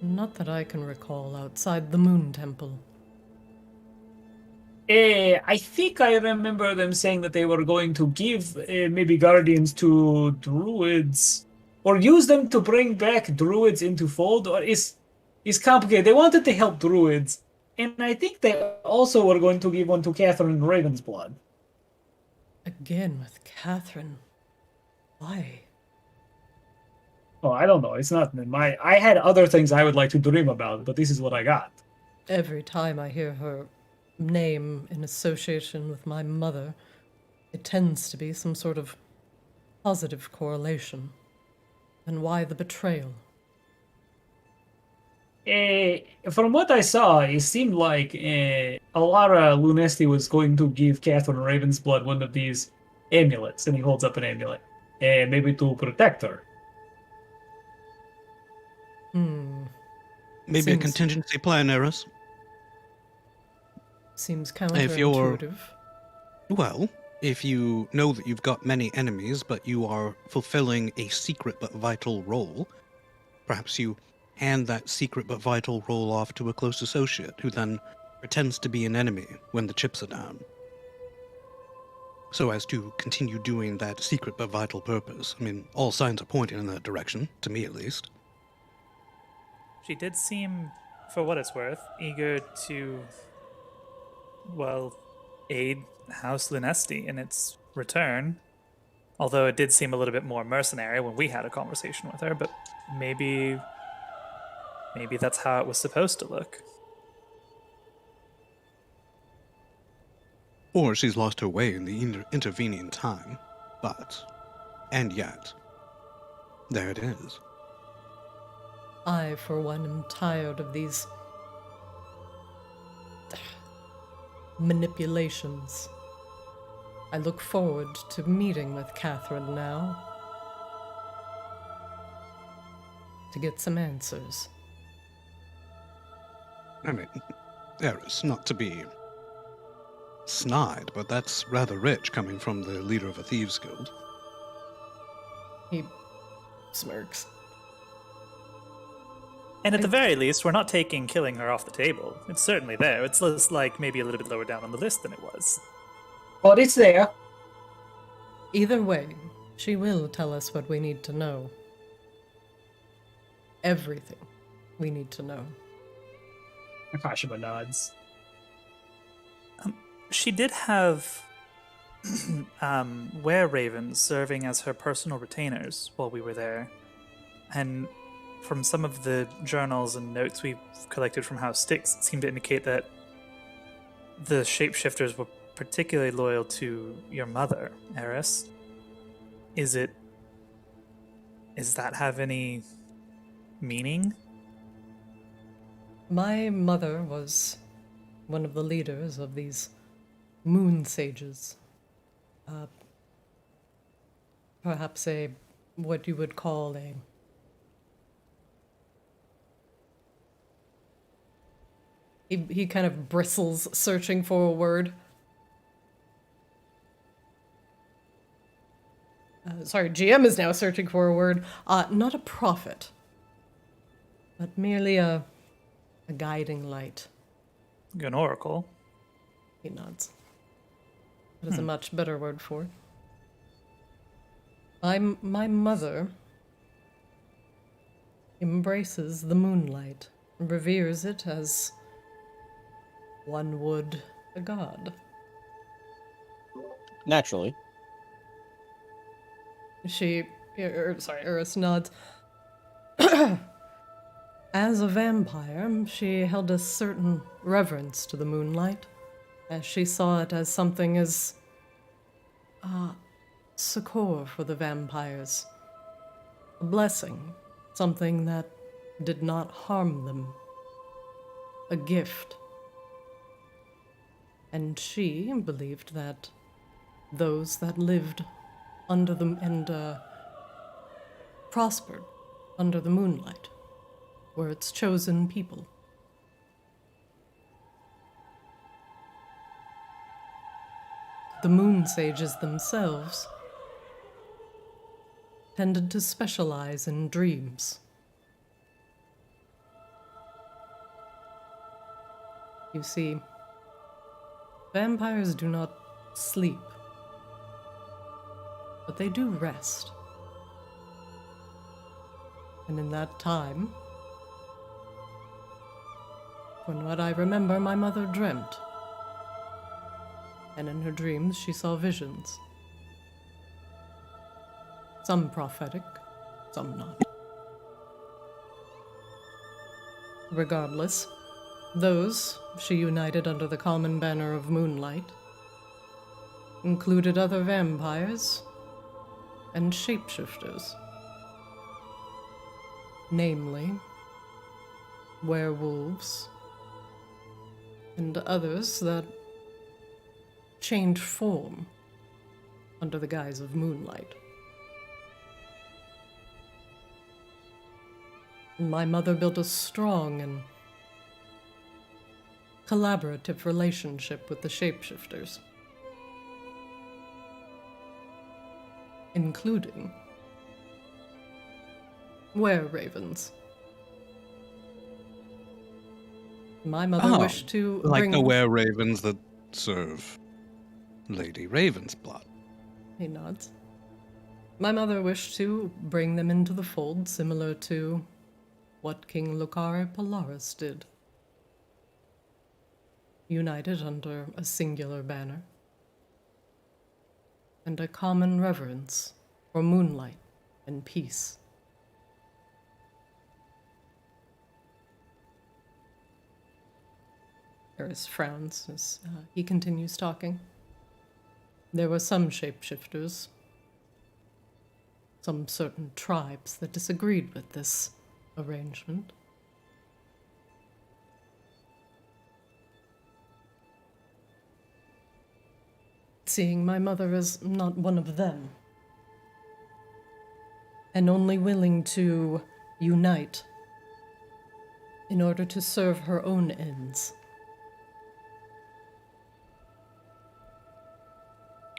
Not that I can recall outside the Moon Temple. I think I remember them saying that they were going to give maybe guardians to druids, or use them to bring back druids into fold, or is complicated. They wanted to help druids, and I think they also were going to give one to Catherine Ravensblood. Again with Catherine. Why? Oh, I don't know. It's not I had other things I would like to dream about, but this is what I got. Every time I hear her name in association with my mother, it tends to be some sort of positive correlation. And why the betrayal? From what I saw, it seemed like Lara Lunesti was going to give Catherine Ravensblood one of these amulets, and he holds up an amulet, maybe to protect her. Maybe a contingency plan, Eris. Seems If you're- counterintuitive. Well, if you know that you've got many enemies, but you are fulfilling a secret but vital role, perhaps you hand that secret but vital role off to a close associate who then pretends to be an enemy when the chips are down. So as to continue doing that secret but vital purpose. I mean, all signs are pointing in that direction, to me at least. She did seem, for what it's worth, eager to, aid House Lunesti in its return. Although it did seem a little bit more mercenary when we had a conversation with her, but maybe that's how it was supposed to look. Or she's lost her way in the intervening time. And yet, there it is. I, for one, am tired of these manipulations. I look forward to meeting with Catherine now to get some answers. I mean, Eris, not to be snide, but that's rather rich coming from the leader of a thieves' guild. He smirks. And at the very least, we're not taking killing her off the table. It's certainly there. It's just like maybe a little bit lower down on the list than it was. But it's there. Either way, she will tell us what we need to know. Everything we need to know. Akashima nods. She did have were-ravens serving as her personal retainers while we were there. And from some of the journals and notes we've collected from House Styx, it seemed to indicate that the shapeshifters were particularly loyal to your mother, Eris. Does that have any meaning? My mother was one of the leaders of these moon sages. Perhaps what you would call He kind of bristles, searching for a word. Sorry, GM is now searching for a word. Not a prophet. but merely a guiding light. An oracle. He nods. That is a much better word for it. My mother embraces the moonlight and reveres it as one would a god. Naturally. Eris nods. As a vampire, she held a certain reverence to the moonlight, as she saw it as something as succor for the vampires. A blessing, something that did not harm them. A gift. And she believed that those that lived under the and prospered under the moonlight were its chosen people. The moon sages themselves tended to specialize in dreams. You see, vampires do not sleep, but they do rest. And in that time, from what I remember, my mother dreamt. And in her dreams, she saw visions. Some prophetic, some not. Regardless, those she united under the common banner of moonlight included other vampires and shapeshifters. Namely, werewolves and others that change form under the guise of moonlight. My mother built a strong and collaborative relationship with the shapeshifters, including were-ravens. My mother wished to like bring... the were-ravens that serve Lady Ravensblood. He nods. My mother wished to bring them into the fold, similar to what King Lucare Polaris did. United under a singular banner and a common reverence for moonlight and peace. Eris frowns as he continues talking. There were some shapeshifters, some certain tribes that disagreed with this arrangement. Seeing my mother as not one of them, and only willing to unite in order to serve her own ends.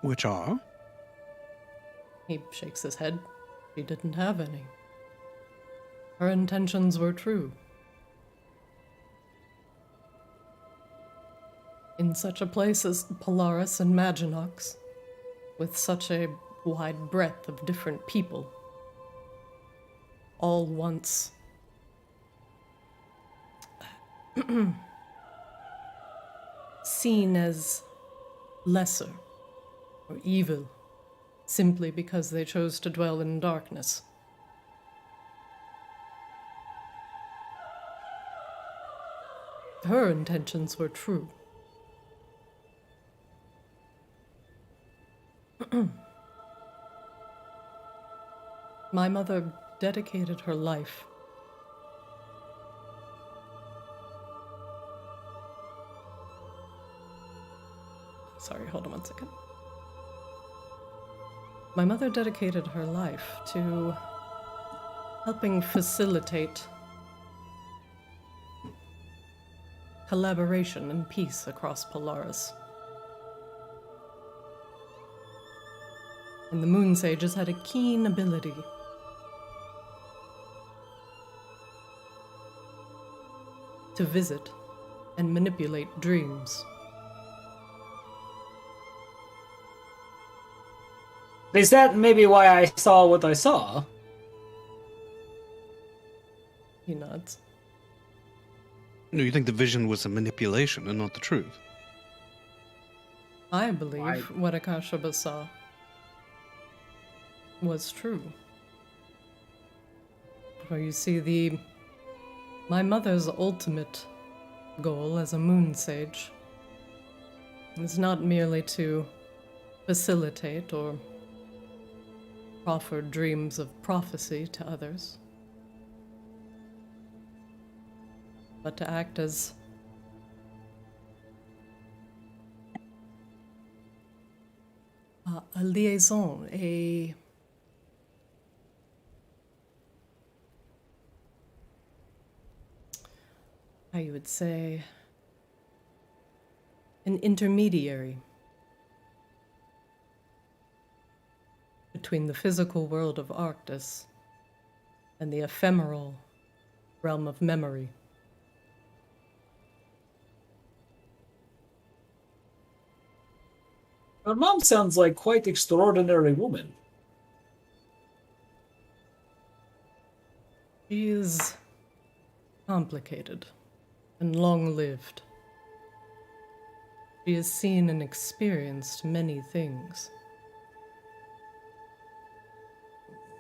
Which are? He shakes his head. She didn't have any. Her intentions were true. In such a place as Polaris and Maginox, with such a wide breadth of different people, all once seen as lesser or evil, simply because they chose to dwell in darkness. Her intentions were true. My mother dedicated her life Sorry, hold on one second. My mother dedicated her life to helping facilitate collaboration and peace across Polaris. And the Moon Sages had a keen ability to visit and manipulate dreams. Is that maybe why I saw what I saw? He nods. No, you think the vision was a manipulation and not the truth? I believe what Akashaba saw was true. For you see, my mother's ultimate goal as a moon sage is not merely to facilitate or proffer dreams of prophecy to others, but to act as a liaison, how you would say, an intermediary between the physical world of Arctis and the ephemeral realm of memory. Your mom sounds like quite extraordinary woman. She is complicated and long-lived. She has seen and experienced many things.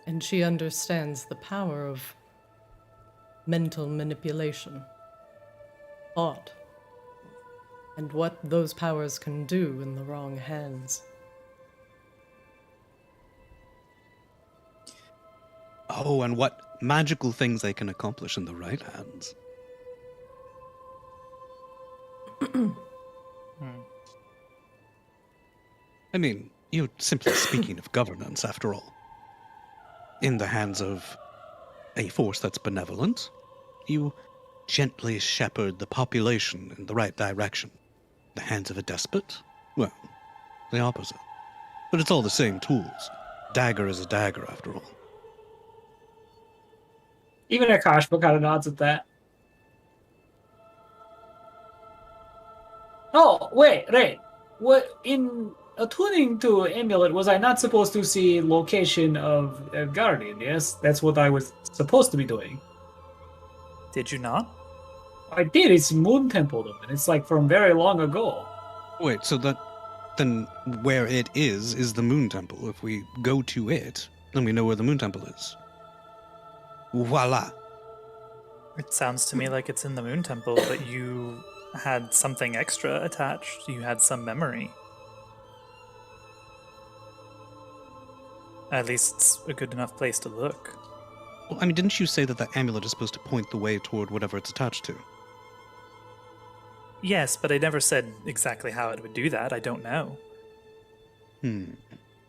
And she understands the power of mental manipulation, thought, and what those powers can do in the wrong hands. Oh, and what magical things they can accomplish in the right hands. I mean, you're simply speaking of governance, after all. In the hands of a force that's benevolent, you gently shepherd the population in the right direction. The hands of a despot? Well, the opposite. But it's all the same tools. Dagger is a dagger, after all. Even Akashba kind of nods at that. Oh, wait, Raine. What in attuning to amulet was I not supposed to see location of a guardian? Yes, that's what I was supposed to be doing. Did you not? I did. It's Moon Temple, and it's like from very long ago. Wait, so then where it is the Moon Temple. If we go to it, then we know where the Moon Temple is. Voila. It sounds to me like it's in the Moon Temple, but you had something extra attached. You had some memory. At least it's a good enough place to look. Well, I mean, didn't you say that the amulet is supposed to point the way toward whatever it's attached to? Yes, but I never said exactly how it would do that. I don't know.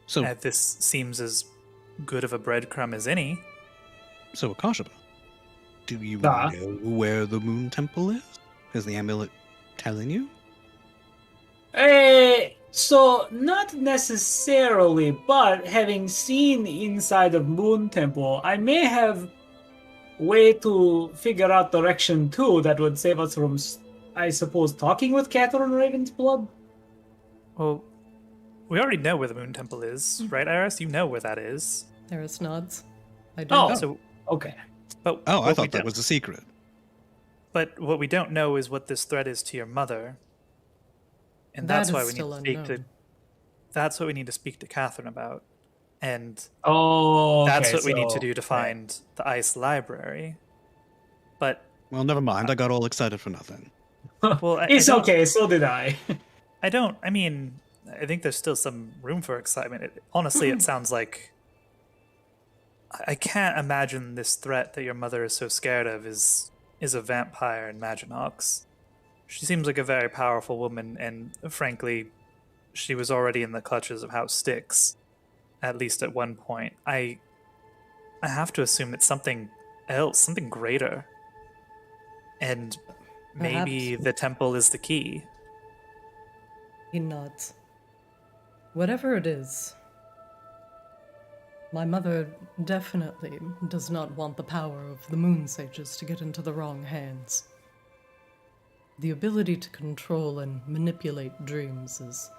So, This seems as good of a breadcrumb as any. so Akashaba, do you Ah. know where the Moon Temple is? Is the amulet telling you? So not necessarily, but having seen inside of Moon Temple, I may have way to figure out direction too that would save us from, I suppose, talking with Catherine Ravensblood. Well, we already know where the Moon Temple is, right, Iris? You know where that is. Eris nods. I do. Oh. So, Okay. but Oh, I what we thought that don't- was a secret. But what we don't know is what this threat is to your mother, and That that's is why we need still to speak to. unknown. That's what we need to speak to Catherine about, and Oh, that's okay, what we need to so- do to find the ice library. But Well, never mind. I got all excited for nothing. well, It's don't- okay, so did I. I mean, I think there's still some room for excitement. Honestly, it sounds like I can't imagine this threat that your mother is so scared of is a vampire in Maginox. She seems like a very powerful woman, and frankly, she was already in the clutches of House Styx, at least at one point. I have to assume it's something else, something greater. And maybe Perhaps. the temple is the key. He nods. Whatever it is, my mother definitely does not want the power of the Moon Sages to get into the wrong hands. The ability to control and manipulate dreams is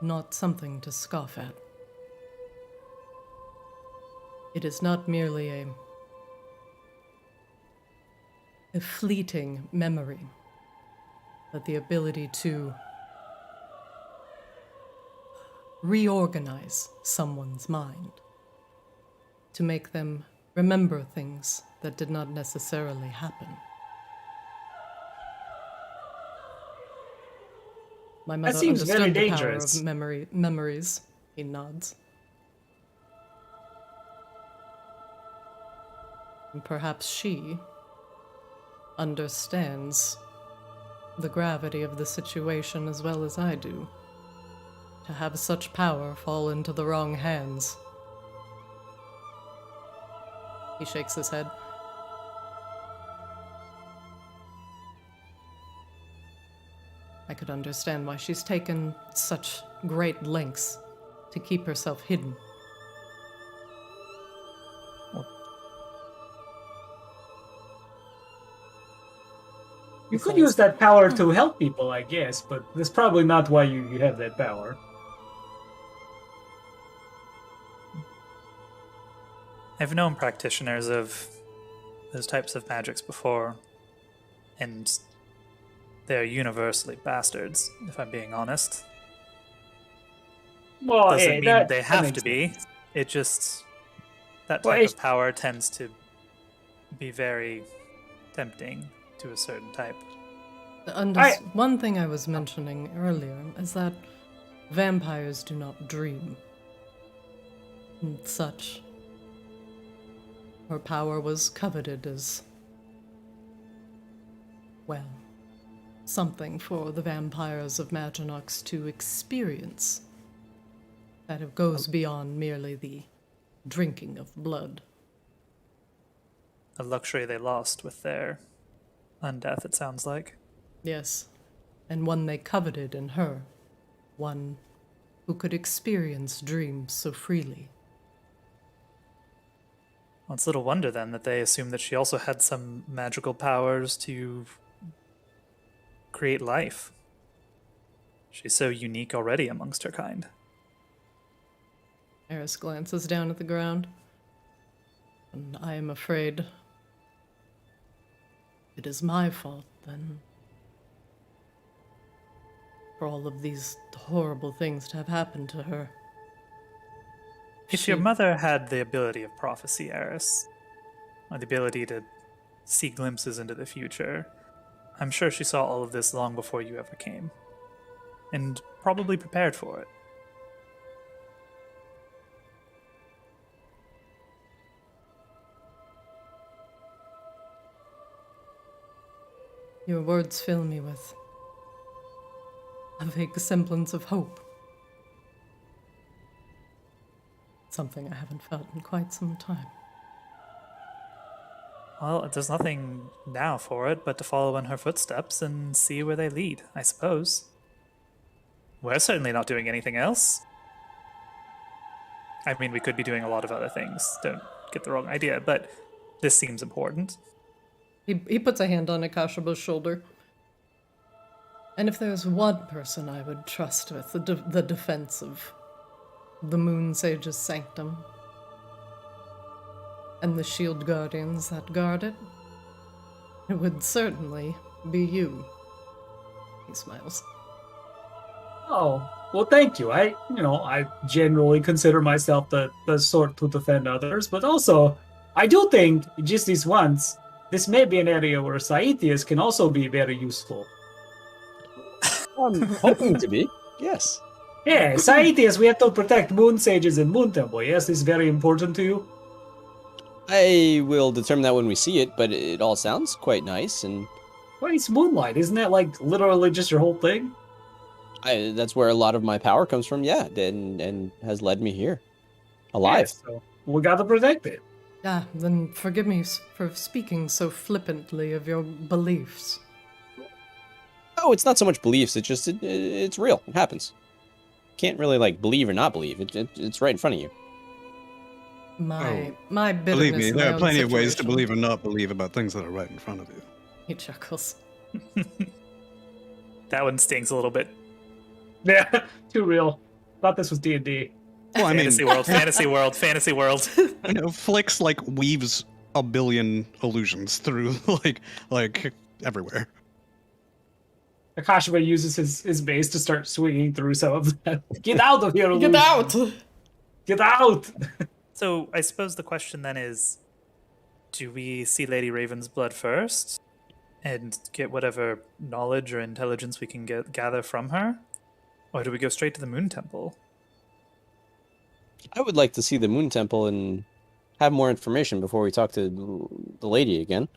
not something to scoff at. It is not merely a fleeting memory, but the ability to reorganize someone's mind, to make them remember things that did not necessarily happen. My mother seems very understood the power dangerous. of memories. He nods. And perhaps she understands the gravity of the situation as well as I do. To have such power fall into the wrong hands. He shakes his head. I could understand why she's taken such great lengths to keep herself hidden. You could use that power to help people, I guess, but that's probably not why you have that power. I've known practitioners of those types of magics before, and they're universally bastards, if I'm being honest. Well, Doesn't hey, mean they that have makes to be. sense. It just... that Well, type it's- of power tends to be very tempting to a certain type. One thing I was mentioning earlier is that vampires do not dream. And such. Her power was coveted as, well, something for the vampires of Maginox to experience. That it goes beyond merely the drinking of blood. A luxury they lost with their undeath, it sounds like. Yes, and one they coveted in her. One who could experience dreams so freely. Well, it's little wonder then that they assumed that she also had some magical powers to create life. She's so unique already amongst her kind. Eris glances down at the ground. And I am afraid it is my fault, then, for all of these horrible things to have happened to her. If your mother had the ability of prophecy, Eris, or the ability to see glimpses into the future, I'm sure she saw all of this long before you ever came, and probably prepared for it. Your words fill me with a vague semblance of hope. Something I haven't felt in quite some time. Well, there's nothing now for it but to follow in her footsteps and see where they lead, I suppose. We're certainly not doing anything else. I mean, we could be doing a lot of other things, don't get the wrong idea, but this seems important. He puts a hand on Akashaba's shoulder. And if there's one person I would trust with the defense of the Moon Sage's sanctum, and the shield guardians that guard it, it would certainly be you. He smiles. Oh, well, thank you. I generally consider myself the sort to defend others, but also, I do think, just this once, this may be an area where Saithias can also be very useful. I'm hoping to be. Yes. Yeah, Saithias, we have to protect Moon Sages and Moon Temple. Yes, this is very important to you. I will determine that when we see it, but it all sounds quite nice, and Well, it's moonlight. Isn't that like literally just your whole thing? that's where a lot of my power comes from. Yeah, and has led me here, alive. Yeah, so we gotta protect it. Ah, then forgive me for speaking so flippantly of your beliefs. Oh, it's not so much beliefs. It's just it's real. It happens. Can't really like believe or not believe. It's right in front of you. My bitterness. Believe me, in my there are own plenty of ways to situation. believe or not believe about things that are right in front of you. He chuckles. That one stings a little bit. Yeah, too real. Thought this was D&D. Well, I mean, Fantasy world, fantasy world, fantasy world. Flix like weaves a billion illusions through like everywhere. Akashima uses his mace to start swinging through some of them. Get out of here, Get illusion. out! Get out! So I suppose the question then is, do we see Lady Raven's blood first and get whatever knowledge or intelligence we can gather from her? Or do we go straight to the Moon Temple? I would like to see the Moon Temple and have more information before we talk to the lady again.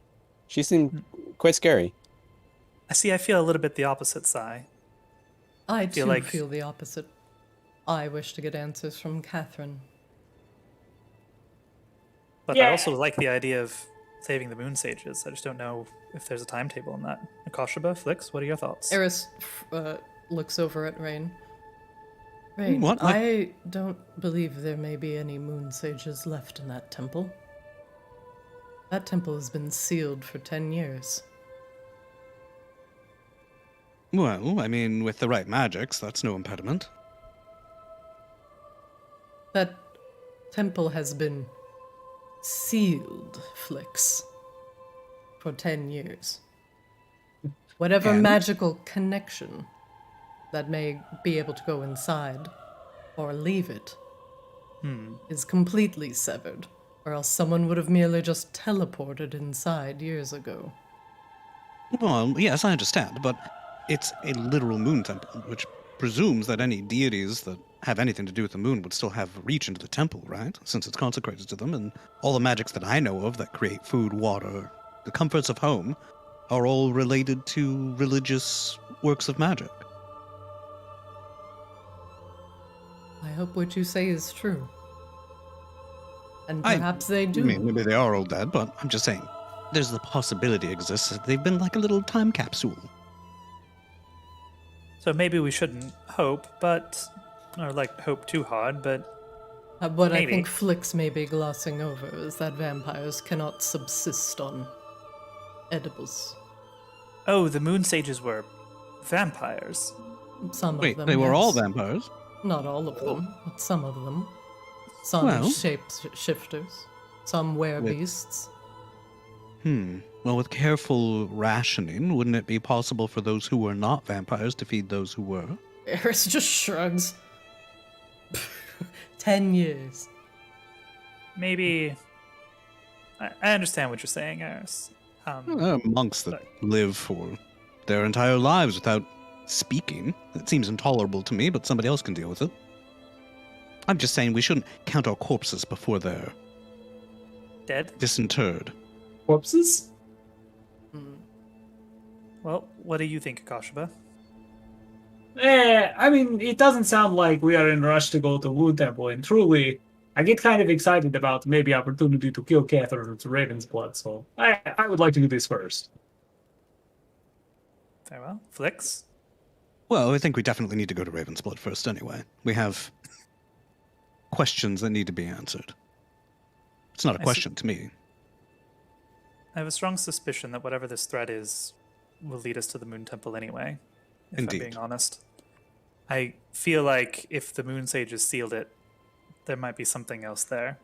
She seemed quite scary. I feel a little bit the opposite side. I Feel too like- feel the opposite. I wish to get answers from Catherine. But Yeah. I also like the idea of saving the Moon Sages. I just don't know if there's a timetable on that. Akashaba, Flix, what are your thoughts? Eris looks over at Raine. Raine, What? I don't believe there may be any moon sages left in that temple. That temple has been sealed for 10 years. Well, I mean, with the right magics, that's no impediment. That temple has been sealed, Flix, for 10 years. Whatever And? magical connection that may be able to go inside or leave it is completely severed, or else someone would have merely just teleported inside years ago. Well, yes, I understand, but it's a literal moon temple, which presumes that any deities that have anything to do with the moon would still have reach into the temple, right? Since it's consecrated to them, and all the magics that I know of that create food, water, the comforts of home, are all related to religious works of magic. I hope what you say is true. And I perhaps they do. I mean, maybe they are all dead, but I'm just saying, there's the possibility exists that they've been like a little time capsule. So maybe we shouldn't hope, or hope too hard, but What I maybe. think Flix may be glossing over is that vampires cannot subsist on edibles. oh, the Moon Sages were vampires. Some Wait, of them. they were all yes. vampires? Not all of them, but some of them. Some Well- shapeshifters. Some werebeasts. Well, with careful rationing, wouldn't it be possible for those who were not vampires to feed those who were? Eris just shrugs. 10 years. Maybe. I understand what you're saying, Eris. Well, there are monks that live for their entire lives without speaking. It seems intolerable to me, but somebody else can deal with it. I'm just saying we shouldn't count our corpses before they're Dead? disinterred. Corpses? Well, what do you think, Akashaba? I mean, it doesn't sound like we are in a rush to go to Moon Temple, and truly, I get kind of excited about maybe opportunity to kill Catherine with Raven's blood, so I would like to do this first. Very well. Flix? Well, I think we definitely need to go to Ravensblood first anyway. We have questions that need to be answered. It's not a I see. question to me. I have a strong suspicion that whatever this threat is will lead us to the Moon Temple anyway, if Indeed. I'm being honest. I feel like if the Moon Sages sealed it, there might be something else there.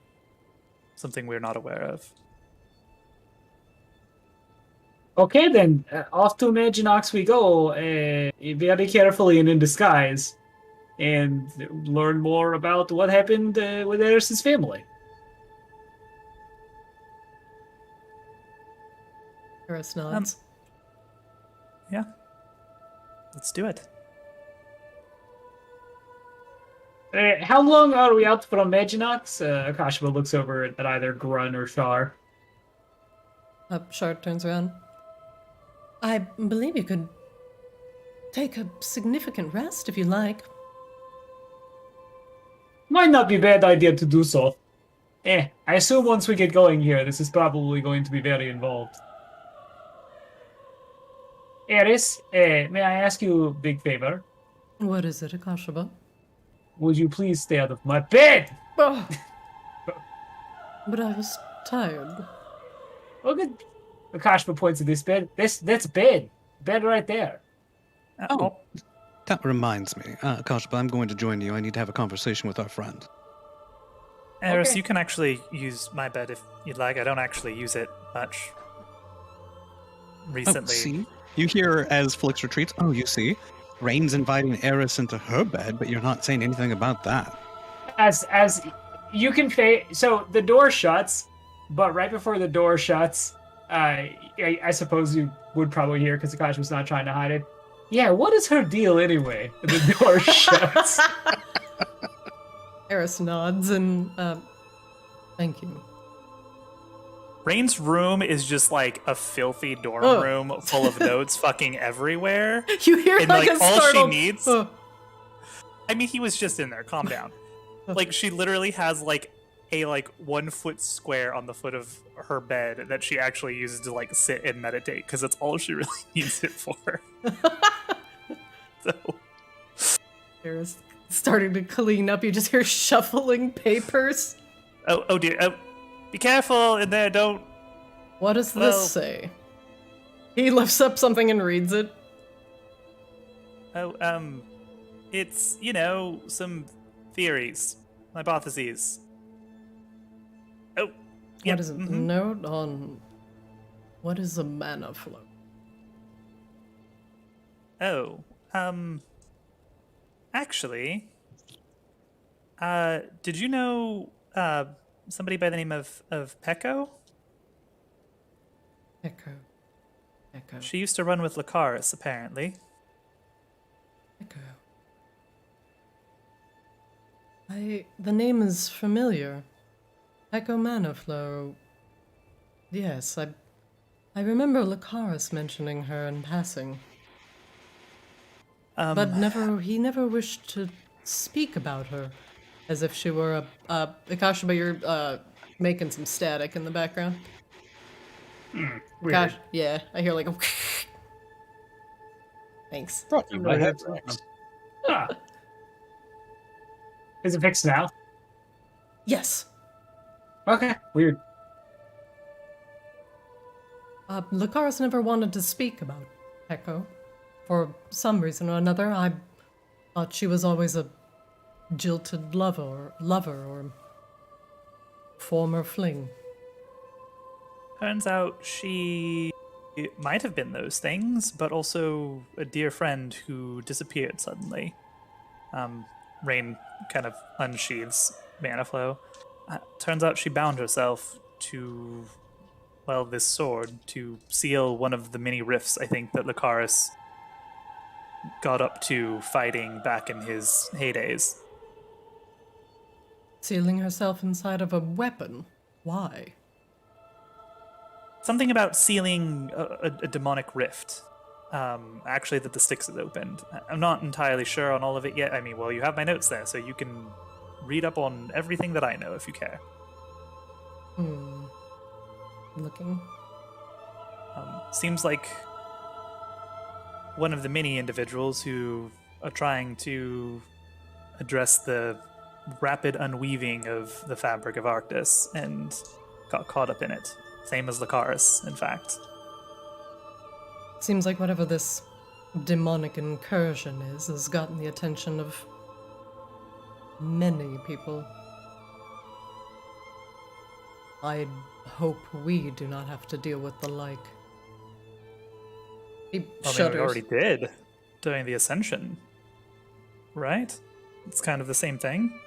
Something we're not aware of. Okay, then, off to Maginox we go, very carefully and in disguise, and learn more about what happened with Eris's family. Eris nods. Yeah. Let's do it. How long are we out from Maginox? Akashima looks over at either Grun or Shar. Shard turns around. I believe you could take a significant rest if you like. Might not be a bad idea to do so. I assume once we get going here, this is probably going to be very involved. Eris, may I ask you a big favor? What is it, Akashaba? Would you please stay out of my bed? Oh. But I was tired. Look at Akashima points at this bed. That's bed. Bed right there. Oh, that reminds me. Koshba, I'm going to join you. I need to have a conversation with our friend. Eris, Okay. you can actually use my bed if you'd like. I don't actually use it much recently. Oh, see? You hear as Flix retreats, oh, you see? Raine's inviting Eris into her bed, but you're not saying anything about that. As you can so the door shuts, but right before the door shuts, I suppose you would probably hear because Akash was not trying to hide it. Yeah, what is her deal anyway? The door shuts. Eris nods and, thank you. Raine's room is just like a filthy dorm Oh. room full of notes fucking everywhere. You hear And like like a all startled, she needs. "Oh." I mean, he was just in there. Calm down. Like she literally has like a 1 foot square on the foot of her bed that she actually uses to like sit and meditate because that's all she really needs it for. So Eris starting to clean up. You just hear shuffling papers. oh dear. Oh, be careful in there. Don't. What does Well- this say? He lifts up something and reads it. Oh, it's, some theories, hypotheses. Oh, yeah. What is it? mhm. Note on what is a mana flow? Oh, actually, did you know, somebody by the name of Pecco? Echo. Echo. She used to run with Lucaris, apparently. Echo. The name is familiar. Echo Mana Flow. Yes, I remember Lucaris mentioning her in passing, but he never wished to speak about her, as if she were Akashima, you're making some static in the background. Weird. Gosh, yeah, I hear like a. Thanks. Brought to you by Really? Headphones. Ah. Is it fixed now? Yes. Okay. Weird. Lucaris never wanted to speak about Echo. For some reason or another, I thought she was always a jilted lover or former fling. Turns out she might have been those things, but also a dear friend who disappeared suddenly. Raine kind of unsheathes mana flow. Turns out she bound herself to, well, this sword to seal one of the many rifts I think that Lucaris got up to fighting back in his heydays. Sealing herself inside of a weapon. Why? Something about sealing a demonic rift. Actually, that the Styx has opened. I'm not entirely sure on all of it yet. I mean, well, you have my notes there, so you can read up on everything that I know if you care. Looking. Seems like one of the many individuals who are trying to address the rapid unweaving of the fabric of Arctis and got caught up in it. Same as Lucaris, in fact. Seems like whatever this demonic incursion is has gotten the attention of many people. I hope we do not have to deal with the like. He I mean, we shudders. already did during the Ascension, right? It's kind of the same thing.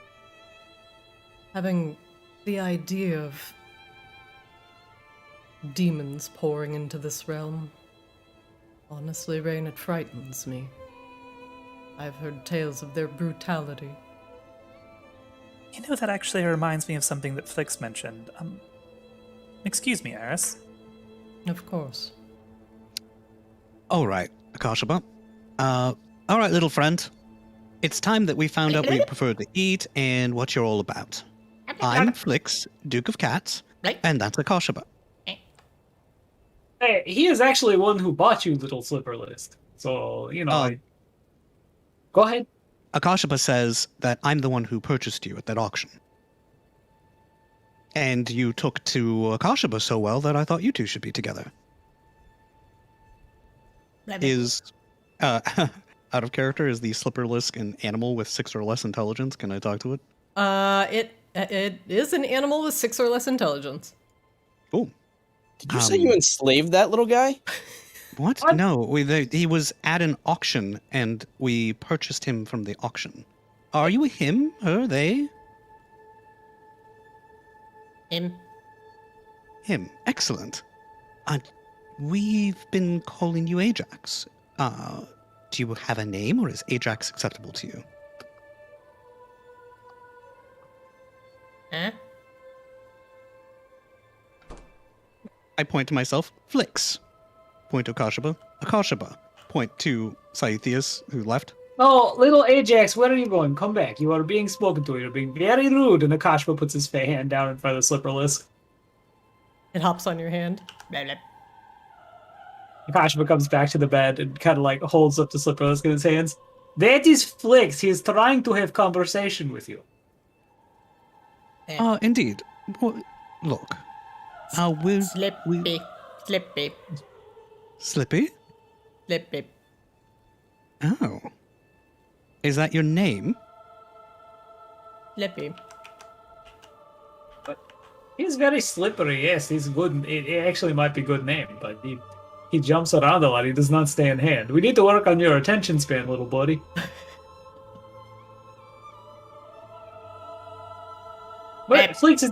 Having the idea of demons pouring into this realm, honestly, Raine, it frightens me. I've heard tales of their brutality. You know, that actually reminds me of something that Flix mentioned. Excuse me, Eris. Of course. All right, Akashaba. All right, little friend. It's time that we found out what you prefer to eat and what you're all about. I'm Flix, Duke of Cats, Right. and that's Akashaba. Hey, he is actually one who bought you Little Slipper List. So, go ahead. Akashaba says that I'm the one who purchased you at that auction. And you took to Akashaba so well that I thought you two should be together. Rabbit. Is out of character? Is the slipperlisk an animal with 6 or less intelligence? Can I talk to it? It is an animal with 6 or less intelligence. Oh. Did you say you enslaved that little guy? What? No, he was at an auction, and we purchased him from the auction. Are you him, her, they? Him. Him. Excellent. We've been calling you Ajax. Do you have a name, or is Ajax acceptable to you? Huh? I point to myself. Flix. Point to Akashaba. Akashaba. Point to Saithias, who left. Oh, little Ajax, where are you going? Come back. You are being spoken to. You're being very rude. And Akashba puts his hand down in front of the slipperlisk. It hops on your hand. Blah, blah. Akashba comes back to the bed and kind of like holds up the slipperlisk in his hands. That is Flix. He is trying to have conversation with you. Indeed. Well, look. Slippy. Slippy. Slippy? Slippy. Oh. Is that your name? Slippy. He's very slippery, yes. He's good. It actually might be a good name, but he jumps around a lot. He does not stay in hand. We need to work on your attention span, little buddy. But Flix is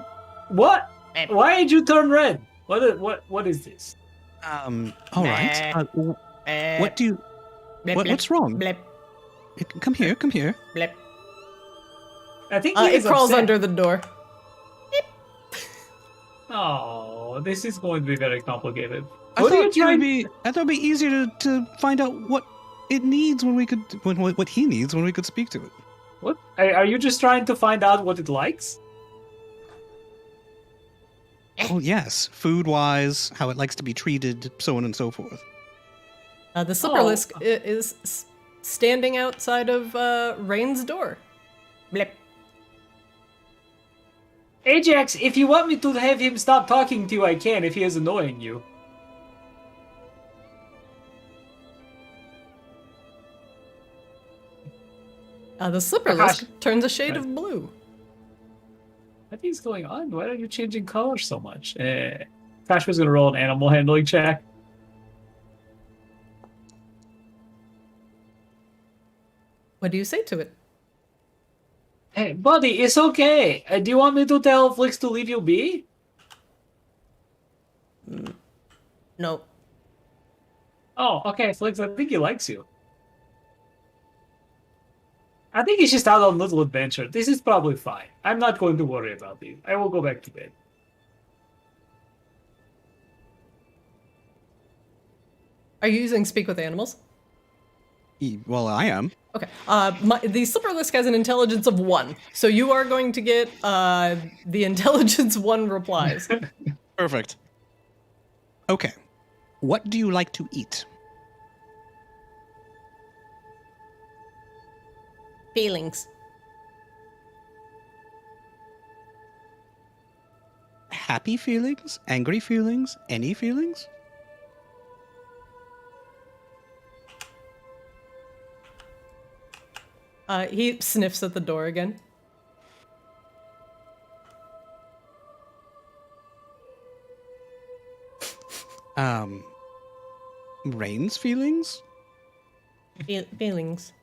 what? Why did you turn red? What is this? All right. What do you... What's wrong? Blip. Come here. Blip. I think It crawls under the door. Oh, this is going to be very complicated. I thought it'd be easier to find out what it needs when we could... what he needs when we could speak to it. What? Are you just trying to find out what it likes? Oh, yes. Food-wise, how it likes to be treated, so on and so forth. The slipperlisk is standing outside of Raine's door. Blip. Ajax, if you want me to have him stop talking to you, I can if he is annoying you. The slipperlisk turns a shade of blue. What is going on? Why are you changing colors so much? Kashma's gonna roll an animal handling check. What do you say to it? Hey, buddy, it's okay. Do you want me to tell Flix to leave you be? No. Oh, okay, Flix, I think he likes you. I think he's just out on a little adventure. This is probably fine. I'm not going to worry about these. I will go back to bed. Are you using Speak with Animals? Well, I am. Okay. The slipperlisk has an intelligence of 1, so you are going to get the intelligence 1 replies. Perfect. Okay. What do you like to eat? Feelings. Happy feelings? Angry feelings? Any feelings? He sniffs at the door again. Raine's feelings? Feelings.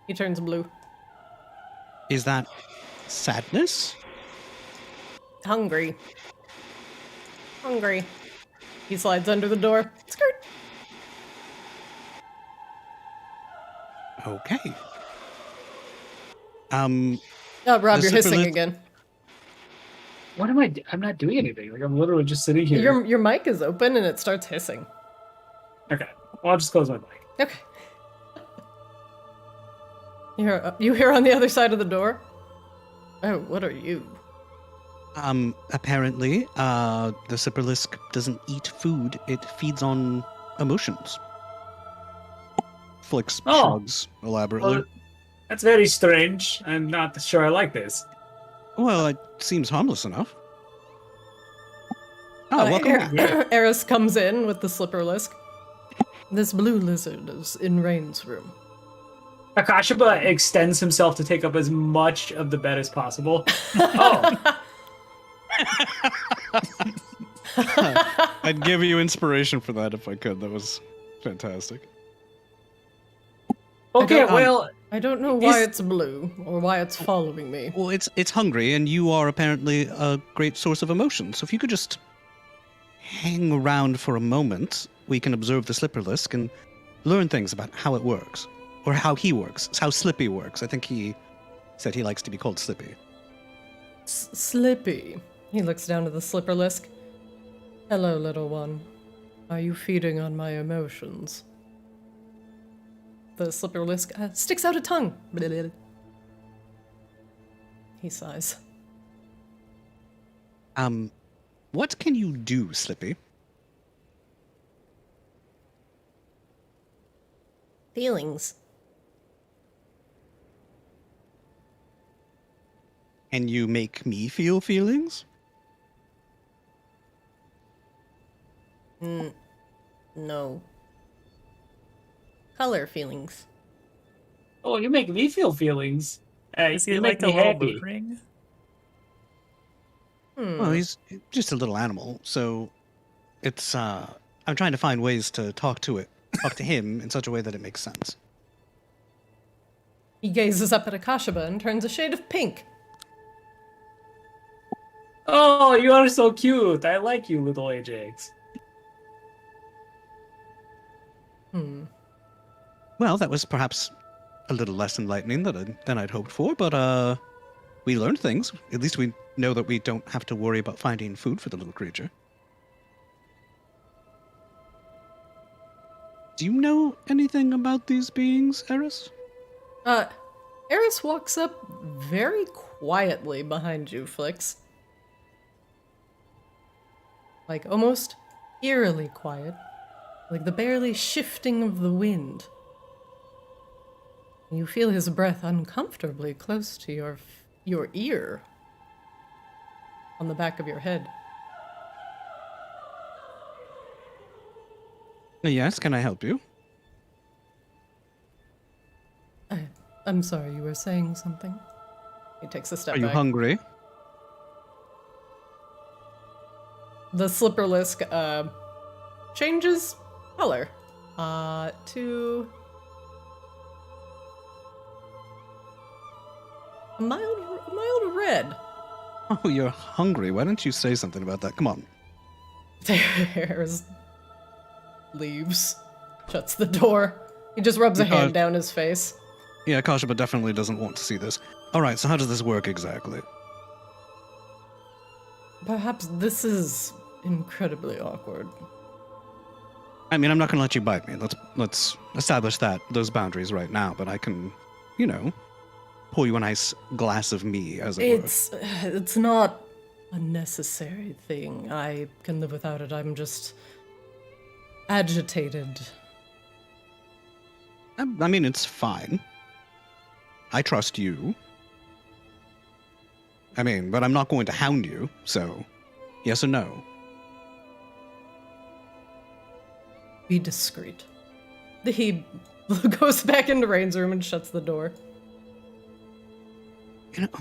He turns blue. Is that sadness? Hungry. Hungry. He slides under the door. Skirt. Okay. Oh, Rob, you're hissing again. What am I? I'm not doing anything. Like I'm literally just sitting here. Your mic is open and it starts hissing. Okay. Well, I'll just close my mic. Okay. You hear on the other side of the door? Oh, what are you? Apparently, the Sipperlisk doesn't eat food. It feeds on emotions. Flix shrugs elaborately. Well, that's very strange. I'm not sure I like this. Well, it seems harmless enough. Oh, welcome back. Eris comes in with the slipperlisk. This blue lizard is in Raine's room. Akashaba extends himself to take up as much of the bed as possible. Oh, I'd give you inspiration for that if I could. That was fantastic. okay. don't- Well, I don't know why it's blue or why it's following me. Well, it's hungry, and you are apparently a great source of emotion. So if you could just hang around for a moment, we can observe the slipperlisk and learn things about how it works, or how he works, how Slippy works. I think he said he likes to be called Slippy. Slippy. He looks down at the slipperlisk. Hello, little one. Are you feeding on my emotions? The slipperlisk sticks out a tongue. He sighs. What can you do, Slippy? Feelings. Can you make me feel feelings? No. Color feelings. oh, you make me feel feelings. Is he you like make a me little happy. mood ring? Well, he's just a little animal, so it's I'm trying to find ways to talk to him in such a way that it makes sense. He gazes up at Akashaba and turns a shade of pink. Oh, you are so cute. I like you, little Ajax. Well, that was perhaps a little less enlightening than I'd hoped for, but we learned things. At least we know that we don't have to worry about finding food for the little creature. Do you know anything about these beings, Eris? Eris walks up very quietly behind you, Flix. Like almost eerily quiet, like the barely shifting of the wind. You feel his breath uncomfortably close to your ear, on the back of your head. Yes, can I help you? I'm sorry, you were saying something? He takes a step Are you back. hungry? The slipperlisk changes color to a mild red. Oh, you're hungry. Why don't you say something about that? Come on. There's leaves, shuts the door. He just rubs a hand down his face. Yeah, Kashaba definitely doesn't want to see this. All right, so how does this work exactly? Perhaps this is incredibly awkward. I mean, I'm not going to let you bite me. Let's establish those boundaries right now. But I can, pour you a nice glass of me, as it were. It's not a necessary thing. I can live without it. I'm just agitated. I mean, it's fine. I trust you. I mean, but I'm not going to hound you, so yes or no? Be discreet. He goes back into Raine's room and shuts the door.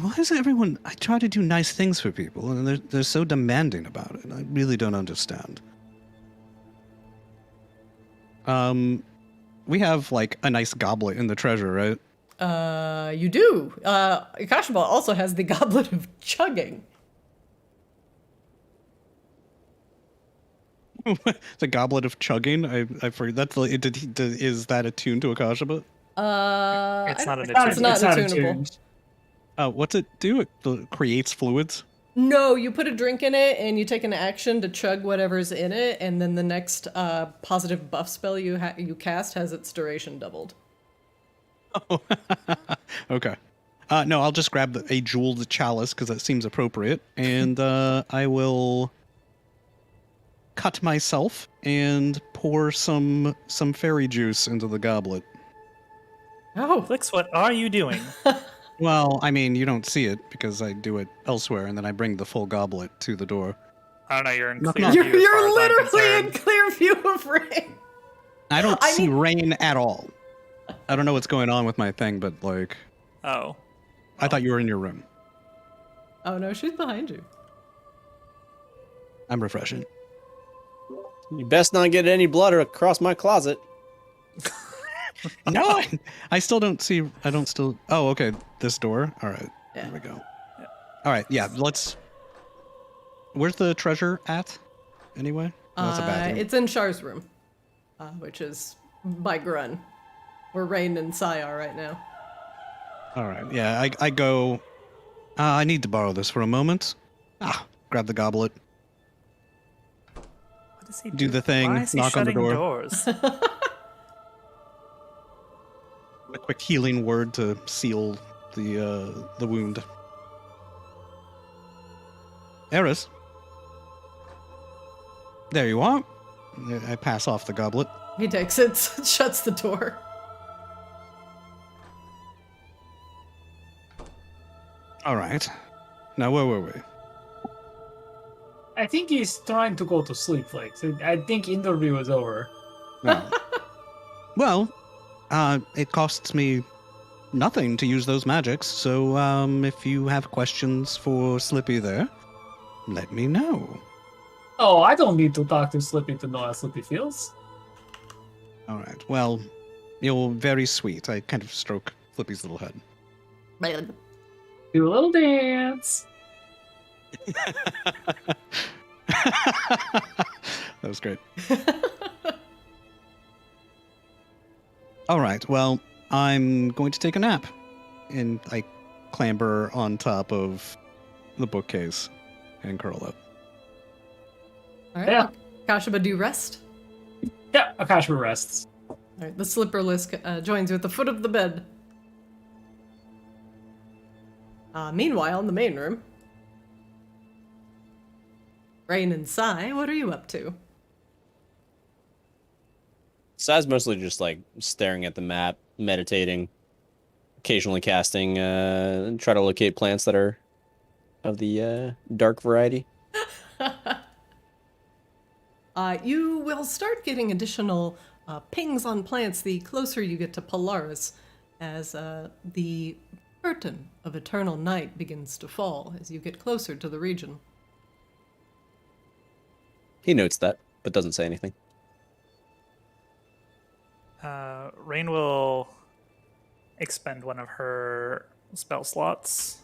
Why is everyone... I try to do nice things for people, and they're so demanding about it. I really don't understand. We have, like, a nice goblet in the treasure, right? You do. Akashaba also has the goblet of chugging. The goblet of chugging? I forget. Is that attuned to Akashaba? It's not It's not attunable. What's it do? It creates fluids? No, you put a drink in it and you take an action to chug whatever's in it, and then the next positive buff spell you cast has its duration doubled. Oh, okay. No, I'll just grab a jeweled chalice because that seems appropriate, and I will cut myself and pour some fairy juice into the goblet. Oh, Flix, what are you doing? Well, I mean, you don't see it because I do it elsewhere, and then I bring the full goblet to the door. I don't know, you're in Knock, clear knock. view as far you're as I'm literally in concerned. clear view of Raine. I don't I see mean- Raine at all. I don't know what's going on with my thing, but like, Oh. I thought you were in your room. Oh no, she's behind you. I'm refreshing. You best not get any blood across my closet. No, I still don't see. I don't still. Oh, okay. This door. All right. Yeah. There we go. All right. Yeah. Let's. Where's the treasure at? Anyway. Oh, that's a bathroom. It's in Char's room, which is by Grun, where Raine and Sai are right now. All right. Yeah. I go. I need to borrow this for a moment. Grab the goblet. What does he Do the thing, Why is he knock on the shutting door. doors? A quick healing word to seal the wound. Eris. There you are. I pass off the goblet. He takes it, shuts the door. All right. Now where were we? I think he's trying to go to sleep, like. So I think interview is over. Oh. Well, it costs me nothing to use those magics, so if you have questions for Slippy there, let me know. Oh, I don't need to talk to Slippy to know how Slippy feels. All right. Well, you're very sweet. I kind of stroke Flippy's little head. Do a little dance. That was great. All right. Well, I'm going to take a nap, and I clamber on top of the bookcase and curl up. All right. Yeah. Kashaba, do you rest? Yeah, Akashima rests. All right. The slipperless joins you at the foot of the bed. Meanwhile, in the main room, Raine and Sai, what are you up to? Sai's mostly just like staring at the map, meditating, occasionally casting, try to locate plants that are of the dark variety. You will start getting additional pings on plants the closer you get to Polaris, as the curtain of eternal night begins to fall as you get closer to the region. He notes that, but doesn't say anything. Raine will expend one of her spell slots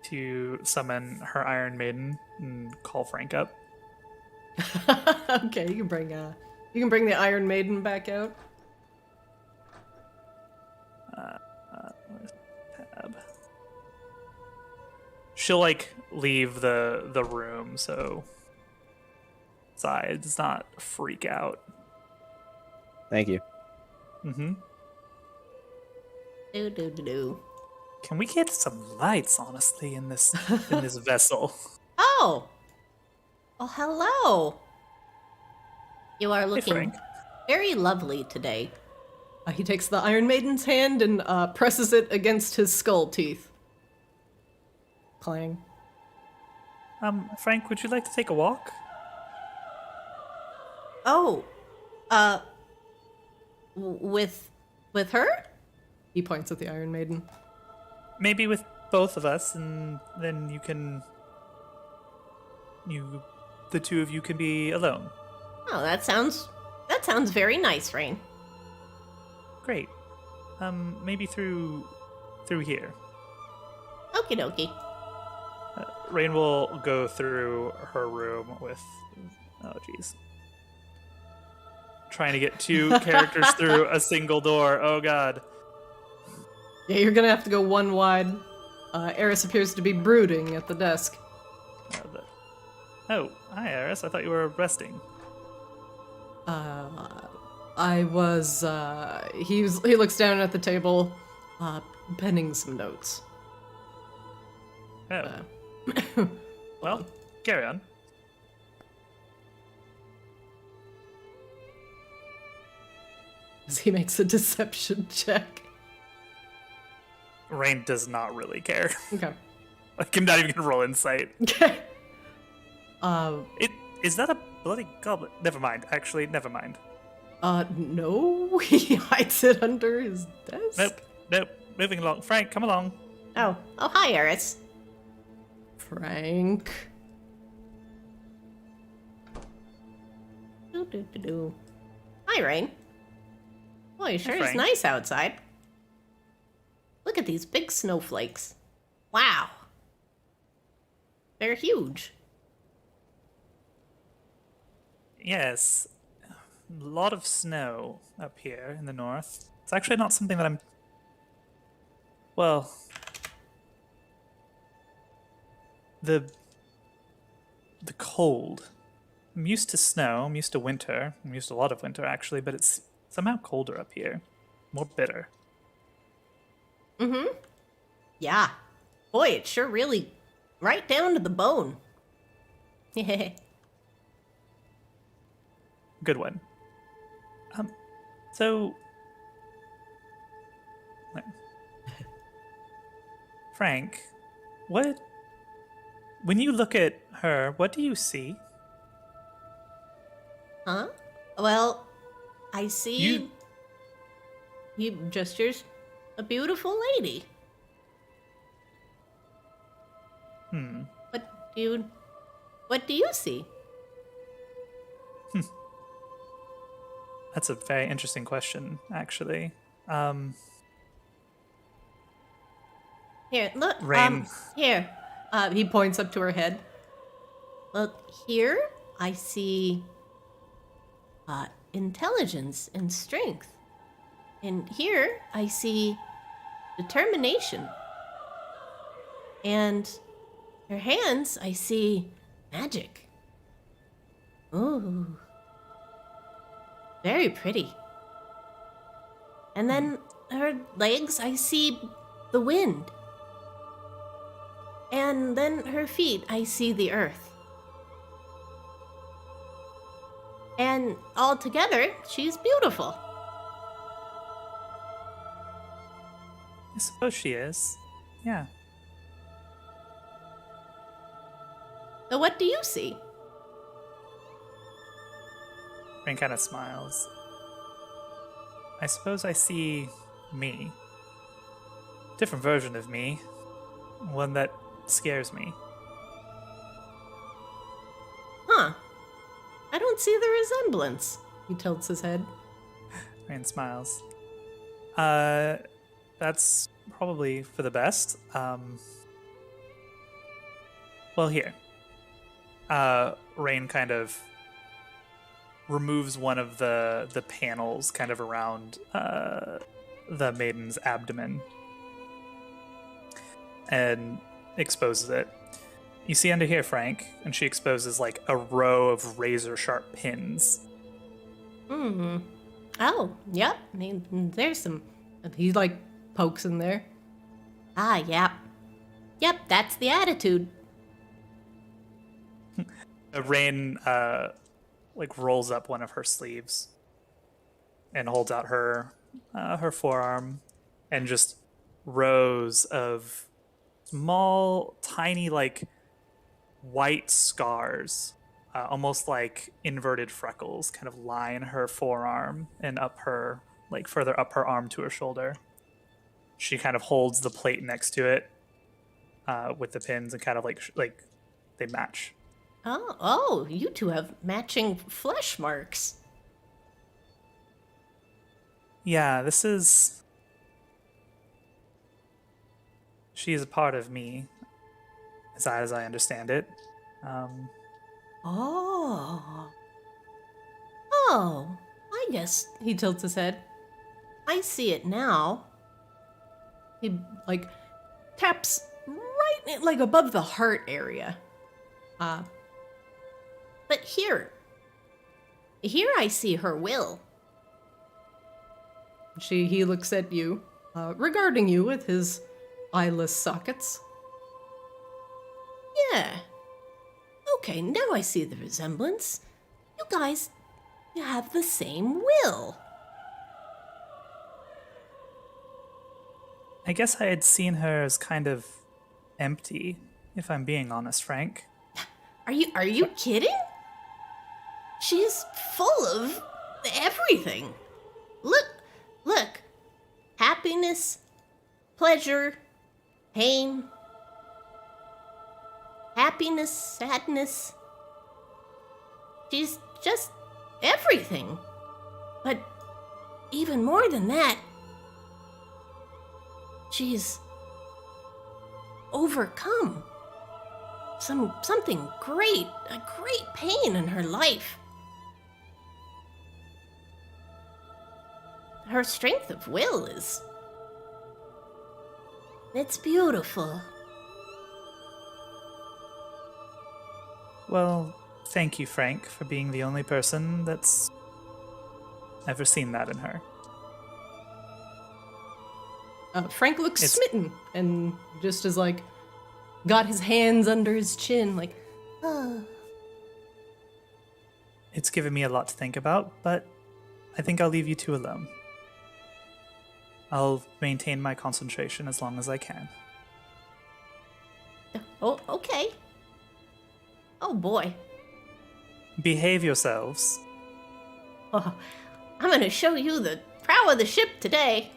to summon her Iron Maiden and call Frank up. Okay, you can bring the Iron Maiden back out. Where's the tab? She'll like leave the room so Sai does not freak out. Thank you. Mm-hmm. Do. Can we get some lights, honestly, in this vessel? Oh! Oh, hello! You are looking Frank. very lovely today. He takes the Iron Maiden's hand and presses it against his skull teeth. Clang. Frank, would you like to take a walk? Oh, with her? He points at the Iron Maiden. Maybe with both of us, and then the two of you can be alone. Oh, that sounds very nice, Raine. Great. Maybe through here. Okie dokie. Raine will go through her room with, oh jeez, trying to get two characters through a single door. Oh god. Yeah, you're gonna have to go one wide. Eris appears to be brooding at the desk. Oh, hi Eris. I thought you were resting. I was, he looks down at the table, penning some notes. Oh. Well, carry on. As he makes a deception check. Raine does not really care. Okay. Like, I'm not even gonna roll insight. Okay. Is that a bloody goblet? Never mind. Actually, never mind. No. He hides it under his desk. Nope. Moving along. Frank, come along. Oh, hi, Eris. Frank. Do. Hi, Raine. Boy, sure is Frank. nice outside. Look at these big snowflakes. Wow. They're huge. Yes. A lot of snow up here in the north. It's actually not something that I'm... Well... The cold. I'm used to snow, I'm used to winter. I'm used to a lot of winter, actually, but it's somehow colder up here. More bitter. Mm-hmm. Yeah. Boy, it's sure really right down to the bone. Good one. So... Frank, what... When you look at her, what do you see? Huh? Well, I see... He gestures. a beautiful lady. What do you see? That's a very interesting question, actually. Here, look. Raine. Here. He points up to her head. Look, here I see intelligence and strength. And here I see determination. And her hands, I see magic. Ooh. Very pretty. And then her legs, I see the wind. And then her feet, I see the earth. And all together, she's beautiful. I suppose she is. Yeah. So what do you see? Rain kind of smiles. I suppose I see me. Different version of me. One that scares me. Huh. I don't see the resemblance. He tilts his head. Rain smiles. That's probably for the best. Well, here. Rain kind of removes one of the panels kind of around the maiden's abdomen and exposes it. You see under here, Frank, and she exposes like a row of razor sharp pins. Mm-hmm. Oh, yep. I mean, there's some... He like pokes in there. Ah, yep. Yep, that's the attitude. Rain like rolls up one of her sleeves and holds out her forearm, and just rows of small, tiny, like white scars, almost like inverted freckles, kind of line her forearm and up her, like further up her arm to her shoulder. She kind of holds the plate next to it with the pins and kind of like they match. Oh, you two have matching flesh marks. Yeah, this is... She is a part of me, as I understand it. Oh, I guess He tilts his head. I see it now. He like taps right like above the heart area. But here I see her will. He looks at you, regarding you with his eyeless sockets. Yeah. Okay, now I see the resemblance. You guys, you have the same will. I guess I had seen her as kind of empty, if I'm being honest, Frank. Are you kidding? She's full of everything. Look. Happiness, pleasure, pain, happiness, sadness. She's just everything. But even more than that, she's overcome something great, a great pain in her life. Her strength of will it's beautiful. Well, thank you, Frank, for being the only person that's ever seen that in her. Frank looks It's- smitten and just is like, got his hands under his chin, like, It's given me a lot to think about, but I think I'll leave you two alone. I'll maintain my concentration as long as I can. Oh, okay. Oh boy. Behave yourselves. Oh, I'm gonna show you the prow of the ship today.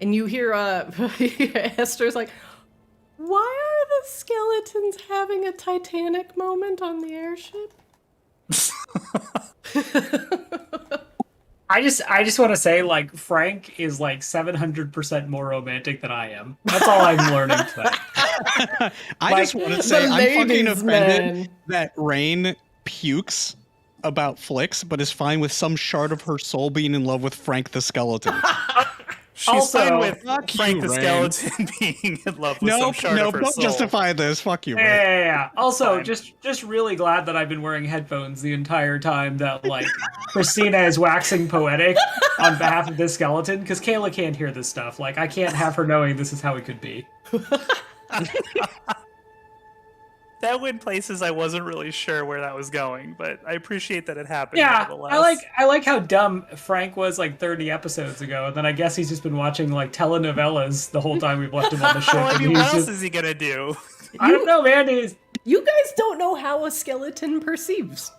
and you hear Esther's like, why are the skeletons having a Titanic moment on the airship? I just want to say, like, Frank is like 700% more romantic than I am. That's all I'm learning today. I just want to say the I'm fucking ladies' offended man. that Raine pukes about flicks, but is fine with some shard of her soul being in love with Frank the skeleton. She's Also, fine with fuck Frank you, the Raine. skeleton being in love with some Nope, shard of nope, her don't soul. justify this. Fuck you, Raine. Yeah. Also, Fine. just really glad that I've been wearing headphones the entire time that, like, Christina is waxing poetic on behalf of this skeleton, because Kayla can't hear this stuff. Like, I can't have her knowing this is how it could be. That went places I wasn't really sure where that was going, but I appreciate that it happened. Yeah, nevertheless. I like how dumb Frank was like 30 episodes ago, and then I guess he's just been watching like telenovelas the whole time we've left him on the ship. Well, I and mean, he's what else just- is he gonna do? I don't know, man. You guys don't know how a skeleton perceives.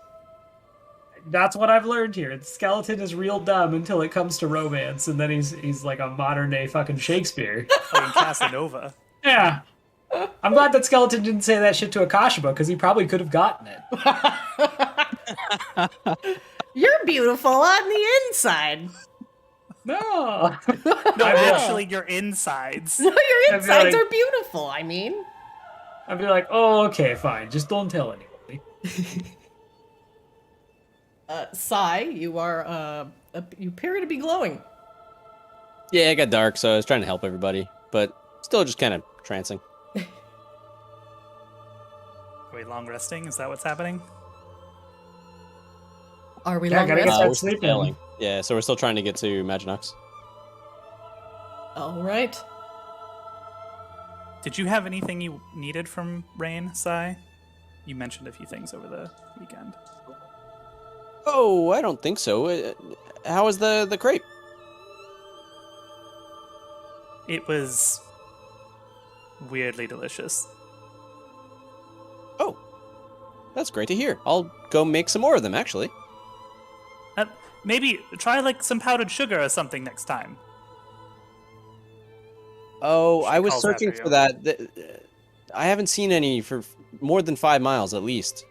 That's what I've learned here. The skeleton is real dumb until it comes to romance, and then he's like a modern day fucking Shakespeare. Playing Casanova. Yeah. I'm glad that skeleton didn't say that shit to Akashima, because he probably could have gotten it. You're beautiful on the inside. No. No, I will. actually, your insides. No, your I feel insides like- are beautiful. I mean, I'd be like, oh, okay, fine. Just don't tell anybody. Sai, you are, you appear to be glowing. Yeah, it got dark, so I was trying to help everybody, but still just kind of trancing. Are we long resting? Is that what's happening? Are we Yeah, long gotta get rest? Start We're still sleeping. sailing. Yeah, so we're still trying to get to Maginox. All right. Did you have anything you needed from Raine, Sai? You mentioned a few things over the weekend. Oh, I don't think so. How was the crepe? It was weirdly delicious. Oh, that's great to hear. I'll go make some more of them, actually. Maybe try like some powdered sugar or something next time. Oh, She I was calls searching after for you. that. I haven't seen any for more than 5 miles at least.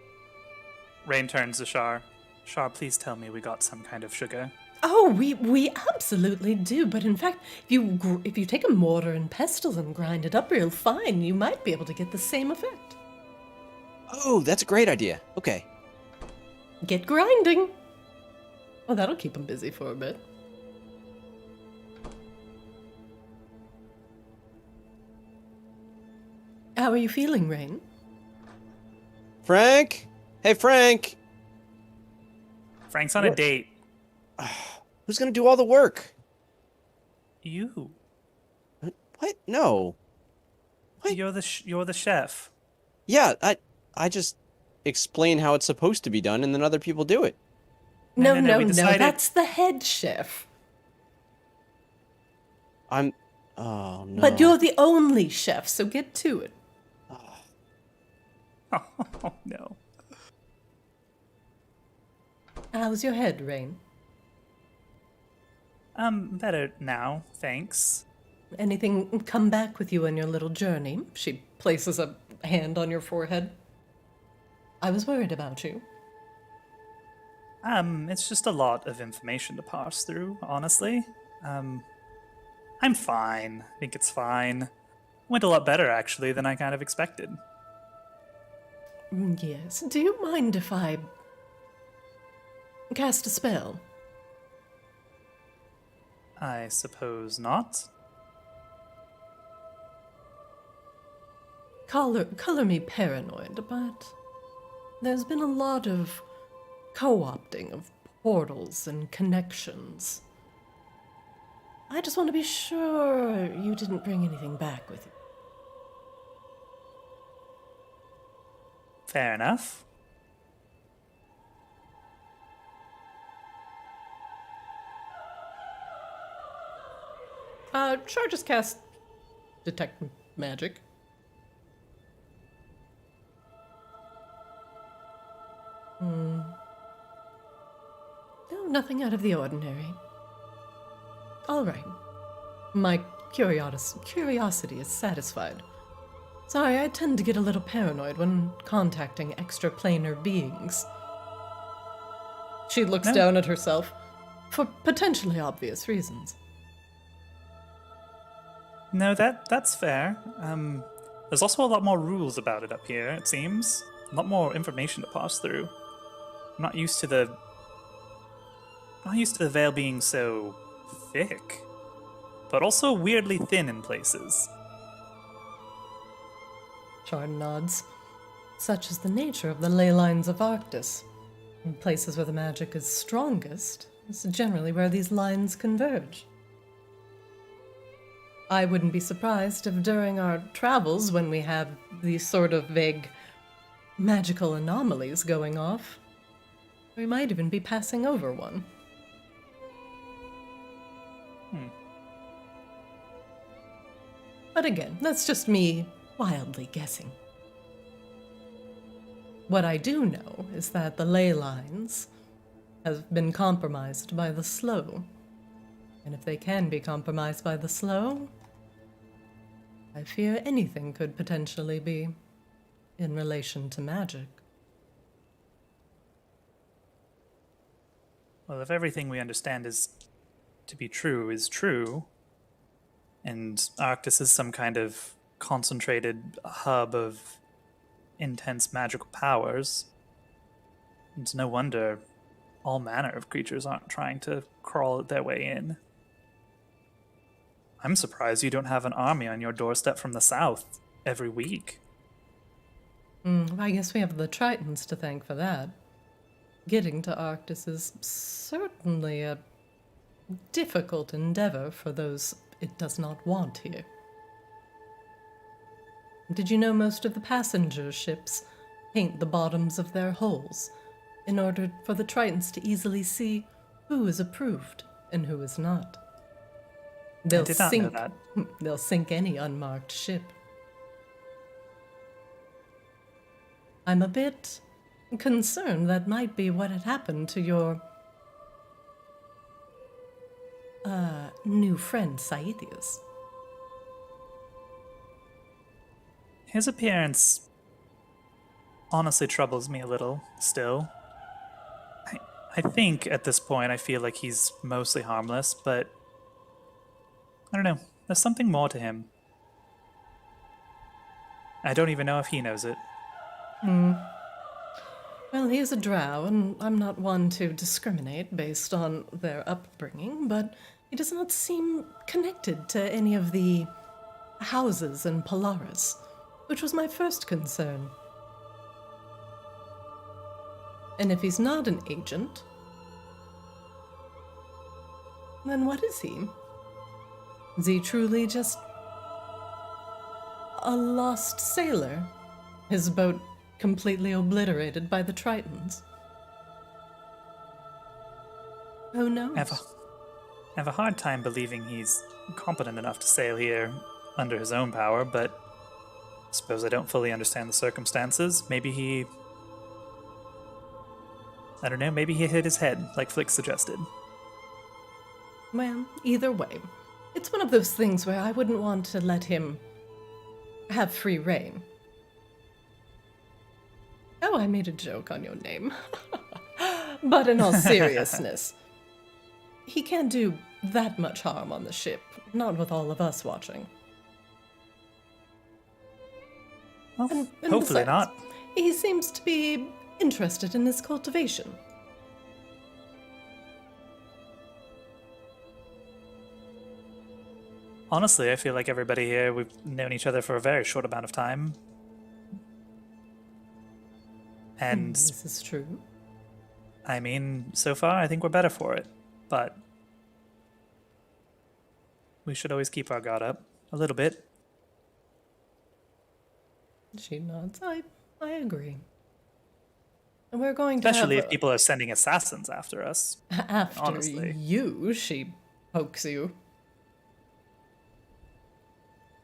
Raine turns to Shar. Shar, please tell me we got some kind of sugar. Oh, we absolutely do. But in fact, if you take a mortar and pestle and grind it up real fine, you might be able to get the same effect. Oh, that's a great idea. Okay. Get grinding. Oh, that'll keep him busy for a bit. How are you feeling, Raine? Frank? Hey, Frank. Frank's on a date. Who's going to do all the work? You. What? No. What? You're the chef. Yeah, I just explain how it's supposed to be done and then other people do it. No, we decided- That's the head chef. I'm. Oh no. But you're the only chef, so get to it. Oh no. How's your head, Raine? Better now, thanks. Anything come back with you on your little journey? She places a hand on your forehead. I was worried about you. It's just a lot of information to parse through, honestly. I'm fine. I think it's fine. Went a lot better, actually, than I kind of expected. Yes. Do you mind if I cast a spell? I suppose not. Color me paranoid, but there's been a lot of co-opting of portals and connections. I just want to be sure you didn't bring anything back with you. Fair enough. Sure, just cast Detect Magic. No, nothing out of the ordinary. All right. My curiosity is satisfied. Sorry, I tend to get a little paranoid when contacting extraplanar beings. She looks down at herself for potentially obvious reasons. No, that's fair. There's also a lot more rules about it up here, it seems. A lot more information to pass through. I'm not used to the veil being so thick, but also weirdly thin in places. Charn nods. Such is the nature of the ley lines of Arctis. In places where the magic is strongest, is generally where these lines converge. I wouldn't be surprised if during our travels, when we have these sort of vague magical anomalies going off, we might even be passing over one. But again, that's just me wildly guessing. What I do know is that the ley lines have been compromised by the slow. And if they can be compromised by the slow, I fear anything could potentially be in relation to magic. Well, if everything we understand is to be true is true, and Arctis is some kind of concentrated hub of intense magical powers, it's no wonder all manner of creatures aren't trying to crawl their way in. I'm surprised you don't have an army on your doorstep from the south every week. I guess we have the Tritons to thank for that. Getting to Arctis is certainly a difficult endeavor for those it does not want here. Did you know most of the passenger ships paint the bottoms of their hulls in order for the Tritons to easily see who is approved and who is not? I did not know that. They'll sink any unmarked ship. I'm a bit concerned that might be what had happened to your new friend, Saithius. His appearance honestly troubles me a little, still. I think at this point I feel like he's mostly harmless, but I don't know. There's something more to him. I don't even know if he knows it. Well, he is a drow, and I'm not one to discriminate based on their upbringing, but he does not seem connected to any of the houses in Polaris, which was my first concern. And if he's not an agent, then what is he? Is he truly just a lost sailor? His boat completely obliterated by the Tritons? Who knows? I have a hard time believing he's competent enough to sail here under his own power, but I suppose I don't fully understand the circumstances. Maybe I don't know, maybe he hit his head, like Flick suggested. Well, either way, it's one of those things where I wouldn't want to let him have free reign. Oh, I made a joke on your name. But in all seriousness, he can't do that much harm on the ship, not with all of us watching. Well, And hopefully besides, not. He seems to be interested in his cultivation. Honestly, I feel like everybody here, we've known each other for a very short amount of time. And, This is true. I mean, so far, I think we're better for it. But we should always keep our guard up a little bit. She nods. I agree. And we're going to Especially have if people are sending assassins after us. after honestly. you, she pokes you.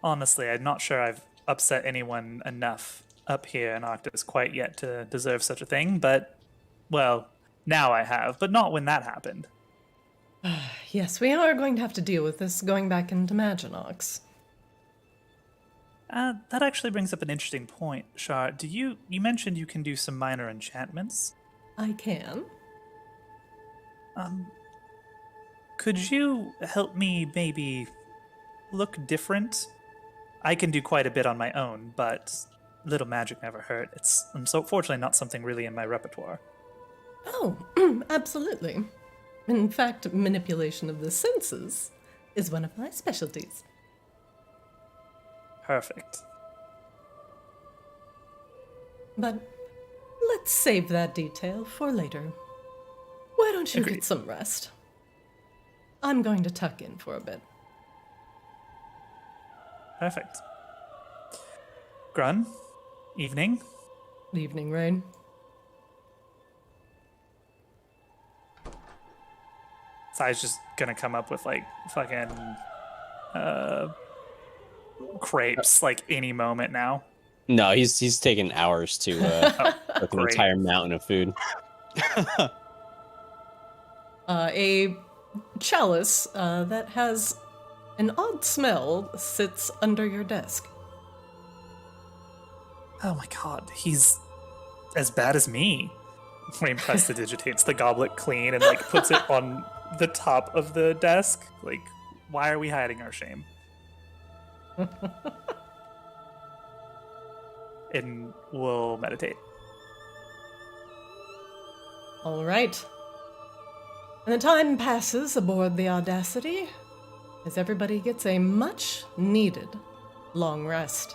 Honestly, I'm not sure I've upset anyone enough up here in Arctis quite yet to deserve such a thing, but, well, now I have, but not when that happened. Yes, we are going to have to deal with this going back into Maginox. That actually brings up an interesting point, Shar. You mentioned you can do some minor enchantments. I can. Could you help me maybe look different? I can do quite a bit on my own, but little magic never hurt. It's fortunately not something really in my repertoire. Oh, absolutely. In fact, manipulation of the senses is one of my specialties. Perfect. But let's save that detail for later. Why don't you Agreed. get some rest? I'm going to tuck in for a bit. Perfect. Grun, evening. Evening, Raine. Sai's just gonna come up with like fucking crepes like any moment now. No, he's taken hours to cook an Great. entire mountain of food. A chalice that has an odd smell sits under your desk. Oh my god, he's as bad as me. Raine prestidigitates the goblet clean and like puts it on the top of the desk. Like, why are we hiding our shame? And we'll meditate. All right. And the time passes aboard the Audacity as everybody gets a much needed long rest.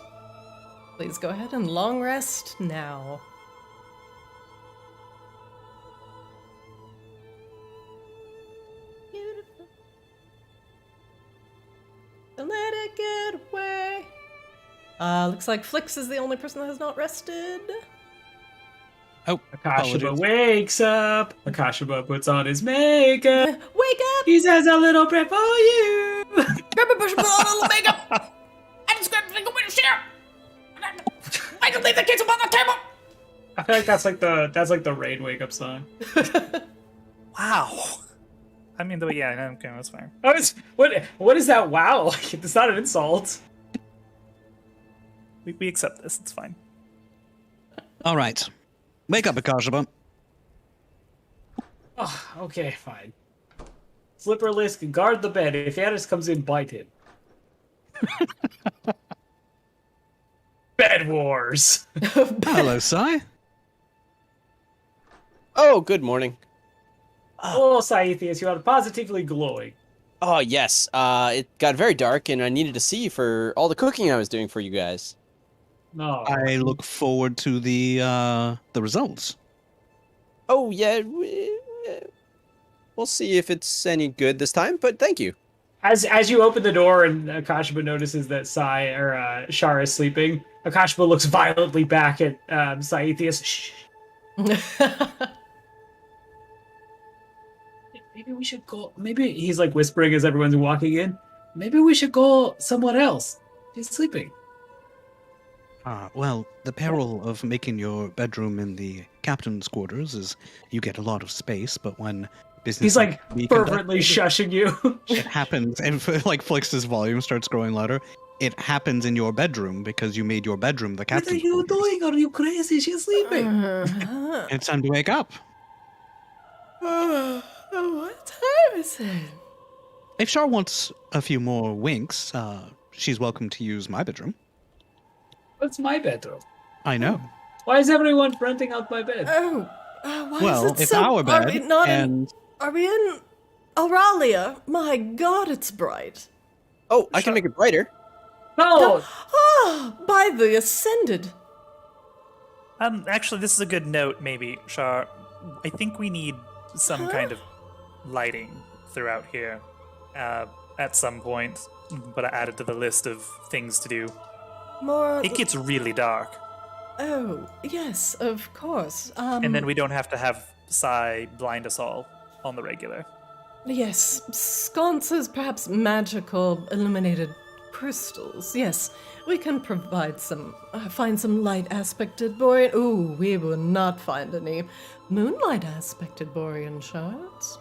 Please go ahead and long rest now. Beautiful. Don't let it get away. Looks like Flix is the only person that has not rested. Oh, Akashiba apologies. wakes up. Akashiba puts on his makeup. Wake up! He says a little prayer for you. Grab a brush, put on a little makeup! I just grabbed a window share! I can leave the kids upon the table! I feel like that's like the Raine wake up song. Wow. I mean, yeah, okay, that's fine. Oh, what is that? Wow, like, it's not an insult. We accept this. It's fine. All right. Wake up, Akashiba. Oh, okay, fine. Slipperless can guard the bed. If Anis comes in, bite him. Bed wars. Hello, Sai. Oh, good morning. Oh, Saithius, you are positively glowing. Oh, yes. It got very dark, and I needed to see for all the cooking I was doing for you guys. No. I look forward to the results. Oh, yeah. We'll see if it's any good this time, but thank you. As you open the door and Akashiba notices that Shar is sleeping, Akashiba looks violently back at Saithius. Shh. maybe we should go. Maybe he's like whispering as everyone's walking in. Maybe we should go somewhere else. She's sleeping. Well, the peril of making your bedroom in the captain's quarters is you get a lot of space, but when business He's like we fervently conduct, shushing you. it happens, and like Flix's volume starts growing louder. It happens in your bedroom because you made your bedroom the What are captain's you quarters. doing? Are you crazy? She's sleeping. It's time to wake up. What time is it? If Char wants a few more winks, she's welcome to use my bedroom. What's my bedroom? I know. Why is everyone renting out my bed? Oh, why Well, is it it's so... our bed, Are we not and Are we in Auralia? My God, it's bright. Oh, I can make it brighter. No! Ah, by the Ascended. Actually, this is a good note, maybe, Shar. I think we need some kind of lighting throughout here at some point, but I added to the list of things to do. More... It gets really dark, Oh, yes, of course. and then we don't have to have Psy blind us all on the regular. Yes, sconces, perhaps magical illuminated crystals. Yes, we can provide some, find some light aspected borean. Ooh, we will not find any moonlight aspected borean shards.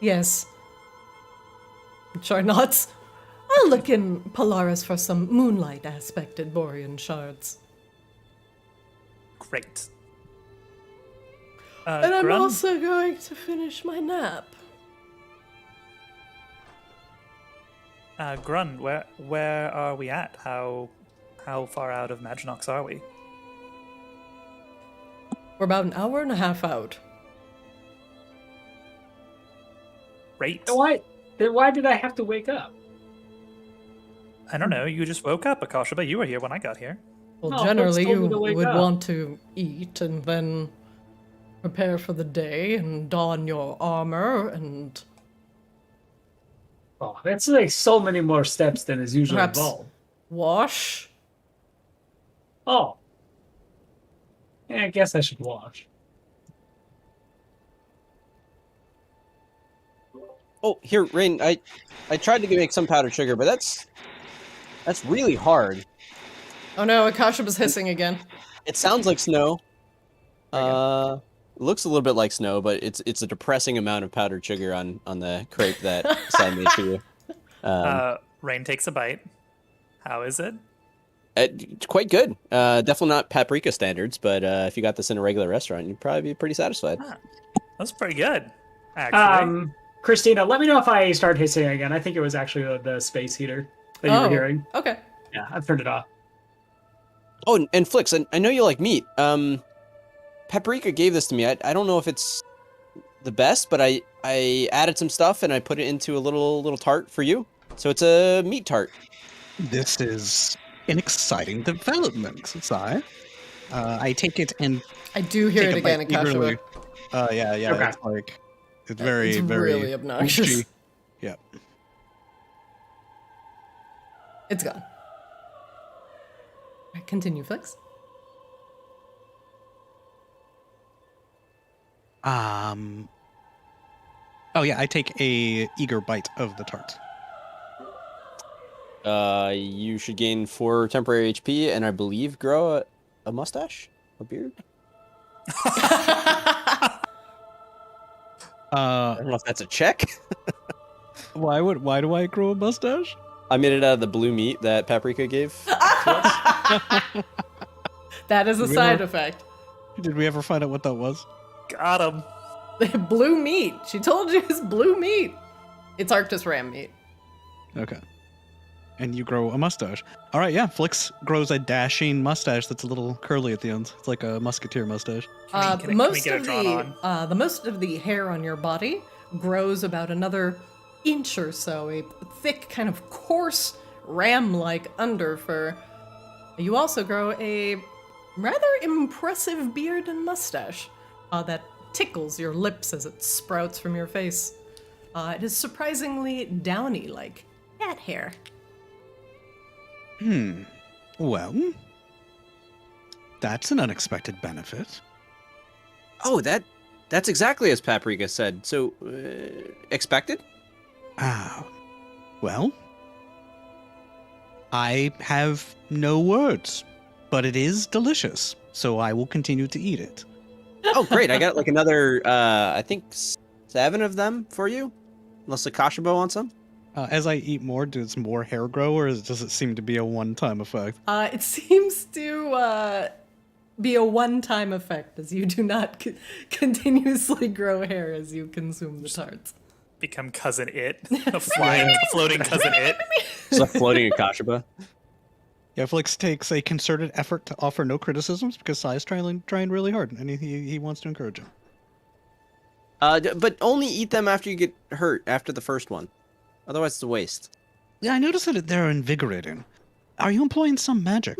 Yes. Sure not. I'll look in Polaris for some moonlight aspected borean shards. Great. And I'm Grun? also going to finish my nap. Grun, where are we at? How far out of Maginox are we? We're about an hour and a half out. Great. Then why did I have to wake up? I don't know. You just woke up, Akasha, but you were here when I got here. Well, No, generally folks told you me to wake would up. want to eat and then prepare for the day and don your armor and Oh, that's like so many more steps than is usually perhaps involved. wash. Oh. Yeah, I guess I should wash. Oh, here, Raine. I tried to make some powdered sugar, but that's really hard. Oh no, Akasha was hissing again. It sounds like snow. It looks a little bit like snow, but it's a depressing amount of powdered sugar on the crepe that Sai made for you. Raine takes a bite. How is it? It's quite good. Definitely not paprika standards, but if you got this in a regular restaurant, you'd probably be pretty satisfied. That's pretty good, actually. Christina, let me know if I start hissing again. I think it was actually the space heater that you were hearing. Okay. Yeah, I've turned it off. Oh, and Flix, I know you like meat. Paprika gave this to me. I don't know if it's the best, but I added some stuff and I put it into a little tart for you. So it's a meat tart. This is an exciting development, Sai. I take it and I do hear take it a bite again, Akasha. eagerly. Yeah. Okay. It's like it's very, It's very really obnoxious. mushy. Yeah. It's gone. Right, continue, Flix. Oh yeah, I take a eager bite of the tart. You should gain 4 temporary HP, and I believe grow a mustache, a beard. I don't know if that's a check. Why do I grow a mustache? I made it out of the blue meat that Paprika gave to us. That is a We side were- effect. Did we ever find out what that was? Got him. Blue meat. She told you it's blue meat. It's Arctis ram meat. Okay. And you grow a mustache. All right, yeah. Flix grows a dashing mustache that's a little curly at the ends. It's like a musketeer mustache. Can we get it drawn on? The most of the hair on your body grows about another inch or so. A thick, kind of coarse, ram-like underfur. You also grow a rather impressive beard and mustache that tickles your lips as it sprouts from your face. It is surprisingly downy, like cat hair. Well, that's an unexpected benefit. Oh, that That's exactly as Paprika said. So, expected? Well, I have no words, but it is delicious, so I will continue to eat it. Oh, great. I got like another, I think 7 of them for you. Unless Akashabo wants some. As I eat more, does more hair grow, or does it seem to be a one-time effect? It seems to be a one-time effect, as you do not continuously grow hair as you consume the tarts. Become cousin it, a floating cousin it. It's like floating Akashaba. Yeah, Flix takes a concerted effort to offer no criticisms because Sai is trying really hard, and he wants to encourage him. But only eat them after you get hurt, after the first one. Otherwise, it's a waste. Yeah, I noticed that they're invigorating. Are you employing some magic?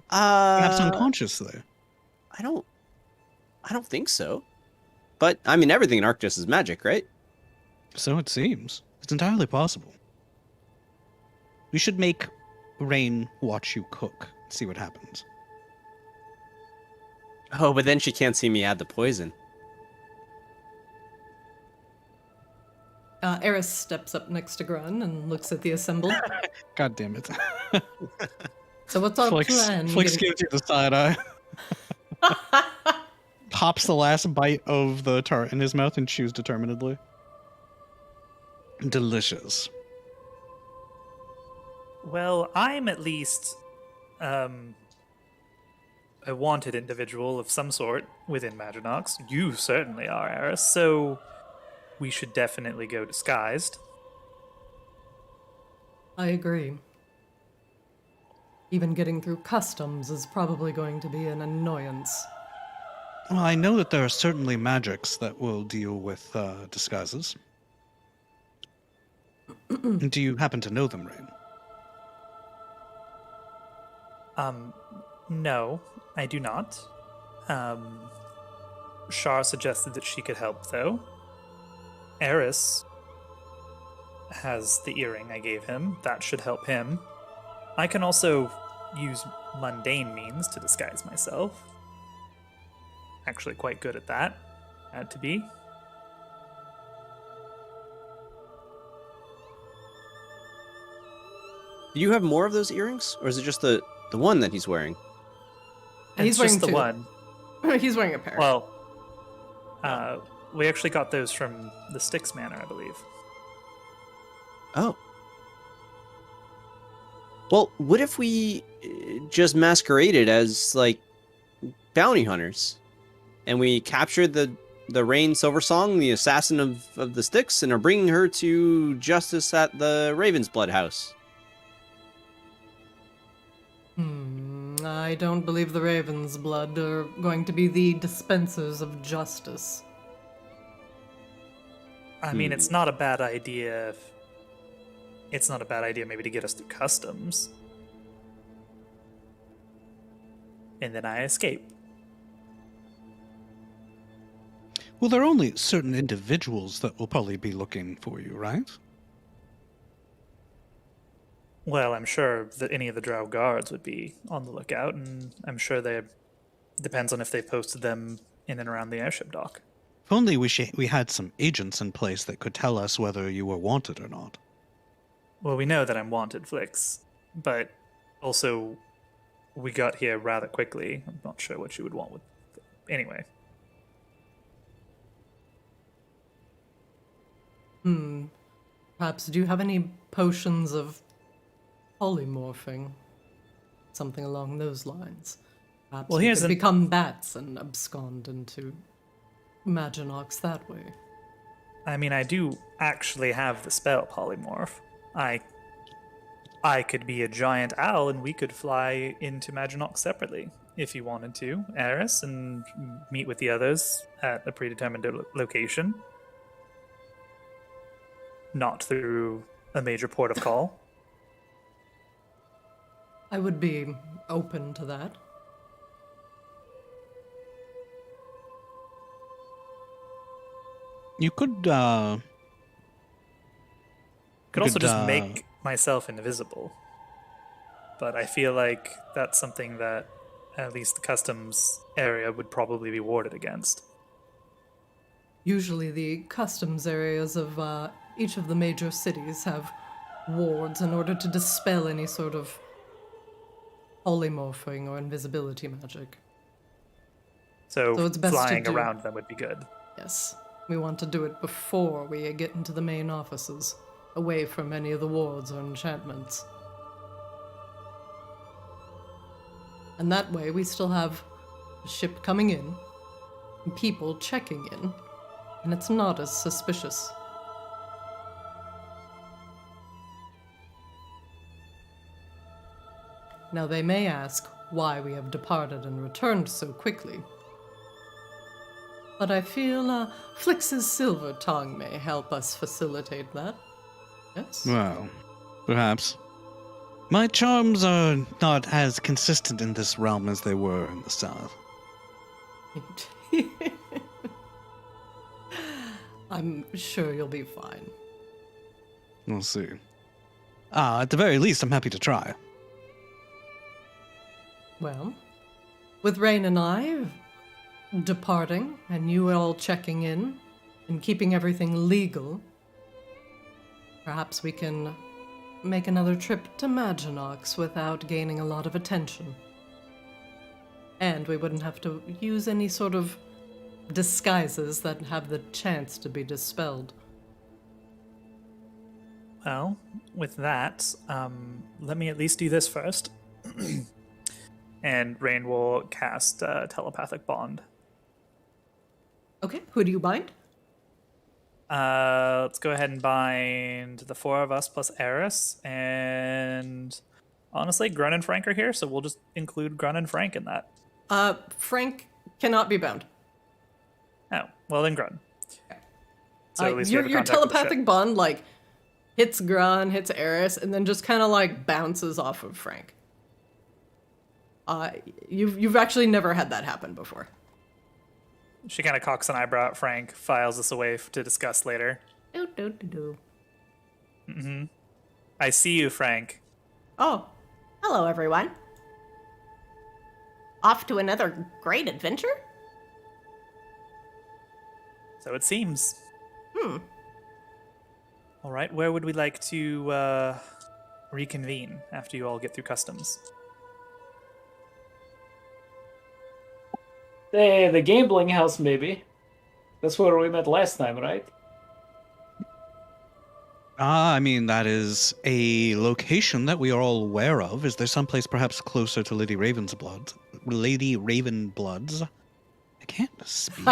Perhaps unconscious there. I don't think so. But, I mean, everything in Arctis is magic, right? So it seems. It's entirely possible. We should make Raine watch you cook. See what happens. Oh, but then she can't see me add the poison. Eris steps up next to Grun and looks at the assembly. God damn it. So what's our plan? Flix gives you the side eye. Pops the last bite of the tart in his mouth and chews determinedly. Delicious. Well, I'm at least a wanted individual of some sort within Maginox. You certainly are, Eris, so we should definitely go disguised. I agree. Even getting through customs is probably going to be an annoyance. Well, I know that there are certainly magics that will deal with disguises. Do you happen to know them, Raine? No, I do not. Shar suggested that she could help, though. Eris has the earring I gave him. That should help him. I can also use mundane means to disguise myself. Actually quite good at that. Had to be. Do you have more of those earrings? Or is it just the one that he's wearing? He's It's just the wearing one. He's wearing a pair. Well, we actually got those from the Styx Manor, I believe. Oh. Well, what if we just masqueraded as, like, bounty hunters? And we captured the Raine Silversong, the assassin of the Styx, and are bringing her to justice at the Raven's Blood House. I don't believe the Raven's Blood are going to be the dispensers of justice. I mean, it's not a bad idea. It's not a bad idea maybe to get us through customs. And then I escape. Well, there are only certain individuals that will probably be looking for you, right? Well, I'm sure that any of the Drow guards would be on the lookout, and I'm sure they depends on if they posted them in and around the airship dock. If only we had some agents in place that could tell us whether you were wanted or not. Well, we know that I'm wanted, Flix, but also we got here rather quickly. I'm not sure what you would want with. Anyway. Perhaps do you have any potions of polymorphing? Something along those lines. Perhaps Well, we here's could an- become bats and abscond into Maginox that way. I mean, I do actually have the spell polymorph. I could be a giant owl and we could fly into Maginox separately if you wanted to, Eris, and meet with the others at a predetermined location. Not through a major port of call. I would be open to that. You could, Could also just could, make myself invisible. But I feel like that's something that at least the customs area would probably be warded against. Usually the customs areas of each of the major cities have wards in order to dispel any sort of polymorphing or invisibility magic. So it's best to flying do. around them would be good. Yes, we want to do it before we get into the main offices, away from any of the wards or enchantments. And that way we still have a ship coming in, and people checking in, and it's not as suspicious. Now they may ask why we have departed and returned so quickly. But I feel Flix's silver tongue may help us facilitate that. Yes? Well, perhaps. My charms are not as consistent in this realm as they were in the south. I'm sure you'll be fine. We'll see. At the very least, I'm happy to try. Well, with Raine and I departing, and you all checking in, and keeping everything legal, perhaps we can make another trip to Maginox without gaining a lot of attention. And we wouldn't have to use any sort of disguises that have the chance to be dispelled. Well, with that, let me at least do this first. And Raine will cast Telepathic Bond. Okay, who do you bind? Let's go ahead and bind the four of us plus Eris, and honestly, Grun and Frank are here, so we'll just include Grun and Frank in that. Frank cannot be bound. Oh, well then Grun. So at least we your have a contact with the telepathic ship. bond, like, hits Grun, hits Eris, and then just kind of, like, bounces off of Frank. You've actually never had that happen before. She kind of cocks an eyebrow at Frank, files this away to discuss later. I see you, Frank. Oh, hello everyone. Off to another great adventure? So it seems. All right, where would we like to reconvene after you all get through customs? Hey, the gambling house, maybe. That's where we met last time, right? I mean, that is a location that we are all aware of. Is there someplace perhaps closer to Lady Ravenblood's? I can't speak.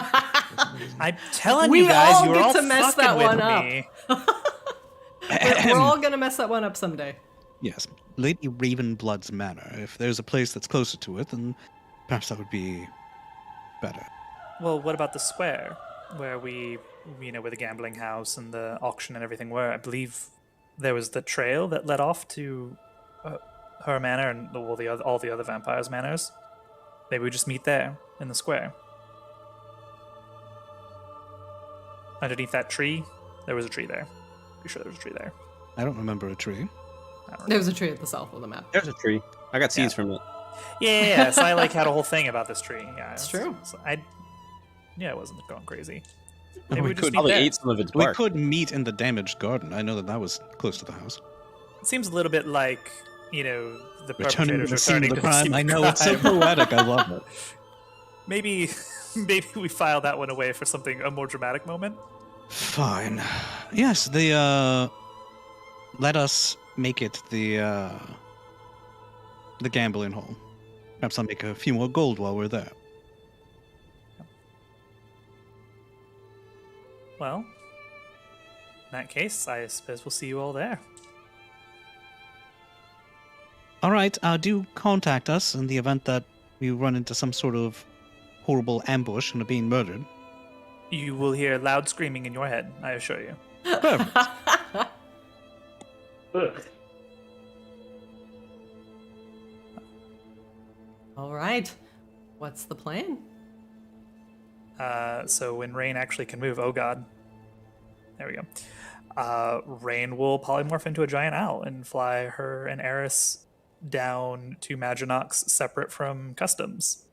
I'm telling We you guys, all you were get all to mess fucking that with one up. me. We're all gonna mess that one up someday. Yes, Lady Ravenblood's manor. If there's a place that's closer to it, then perhaps that would be better. Well, what about the square where where the gambling house and the auction and everything were? I believe there was the trail that led off to her manor and all the other vampires' manors. Maybe we just meet there in the square. Underneath that tree, there was a tree there. Pretty sure there was a tree there. I don't remember a tree. There was a tree at the south of the map. There's a tree. I got seeds from it. Yeah. So I had a whole thing about this tree. Yeah, It's true. I wasn't going crazy. We Maybe we just could meet Probably there. ate some of its We bark. could meet in the damaged garden. I know that was close to the house. It seems a little bit like, the Returning to perpetrators the scene of returning the to crime. scene I of know, it's so crime. poetic. I love it. Maybe we file that one away for a more dramatic moment. Fine. Yes, let us make it the gambling hall. Perhaps I'll make a few more gold while we're there. Well, in that case, I suppose we'll see you all there. All right, do contact us in the event that we run into some sort of horrible ambush and are being murdered. You will hear loud screaming in your head, I assure you. Perfect. Ugh. All right. What's the plan? So when Raine actually can move, oh god. There we go. Raine will polymorph into a giant owl and fly her and Eris down to Maginox separate from customs.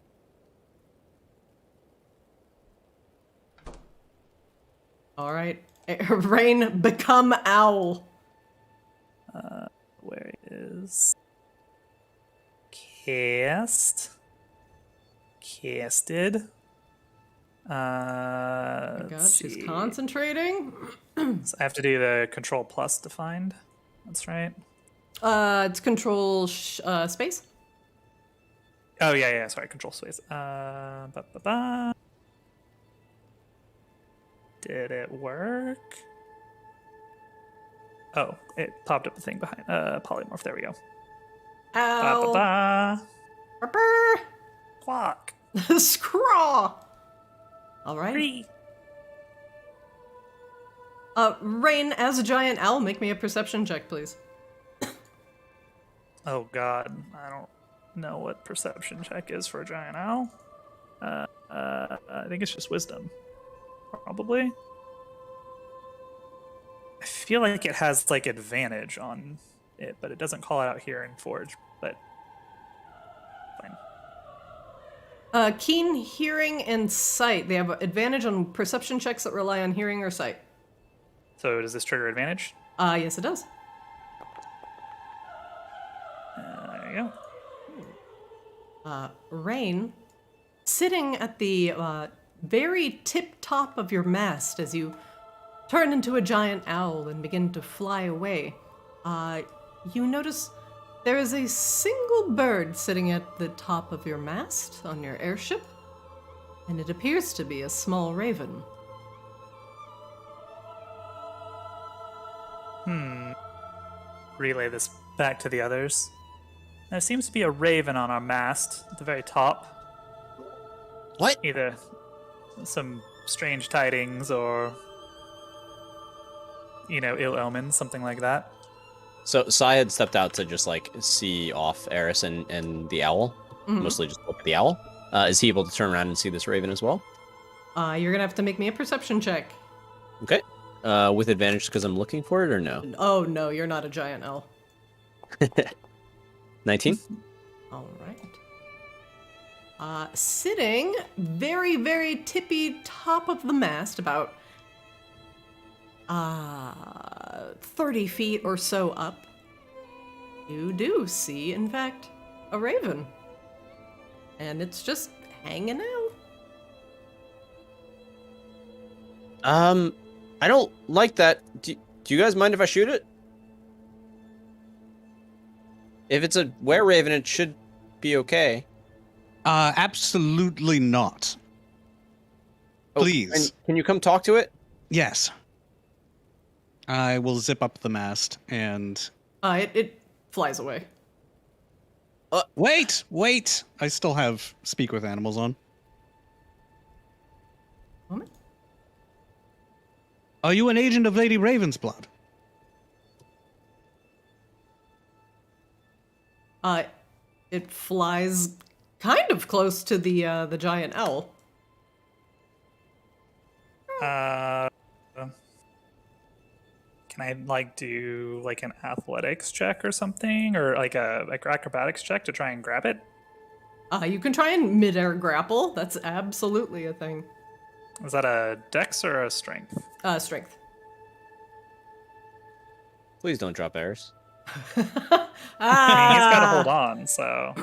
All right. Raine, become owl. Where is casted? Oh God, she's see. concentrating. So I have to do the control plus to find. That's right. It's control space. Oh yeah. Sorry, control space. Did it work? Oh, it popped up a thing behind polymorph. There we go. Ow. Clock. Scraw. All right. 3. Raine, as a giant owl, make me a perception check, please. Oh God, I don't know what perception check is for a giant owl. I think it's just wisdom, probably. I feel like it has like advantage on it, but it doesn't call it out here in Forge. But fine. Keen hearing and sight. They have advantage on perception checks that rely on hearing or sight. So does this trigger advantage? Yes, it does. There you go. Raine, sitting at the very tip top of your mast as you turn into a giant owl and begin to fly away, you notice there is a single bird sitting at the top of your mast on your airship, and it appears to be a small raven. Relay this back to the others. There seems to be a raven on our mast at the very top. What? Either some strange tidings or, ill omens, something like that. So Sai had stepped out to just like see off Eris and the owl, mostly just look at the owl. Is he able to turn around and see this raven as well? You're gonna have to make me a perception check. Okay. With advantage because I'm looking for it or no? Oh no, you're not a giant owl. 19? All right. Sitting very, very tippy top of the mast, about 30 feet or so up, you do see, in fact, a raven. And it's just hanging out. I don't like that. Do you guys mind if I shoot it? If it's a were-raven, it should be okay. Absolutely not. Please. And can you come talk to it? Yes. I will zip up the mast and... It flies away. Wait! I still have Speak with Animals on. Moment. Are you an agent of Lady Ravensblood? It flies kind of close to the giant owl. Can I do an athletics check or something, or like a acrobatics check to try and grab it? You can try and mid-air grapple. That's absolutely a thing. Is that a dex or a strength? Strength. Please don't drop Eris. I mean, he's got to hold on, so.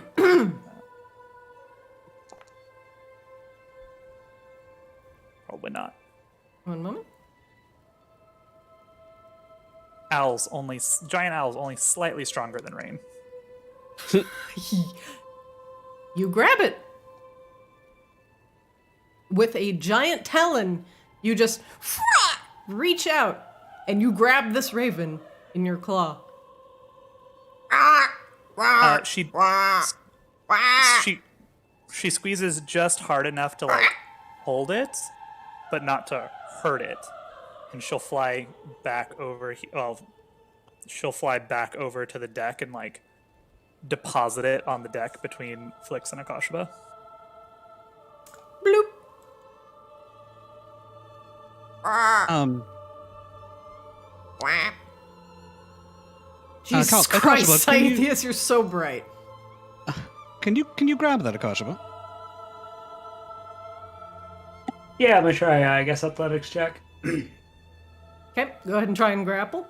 Probably not. One moment. Giant owls only slightly stronger than Raine. You grab it. With a giant talon, you just reach out and you grab this raven in your claw. She squeezes just hard enough to hold it, but not to hurt it, and she'll fly back over. She'll fly back over to the deck and deposit it on the deck between Flix and Akashaba. Bloop. Jesus Christ, Scythius, you're so bright. Can you grab that, Akashaba? Yeah, I'm gonna try, I guess, athletics check. Okay, go ahead and try and grapple.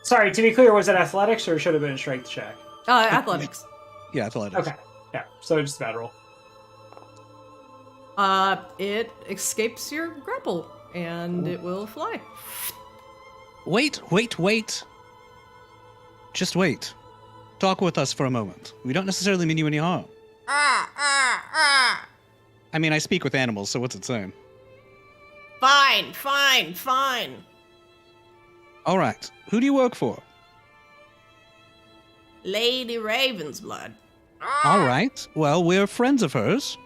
Sorry, to be clear, was it athletics or should have been a strength check? Athletics. Yeah, athletics. Okay. Yeah, so just bad roll. It escapes your grapple, and it will fly. Wait. Just wait. Talk with us for a moment. We don't necessarily mean you any harm. I mean, I speak with animals, so what's it saying? Fine. All right. Who do you work for? Lady Ravensblood. All right. Well, we're friends of hers.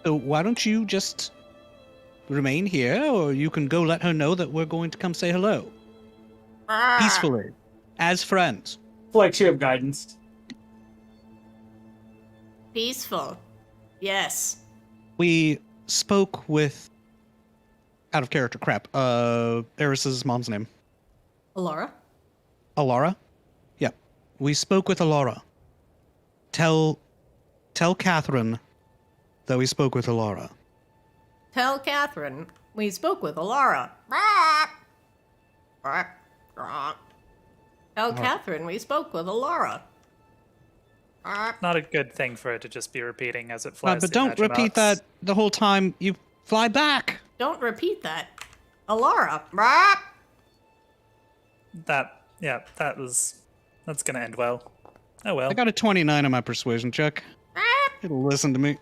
So why don't you just remain here, or you can go let her know that we're going to come say hello. Peacefully. As friends. Flex, you have guidance. Peaceful. Yes. We spoke with... Out of character, crap. Eris's mom's name. Alara? Alara? Yeah. We spoke with Alara. Tell Catherine that we spoke with Alara. Tell Catherine we spoke with Alara. Tell Catherine we spoke with Alara. Not a good thing for it to just be repeating as it flies. But through don't repeat Imaginox. that the whole time you fly back. Don't repeat that. Alara. That's gonna end well. Oh well. I got a 29 on my persuasion check. It'll listen to me.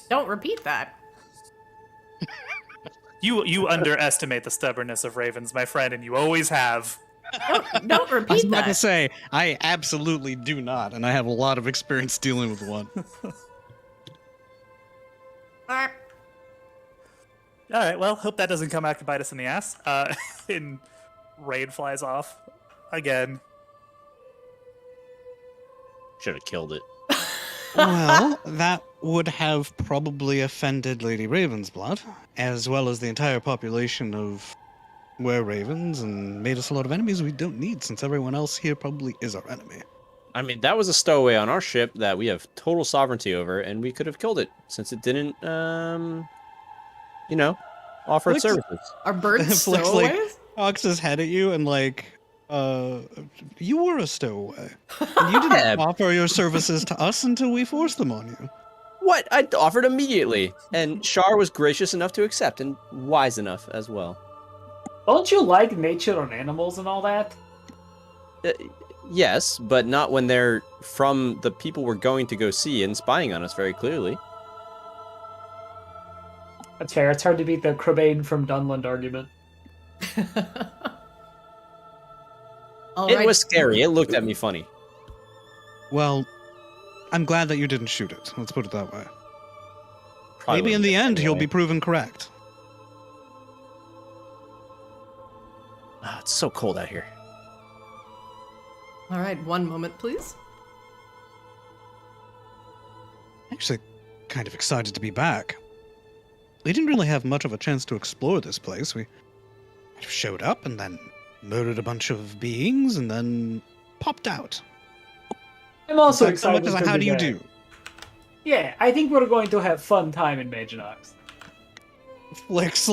Don't repeat that. You underestimate the stubbornness of ravens, my friend, and you always have. Don't I was repeat about to that. say, I absolutely do not, and I have a lot of experience dealing with one. All right, well, hope that doesn't come back to bite us in the ass. And Raine flies off again. Should have killed it. Well, that would have probably offended Lady Ravensblood, as well as the entire population of were-ravens, and made us a lot of enemies we don't need, since everyone else here probably is our enemy. I mean, that was a stowaway on our ship that we have total sovereignty over, and we could have killed it since it didn't, offer its services. Are birds Flicks, stowaways? Cocks his head at you and you were a stowaway. And you didn't offer your services to us until we forced them on you. What? I offered immediately, and Shar was gracious enough to accept, and wise enough as well. Don't you like nature and animals and all that? Yes, but not when they're from the people we're going to go see and spying on us very clearly. That's fair. It's hard to beat the Crabane from Dunland argument. It was scary. It looked at me funny. Well, I'm glad that you didn't shoot it. Let's put it that way. Probably Maybe in the wouldn't end, you'll anyway. be proven correct. It's so cold out here. All right, one moment, please. Actually, kind of excited to be back. We didn't really have much of a chance to explore this place. We showed up and then murdered a bunch of beings and then popped out. I'm also So excited. much as to how be do you back. do? Yeah, I think we're going to have fun time in Imaginox. Flicks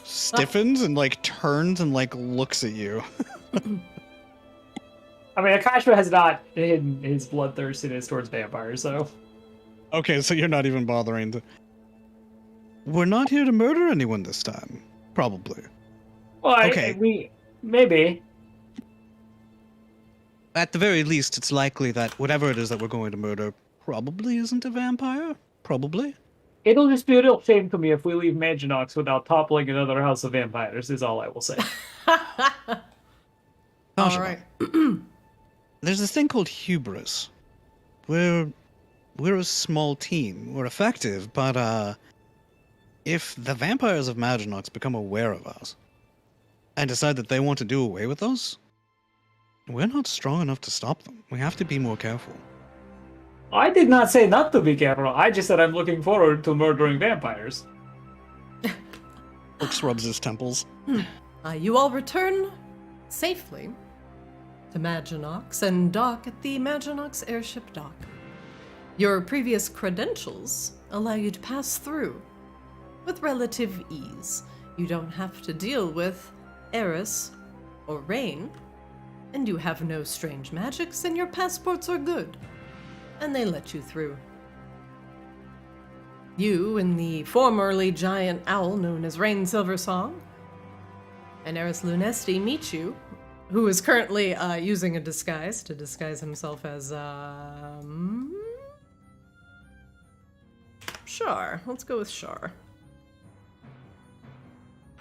stiffens and turns and looks at you. I mean, Akashra has not hidden his bloodthirstiness towards vampires, so... Okay, so you're not even bothering to... We're not here to murder anyone this time. Probably. Well, Okay. Maybe. At the very least, it's likely that whatever it is that we're going to murder probably isn't a vampire. Probably. It'll just be a real shame to me if we leave Maginox without toppling another house of vampires, is all I will say. All Possible. right. There's this thing called hubris. We're a small team. We're effective, but if the vampires of Maginox become aware of us and decide that they want to do away with us, we're not strong enough to stop them. We have to be more careful. I did not say not to be careful. I just said I'm looking forward to murdering vampires. Orc rubs his temples. You all return safely to Maginox and dock at the Maginox airship dock. Your previous credentials allow you to pass through with relative ease. You don't have to deal with Eris or Raine, and you have no strange magics, and your passports are good, and they let you through. You and the formerly giant owl known as Raine Silversong and House Lunesti meet you, who is currently using a disguise to disguise himself as Shar. Let's go with Shar.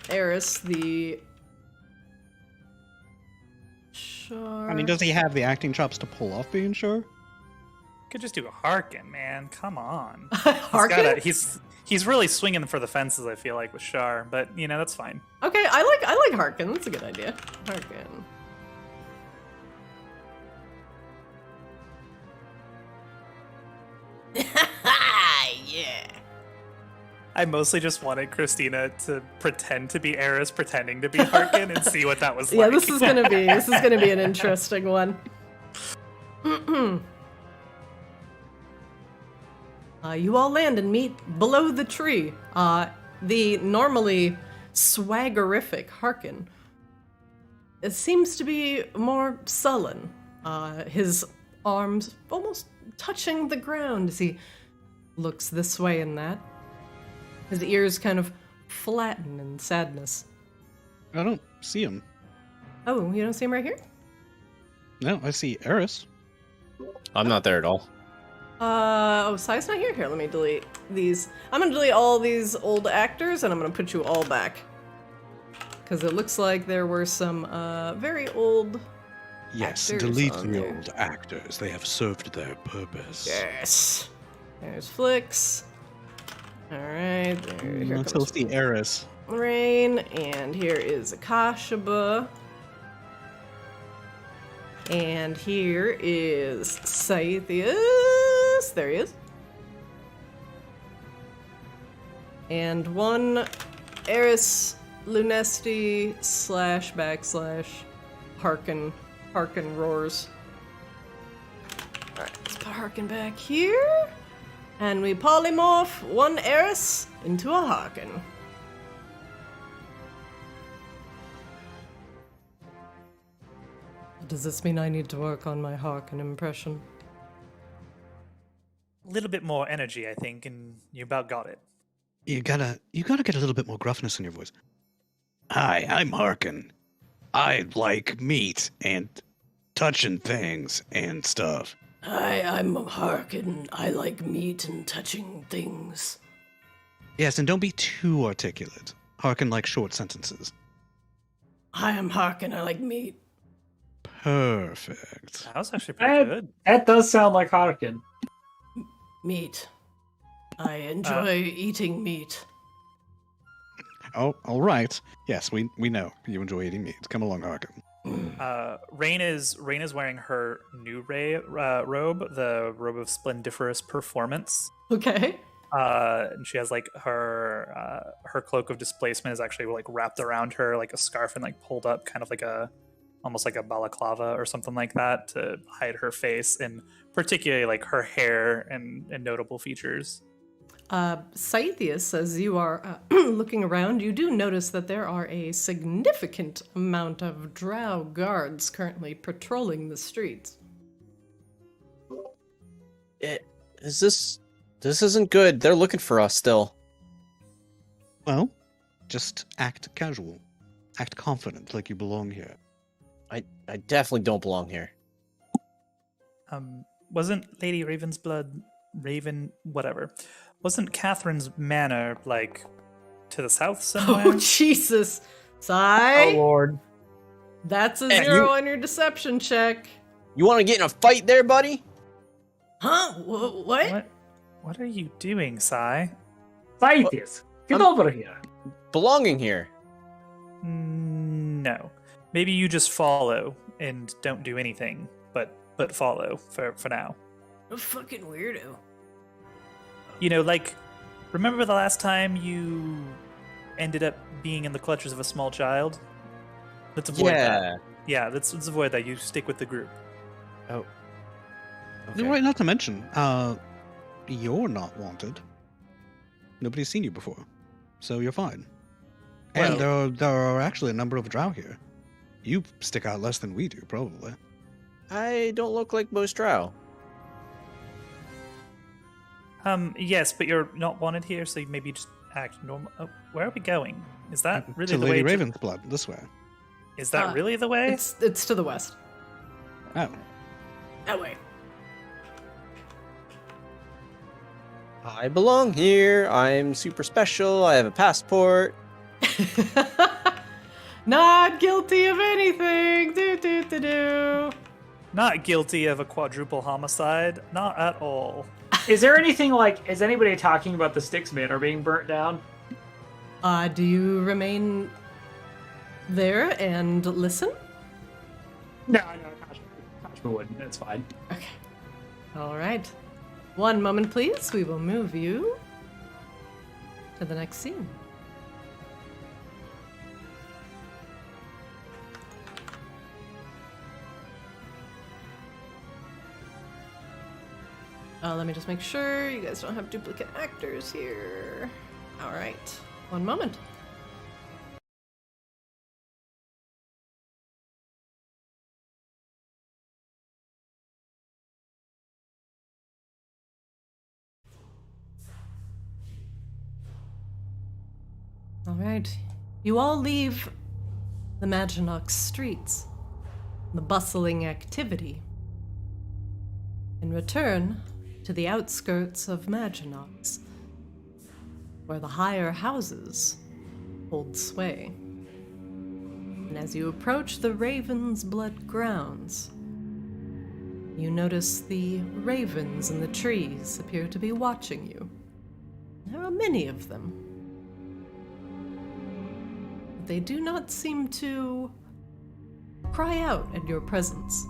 Eris, the Shar. I mean, does he have the acting chops to pull off being sure? Could just do a Harkin, man. Come on. Harkin? He's really swinging for the fences, I feel like, with Shar, but you know, that's fine. Okay, I like Harkin. That's a good idea. Harkin. Yeah. I mostly just wanted Christina to pretend to be Eris, pretending to be Harkin, and see what that was like. Yeah, this is gonna be an interesting one. You all land and meet below the tree. The normally swaggerific Harkin. It seems to be more sullen. His arms almost touching the ground as he looks this way and that. His ears kind of flatten in sadness. I don't see him. Oh, you don't see him right here? No, I see Eris. I'm not there at all. Oh, Sai's not here. Here, let me delete these. I'm gonna delete all these old actors, and I'm gonna put you all back. Because it looks like there were some very old Yes, actors delete on the there. old actors. They have served their purpose. Yes. There's Flix. Alright, here Let's comes see Eris. Raine, and here is Akashaba. And here is Scythius. There he is. And one Eris Lunesti / Harkin roars. Alright, let's put Harkin back here. And we polymorph one Eris into a Harkin. Does this mean I need to work on my Harkin impression? A little bit more energy, I think, and you about got it. You gotta get a little bit more gruffness in your voice. Hi, I'm Harkin. I like meat and touching things and stuff. Hi, I'm Harkin. I like meat and touching things. Yes, and don't be too articulate. Harkin likes short sentences. Hi, I'm Harkin. I like meat. Perfect. That was actually pretty good. That does sound like Harkin. Meat. I enjoy eating meat. Oh, all right. Yes, we know you enjoy eating meat. Come along, Harkin. Raine is wearing her new robe, the robe of splendiferous performance. Okay. And she has like her cloak of displacement is actually like wrapped around her like a scarf and like pulled up, kind of like almost like a balaclava or something like that to hide her face and particularly like her hair and notable features. Scythius, as you are looking around, you do notice that there are a significant amount of drow guards currently patrolling the streets. This isn't good. They're looking for us still. Well, just act casual. Act confident, like you belong here. I definitely don't belong here. Wasn't Lady Wasn't Catherine's manor like to the south somewhere? Oh, Jesus. Sai, Oh Lord. that's a Hey, 0 on your deception check. You want to get in a fight there, buddy? Huh? What? What are you doing, Sai? Scythius, get over here. Belonging here. No. Maybe you just follow and don't do anything, but follow for now. A fucking weirdo. You know, like, remember the last time you ended up being in the clutches of a small child? Let's avoid that. Yeah, let's avoid that. You stick with the group. Oh. Right, not to mention, you're not wanted. Nobody's seen you before, so you're fine. Well- And there are actually a number of drow here. You stick out less than we do, probably. I don't look like most drow. Yes, but you're not wanted here, so maybe just act normal. Oh, where are we going? Is that really to the Lady way? Raven's blood, this way. Is that really the way? It's to the west. Oh. That way. I belong here. I'm super special. I have a passport. Not guilty of anything. Do. Not guilty of a quadruple homicide. Not at all. Is there anything like? Is anybody talking about the Styx Manor being burnt down? Do you remain there and listen? No, Kashma wouldn't. That's fine. Okay. All right. One moment, please. We will move you to the next scene. Let me just make sure you guys don't have duplicate actors here. All right. One moment. All right. You all leave the Maginox streets, the bustling activity, and return to the outskirts of Maginox, where the higher houses hold sway. And as you approach the Raven's Blood grounds, you notice the ravens in the trees appear to be watching you. There are many of them. But they do not seem to cry out at your presence.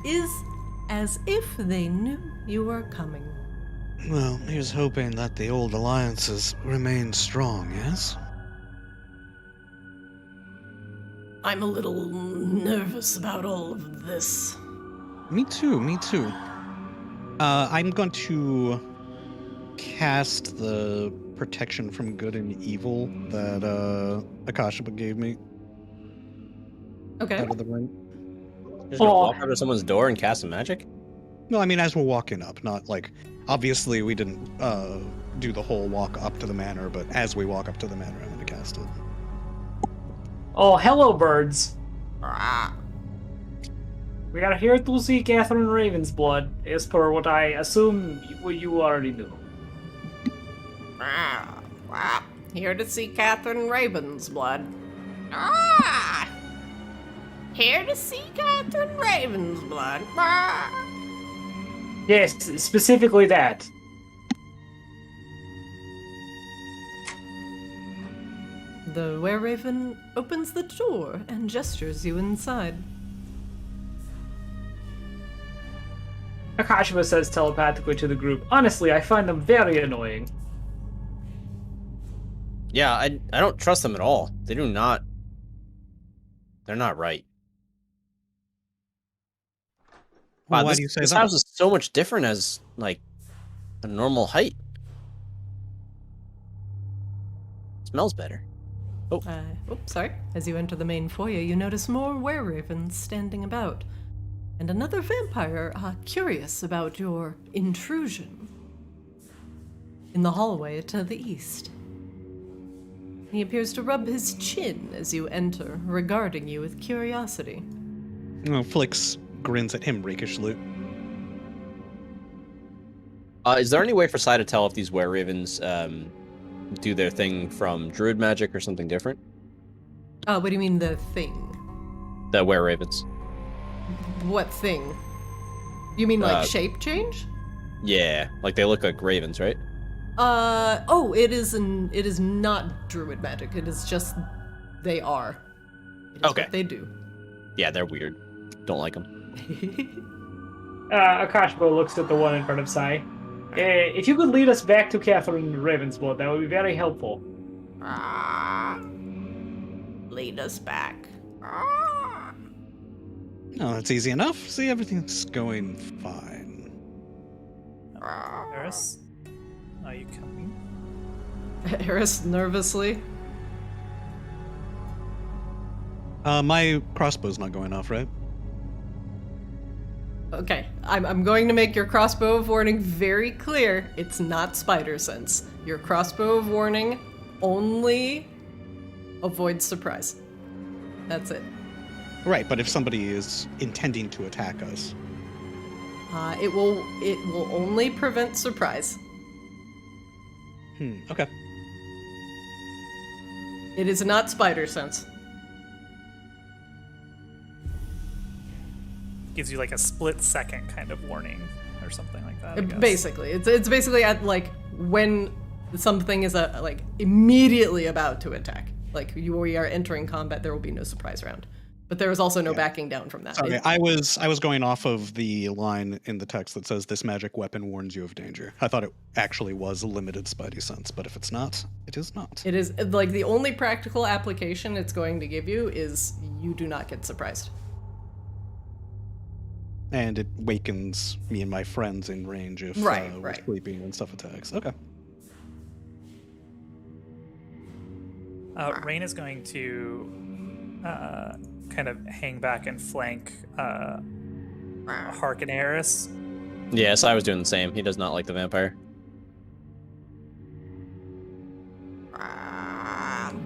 Is as if they knew you were coming. Well, here's hoping that the old alliances remain strong, yes? I'm a little nervous about all of this. Me too. I'm going to cast the protection from good and evil that Akashiba gave me Okay. out of the ring. Just gonna walk up to someone's door and cast some magic? No, I mean as we're walking up, not like obviously we didn't do the whole walk up to the manor, but as we walk up to the manor, I'm gonna cast it. Oh, hello, birds. We are here to see Catherine Raven's blood, as per what I assume you already knew. Here to see Catherine Raven's blood. Here to see Catherine Raven's blood. Yes, specifically that. The were-raven opens the door and gestures you inside. Akashiba says telepathically to the group, honestly, I find them very annoying. Yeah, I don't trust them at all. They do not. They're not right. Well, Wow, why this, do you say this that? house is so much different as like a normal height. Smells better. Sorry. As you enter the main foyer, you notice more were-ravens standing about, and another vampire curious about your intrusion. In the hallway to the east, he appears to rub his chin as you enter, regarding you with curiosity. Oh, Flix grins at him rakishly. Is there any way for Sai to tell if these were-ravens do their thing from druid magic or something different? What do you mean the thing? The were-ravens. What thing? You mean like shape change? Yeah, like they look like ravens, right? It is not druid magic. It is just they are. It is Okay. what they do. Yeah, they're weird. Don't like them. Akashiba looks at the one in front of Sai. If you could lead us back to Catherine Ravensblood, that would be very helpful. Lead us back. No, that's easy enough. See, everything's going fine. Eris, are you coming? Eris nervously. My crossbow's not going off, right? Okay, I'm going to make your crossbow of warning very clear. It's not spider sense. Your crossbow of warning only avoids surprise. That's it. Right, but if somebody is intending to attack us. It will only prevent surprise. Okay. It is not spider sense. Gives you like a split second kind of warning or something like that. I guess. Basically, it's basically at like when something is like immediately about to attack. Like we are entering combat, there will be no surprise round. But there is also no backing down from that. Sorry, I was going off of the line in the text that says this magic weapon warns you of danger. I thought it actually was a limited spidey sense, but if it's not, it is not. It is like the only practical application it's going to give you is you do not get surprised. And it wakens me and my friends in range if we're sleeping and stuff attacks. Okay. Raine is going to kind of hang back and flank Hark and Eris. Yes, I was doing the same. He does not like the vampire.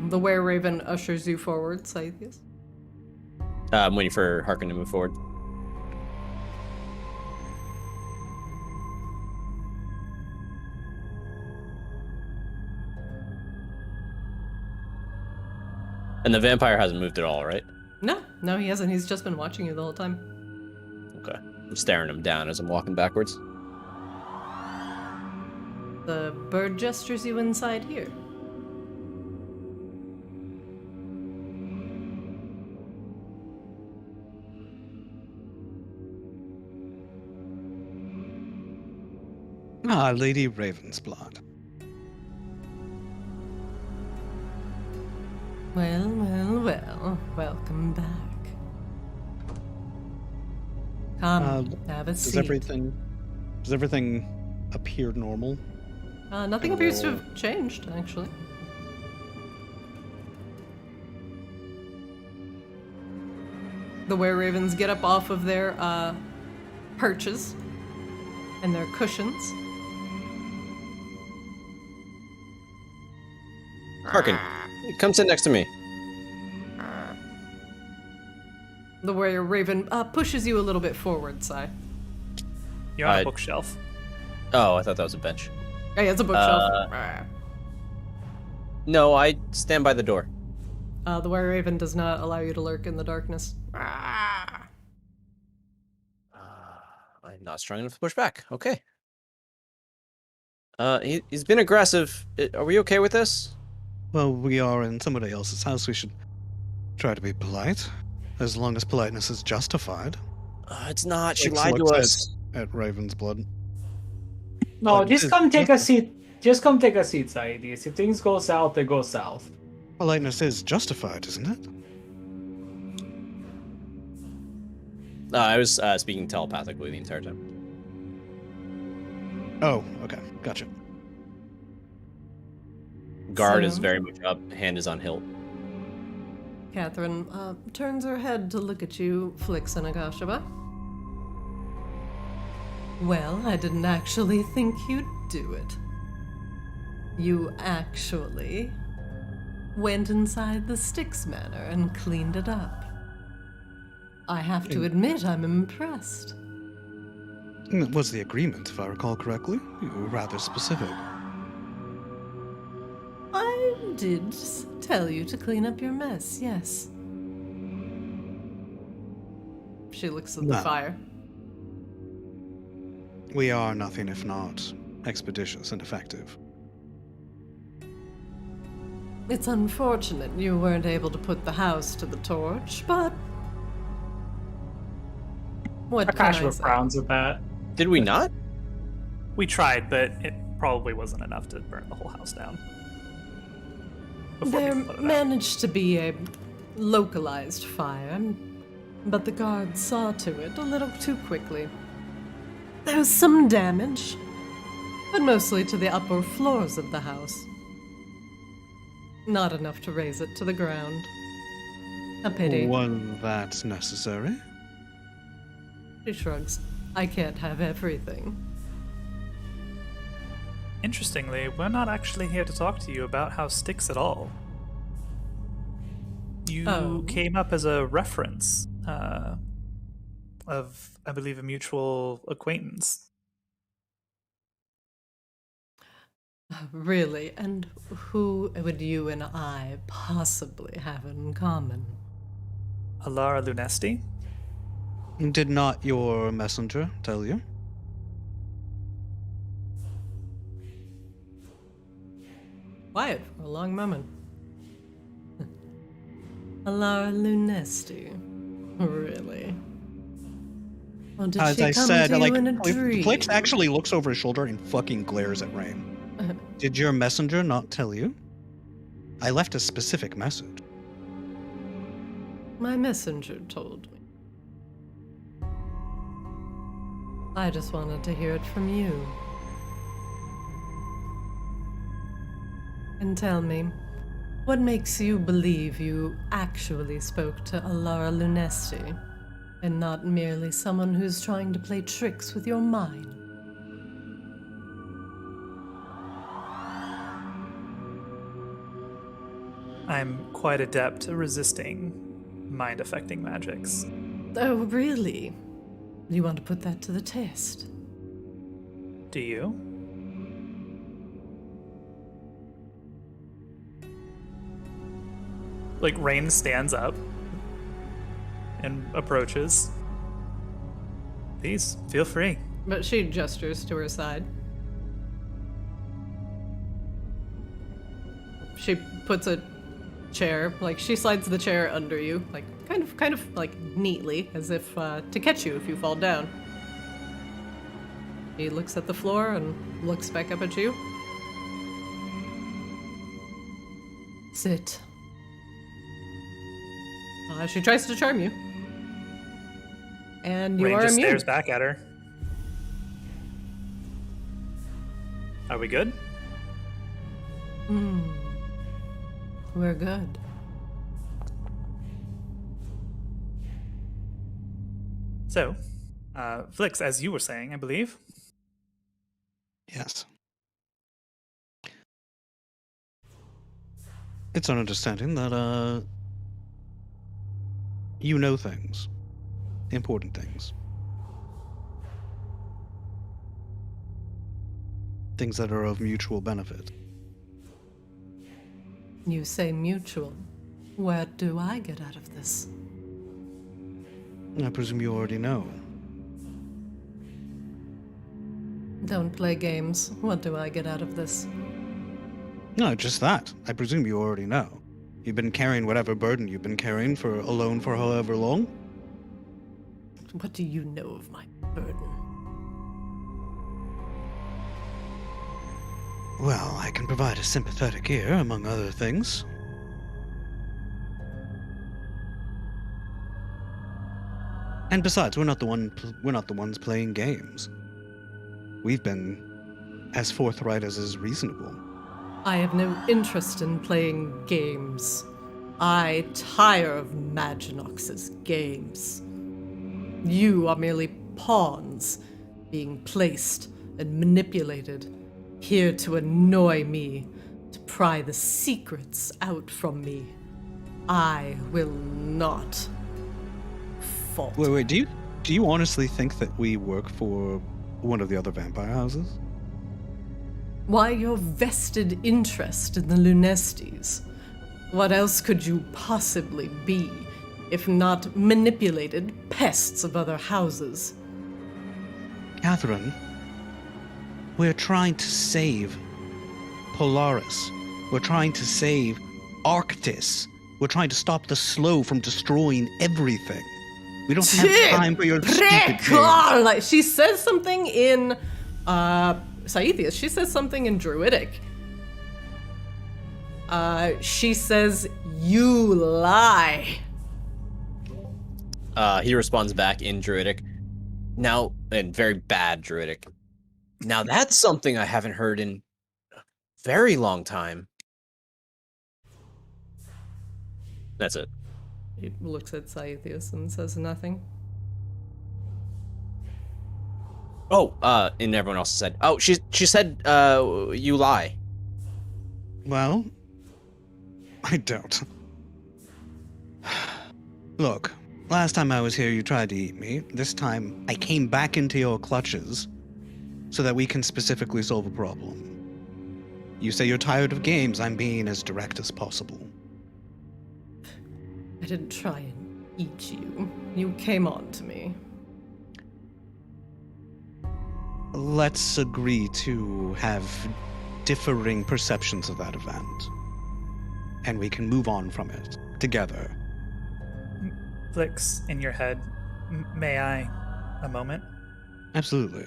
The were-raven ushers you forward, Scythius. I'm waiting for Harkin to move forward. And the vampire hasn't moved at all, right? No, he hasn't. He's just been watching you the whole time. Okay. I'm staring him down as I'm walking backwards. The bird gestures you inside here. Ah, Lady Ravensblood. Well, welcome back. Come, have a seat. Does everything appear normal? Nothing appears to have changed, actually. The were-ravens get up off of their perches and their cushions. Harkin, come sit next to me. The were-raven pushes you a little bit forward, Sai. You're on a bookshelf. Oh, I thought that was a bench. Oh, yeah, it's a bookshelf. No, I stand by the door. The were-raven does not allow you to lurk in the darkness. I'm not strong enough to push back. Okay. He's been aggressive. Are we okay with this? Well, we are in somebody else's house. We should try to be polite, as long as politeness is justified. It's not. She Flex lied to looks us. At Ravensblood. No, But just is- come take a seat. Just come take a seat, Saidis. If things go south, they go south. Politeness is justified, isn't it? I was speaking telepathically the entire time. Oh, okay. Gotcha. Guard is So- very much up. Hand is on hilt. Catherine turns her head to look at you, flicks an Agashaba. Well, I didn't actually think you'd do it. You actually went inside the Styx Manor and cleaned it up. I have to admit, I'm impressed. It was the agreement, if I recall correctly. You were rather specific. I did tell you to clean up your mess, yes. She looks at the No. fire. We are nothing if not expeditious and effective. It's unfortunate you weren't able to put the house to the torch, but what can I Akashva say? frowns at that. Did we not? We tried, but it probably wasn't enough to burn the whole house down. Before There people put it out. managed to be a localized fire. but the guards saw to it a little too quickly. There was some damage, but mostly to the upper floors of the house. Not enough to raise it to the ground. A pity. Was that necessary? She shrugs. I can't have everything. Interestingly, we're not actually here to talk to you about House Styx at all. You came up as a reference of, I believe, a mutual acquaintance. Really? And who would you and I possibly have in common? Alara Lunesti? Did not your messenger tell you? Quiet for a long moment. Alara Lunesti? Really? Or did As she I come said, to like, you in a dream? Flix actually looks over his shoulder and fucking glares at Raine. Did your messenger not tell you? I left a specific message. My messenger told me. I just wanted to hear it from you. And tell me, what makes you believe you actually spoke to Alara Lunesti, and not merely someone who's trying to play tricks with your mind? I'm quite adept at resisting mind-affecting magics. Oh, really? You want to put that to the test? Do you? Like, Raine stands up and approaches. Please, feel free. But she gestures to her side. She puts a chair, like she slides the chair under you, like kind of like neatly, as if to catch you if you fall down. He looks at the floor and looks back up at you. Sit. She tries to charm you. And you Raine are just immune. stares back at her. Are we good? We're good. So, Flix, as you were saying, I believe. Yes. It's an understanding that, you know things. Important things. Things that are of mutual benefit. You say mutual. What do I get out of this? I presume you already know. Don't play games. What do I get out of this? No, just that. I presume you already know. You've been carrying whatever burden you've been carrying alone for however long. What do you know of my burden? Well, I can provide a sympathetic ear, among other things. And besides, we're not the ones playing games. We've been as forthright as is reasonable. I have no interest in playing games. I tire of Maginox's games. You are merely pawns, being placed and manipulated, here to annoy me, to pry the secrets out from me. I will not falter. Wait, do you honestly think that we work for one of the other vampire houses? Why your vested interest in the Lunestis? What else could you possibly be, if not manipulated pests of other houses? Catherine, we're trying to save Polaris. We're trying to save Arctis. We're trying to stop the slow from destroying everything. We don't have time for your stupid games. Like, she says something in Scythius. She says something in Druidic. She says, "You lie." He responds back in Druidic. Now, in very bad Druidic. Now that's something I haven't heard in a very long time. That's it. He looks at Scythius and says nothing. Oh, and everyone else said, oh, she said, you lie. Well, I don't. Look, last time I was here, you tried to eat me. This time, I came back into your clutches so that we can specifically solve a problem. You say you're tired of games. I'm being as direct as possible. I didn't try and eat you. You came on to me. Let's agree to have differing perceptions of that event. And we can move on from it together. Flicks in your head. May I? A moment? Absolutely.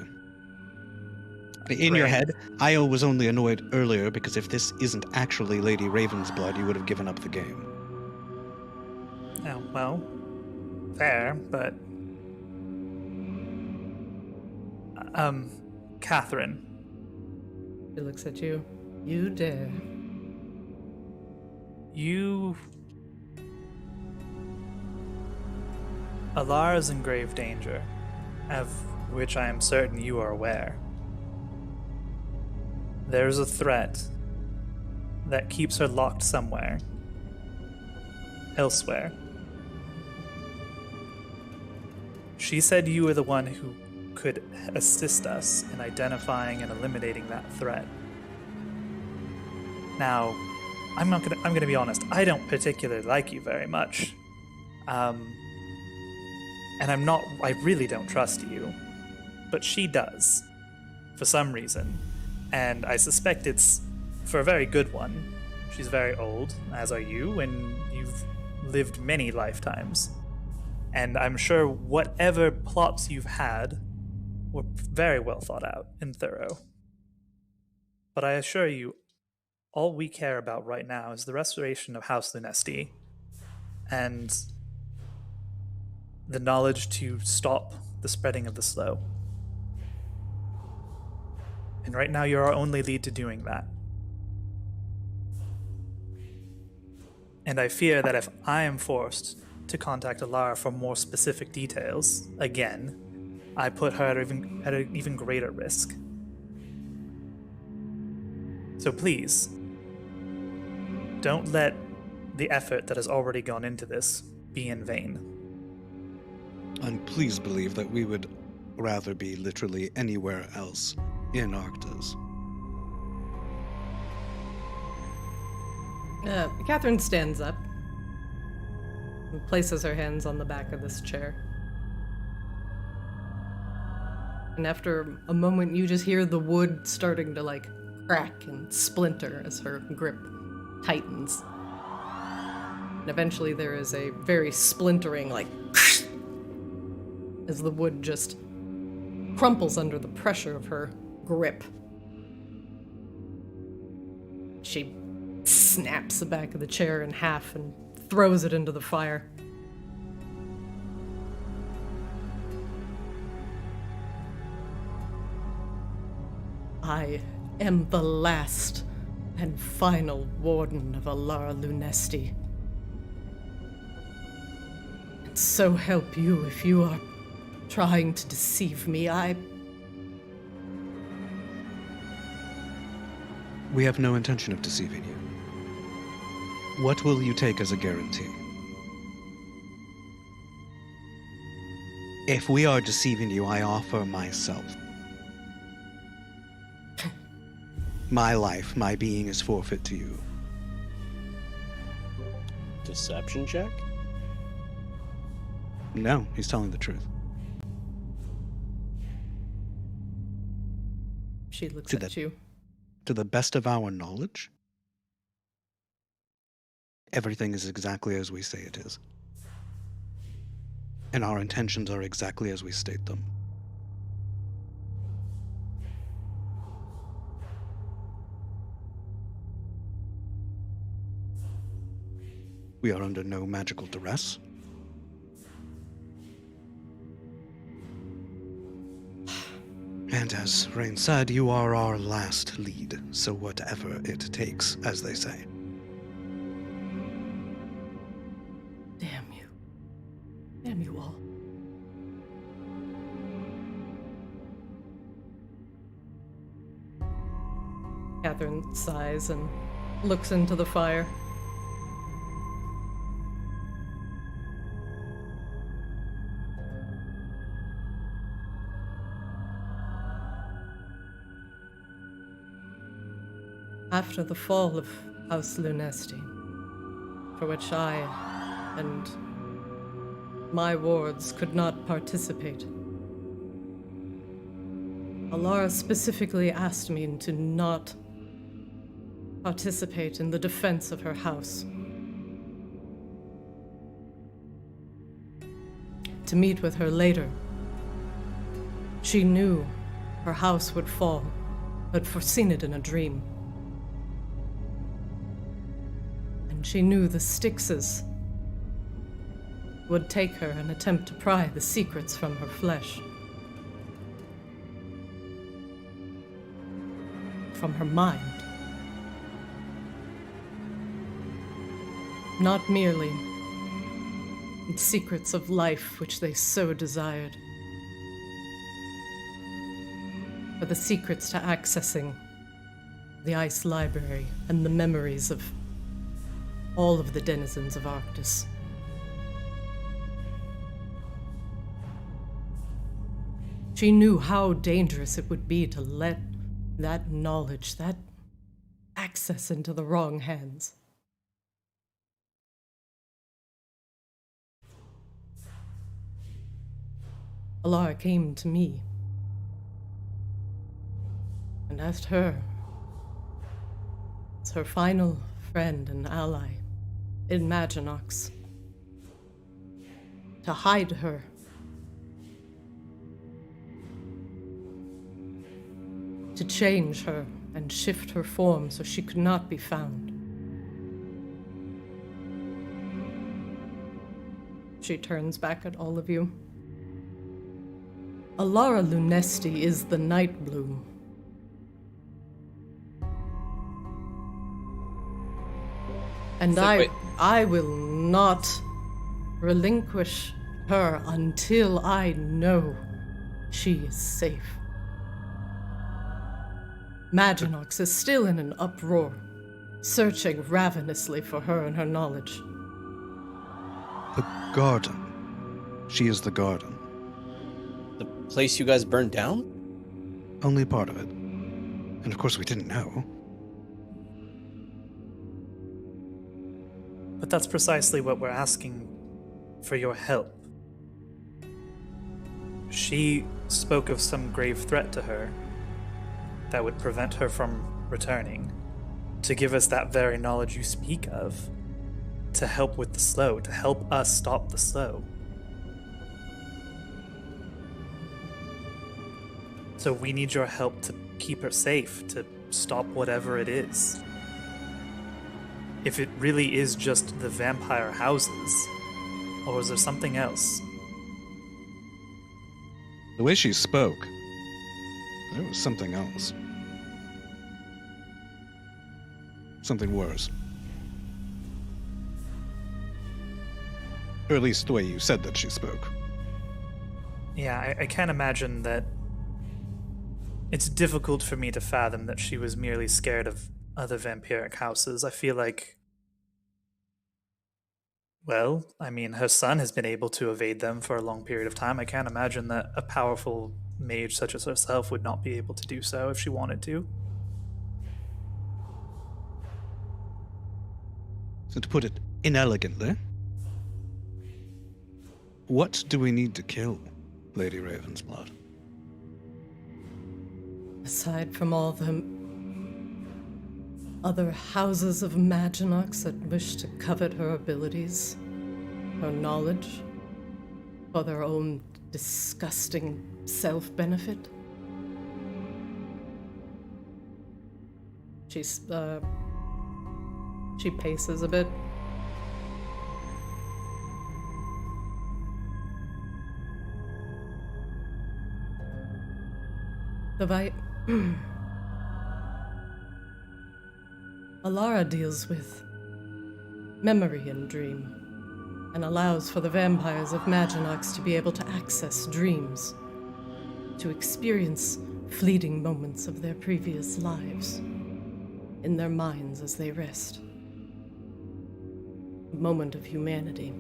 In your head, I was only annoyed earlier because if this isn't actually Lady Raven's blood, you would have given up the game. Oh, well, fair, but... Catherine. He looks at you. You dare. You... Alara's in grave danger, of which I am certain you are aware. There's a threat that keeps her locked somewhere. Elsewhere. She said you were the one who could assist us in identifying and eliminating that threat. Now, I'm gonna be honest, I don't particularly like you very much. And I really don't trust you. But she does. For some reason. And I suspect it's for a very good one. She's very old, as are you, and you've lived many lifetimes. And I'm sure whatever plots you've had were very well thought out and thorough. But I assure you, all we care about right now is the restoration of House Lunesti and the knowledge to stop the spreading of the slow. And right now you're our only lead to doing that. And I fear that if I am forced to contact Alara for more specific details, again, I put her at an even greater risk. So please, don't let the effort that has already gone into this be in vain. And please believe that we would rather be literally anywhere else in Arctis. Catherine stands up and places her hands on the back of this chair. And after a moment, you just hear the wood starting to, crack and splinter as her grip tightens. And eventually there is a very splintering, as the wood just crumples under the pressure of her grip. She snaps the back of the chair in half and throws it into the fire. I am the last and final warden of House Lunesti. And so help you if you are trying to deceive me. We have no intention of deceiving you. What will you take as a guarantee? If we are deceiving you, I offer myself. My life, my being is forfeit to you. Deception check? No, he's telling the truth. She looks To at you. To the best of our knowledge, everything is exactly as we say it is. And our intentions are exactly as we state them. We are under no magical duress. And as Raine said, you are our last lead, so whatever it takes, as they say. Damn you. Damn you all. Catherine sighs and looks into the fire. After the fall of House Lunesti, for which I and my wards could not participate, Alara specifically asked me to not participate in the defense of her house. To meet with her later. She knew her house would fall, had foreseen it in a dream. And she knew the Styxes would take her and attempt to pry the secrets from her flesh. From her mind. Not merely the secrets of life which they so desired, but the secrets to accessing the Ice Library and the memories of all of the denizens of Arctis. She knew how dangerous it would be to let that knowledge, that access into the wrong hands. Alara came to me and asked her, as her final friend and ally in Maginox, to hide her. To change her and shift her form so she could not be found. She turns back at all of you. Alara Lunesti is the Night Bloom. And Wait. I will not relinquish her until I know she is safe. Maginox is still in an uproar, searching ravenously for her and her knowledge. The garden. She is the garden. The place you guys burned down? Only part of it. And of course we didn't know. But that's precisely what we're asking for your help. She spoke of some grave threat to her that would prevent her from returning, to give us that very knowledge you speak of, to help with the slow, to help us stop the slow. So we need your help to keep her safe, to stop whatever it is. If it really is just the vampire houses, or is there something else? The way she spoke, there was something else. Something worse. Or at least the way you said that she spoke. Yeah, I can't imagine that. It's difficult for me to fathom that she was merely scared of other vampiric houses. I feel like, well, I mean, her son has been able to evade them for a long period of time. I can't imagine that a powerful mage such as herself would not be able to do so if she wanted to. So to put it inelegantly, what do we need to kill Lady Ravensblood? Aside from all the other houses of Maginox that wish to covet her abilities, her knowledge, for their own disgusting self-benefit. She paces a bit. Alara deals with memory and dream, and allows for the vampires of Maginox to be able to access dreams, to experience fleeting moments of their previous lives in their minds as they rest. A moment of humanity.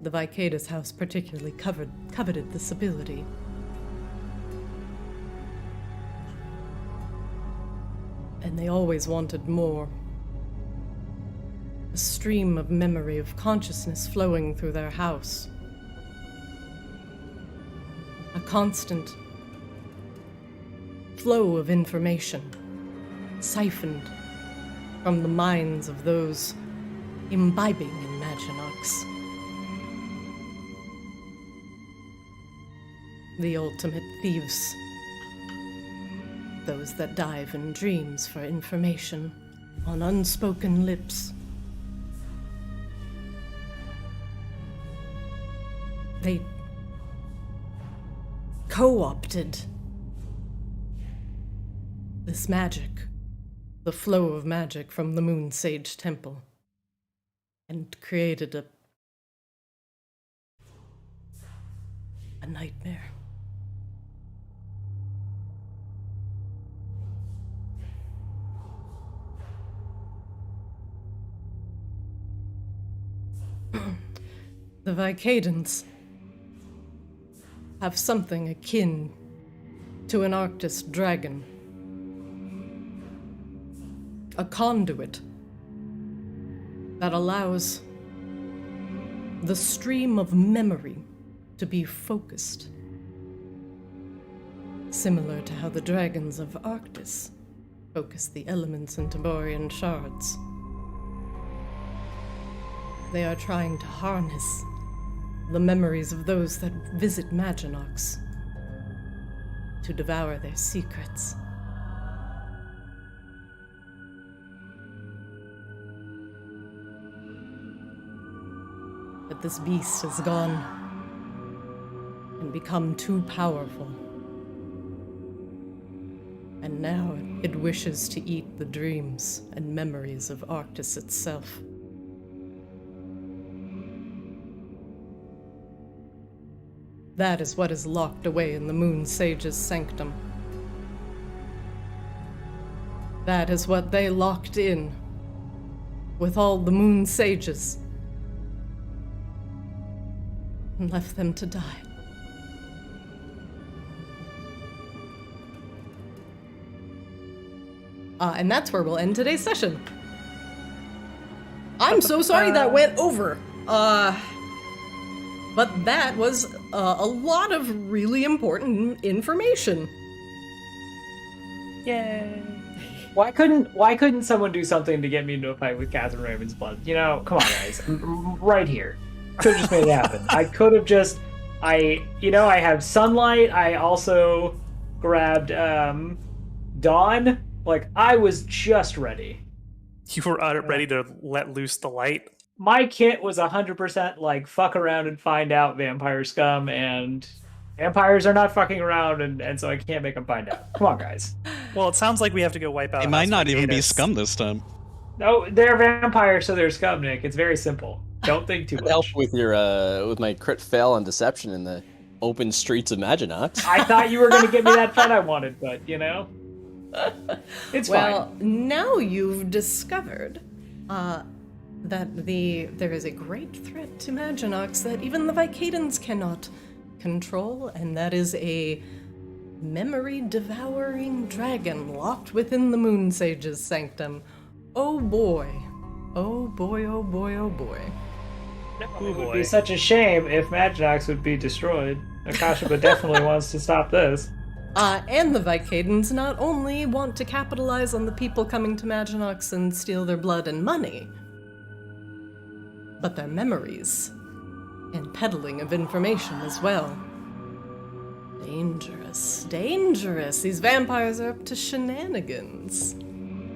The Vicadus house particularly coveted this ability. And they always wanted more. A stream of memory, of consciousness flowing through their house. A constant flow of information, siphoned from the minds of those imbibing in Maginox. The ultimate thieves. Those that dive in dreams for information on unspoken lips. They co-opted this magic, the flow of magic from the Moon Sage Temple, and created a nightmare. The Vicadans have something akin to an Arctis dragon. A conduit that allows the stream of memory to be focused. Similar to how the dragons of Arctis focus the elements into Borean shards. They are trying to harness the memories of those that visit Maginox to devour their secrets. But this beast has gone and become too powerful. And now it wishes to eat the dreams and memories of Arctis itself. That is what is locked away in the Moon Sage's sanctum. That is what they locked in with all the Moon Sages and left them to die. And that's where we'll end today's session. I'm so sorry that went over. But that was a lot of really important information. Yay! Why couldn't someone do something to get me into a fight with Catherine Raven's blood? You know, come on, guys. I'm right here. Could have just made it happen. I could have just... I have sunlight. I also grabbed Dawn. Like, I was just ready. You were ready to let loose the light? My kit was 100% like, fuck around and find out vampire scum, and vampires are not fucking around, and so I can't make them find out. Come on, guys. Well, it sounds like we have to go wipe out. It might not even be scum this time. No, they're vampires, so they're scum, Nick. It's very simple. Don't think too much. Help with your with my crit fail on deception in the open streets of Maginox. I thought you were going to give me that fight I wanted, but, you know. It's well, fine. now you've discovered that there is a great threat to Maginox that even the Vicadans cannot control, and that is a memory-devouring dragon locked within the Moon Sage's sanctum. Oh boy. Oh boy, oh boy, oh boy. It would be such a shame if Maginox would be destroyed. Akasha definitely wants to stop this. And the Vicadans not only want to capitalize on the people coming to Maginox and steal their blood and money, but their memories and peddling of information as well. Dangerous, dangerous. These vampires are up to shenanigans.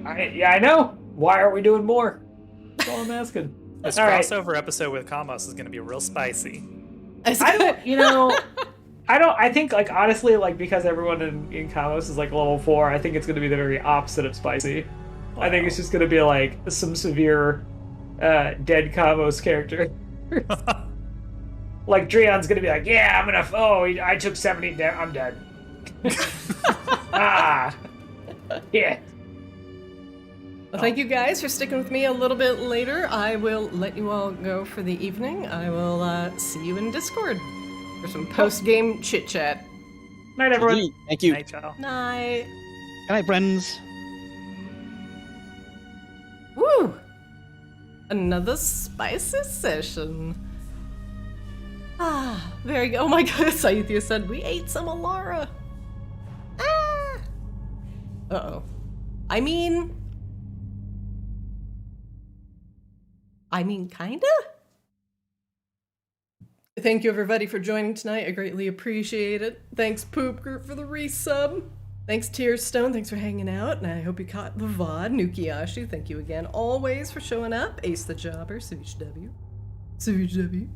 I know. Why aren't we doing more? That's all I'm asking. This all crossover episode with Kamos is going to be real spicy. I don't, I think, like, honestly, like, because everyone in Kamos is, like, level 4, I think it's going to be the very opposite of spicy. I think it's just going to be, like, some severe dead Kamos character. Like, Dreon's going to be like, yeah, I'm going to... I took 70 down. I'm dead. Yeah. Well, thank you guys for sticking with me a little bit later. I will let you all go for the evening. I will see you in Discord for some post-game chit-chat. Night, everyone. Thank you. Night, y'all. Night. Good night, friends. Woo! Another spicy session. Ah, very good. Oh my god, Saithia said, we ate some aurora. Ah! Uh-oh. I mean, kinda? Thank you, everybody, for joining tonight. I greatly appreciate it. Thanks, Poop Group, for the resub. Thanks, Tearstone. Thanks for hanging out. And I hope you caught the VOD. Nukiyashi, thank you again, always, for showing up. Ace the Jobber, Savage W. Savage W.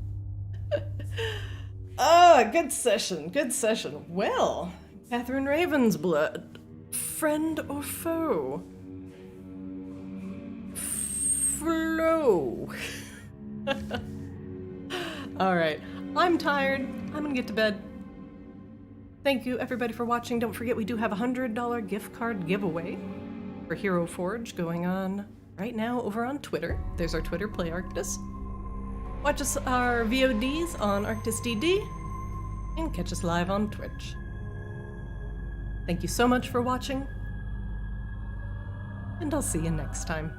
Good session. Good session. Well, Catherine Ravensblood. Friend or foe? Flow. Alright, I'm tired. I'm gonna get to bed. Thank you, everybody, for watching. Don't forget, we do have a $100 gift card giveaway for Hero Forge going on right now over on Twitter. There's our Twitter, Play Arctis. Watch us our VODs on Arctis DD, and catch us live on Twitch. Thank you so much for watching, and I'll see you next time.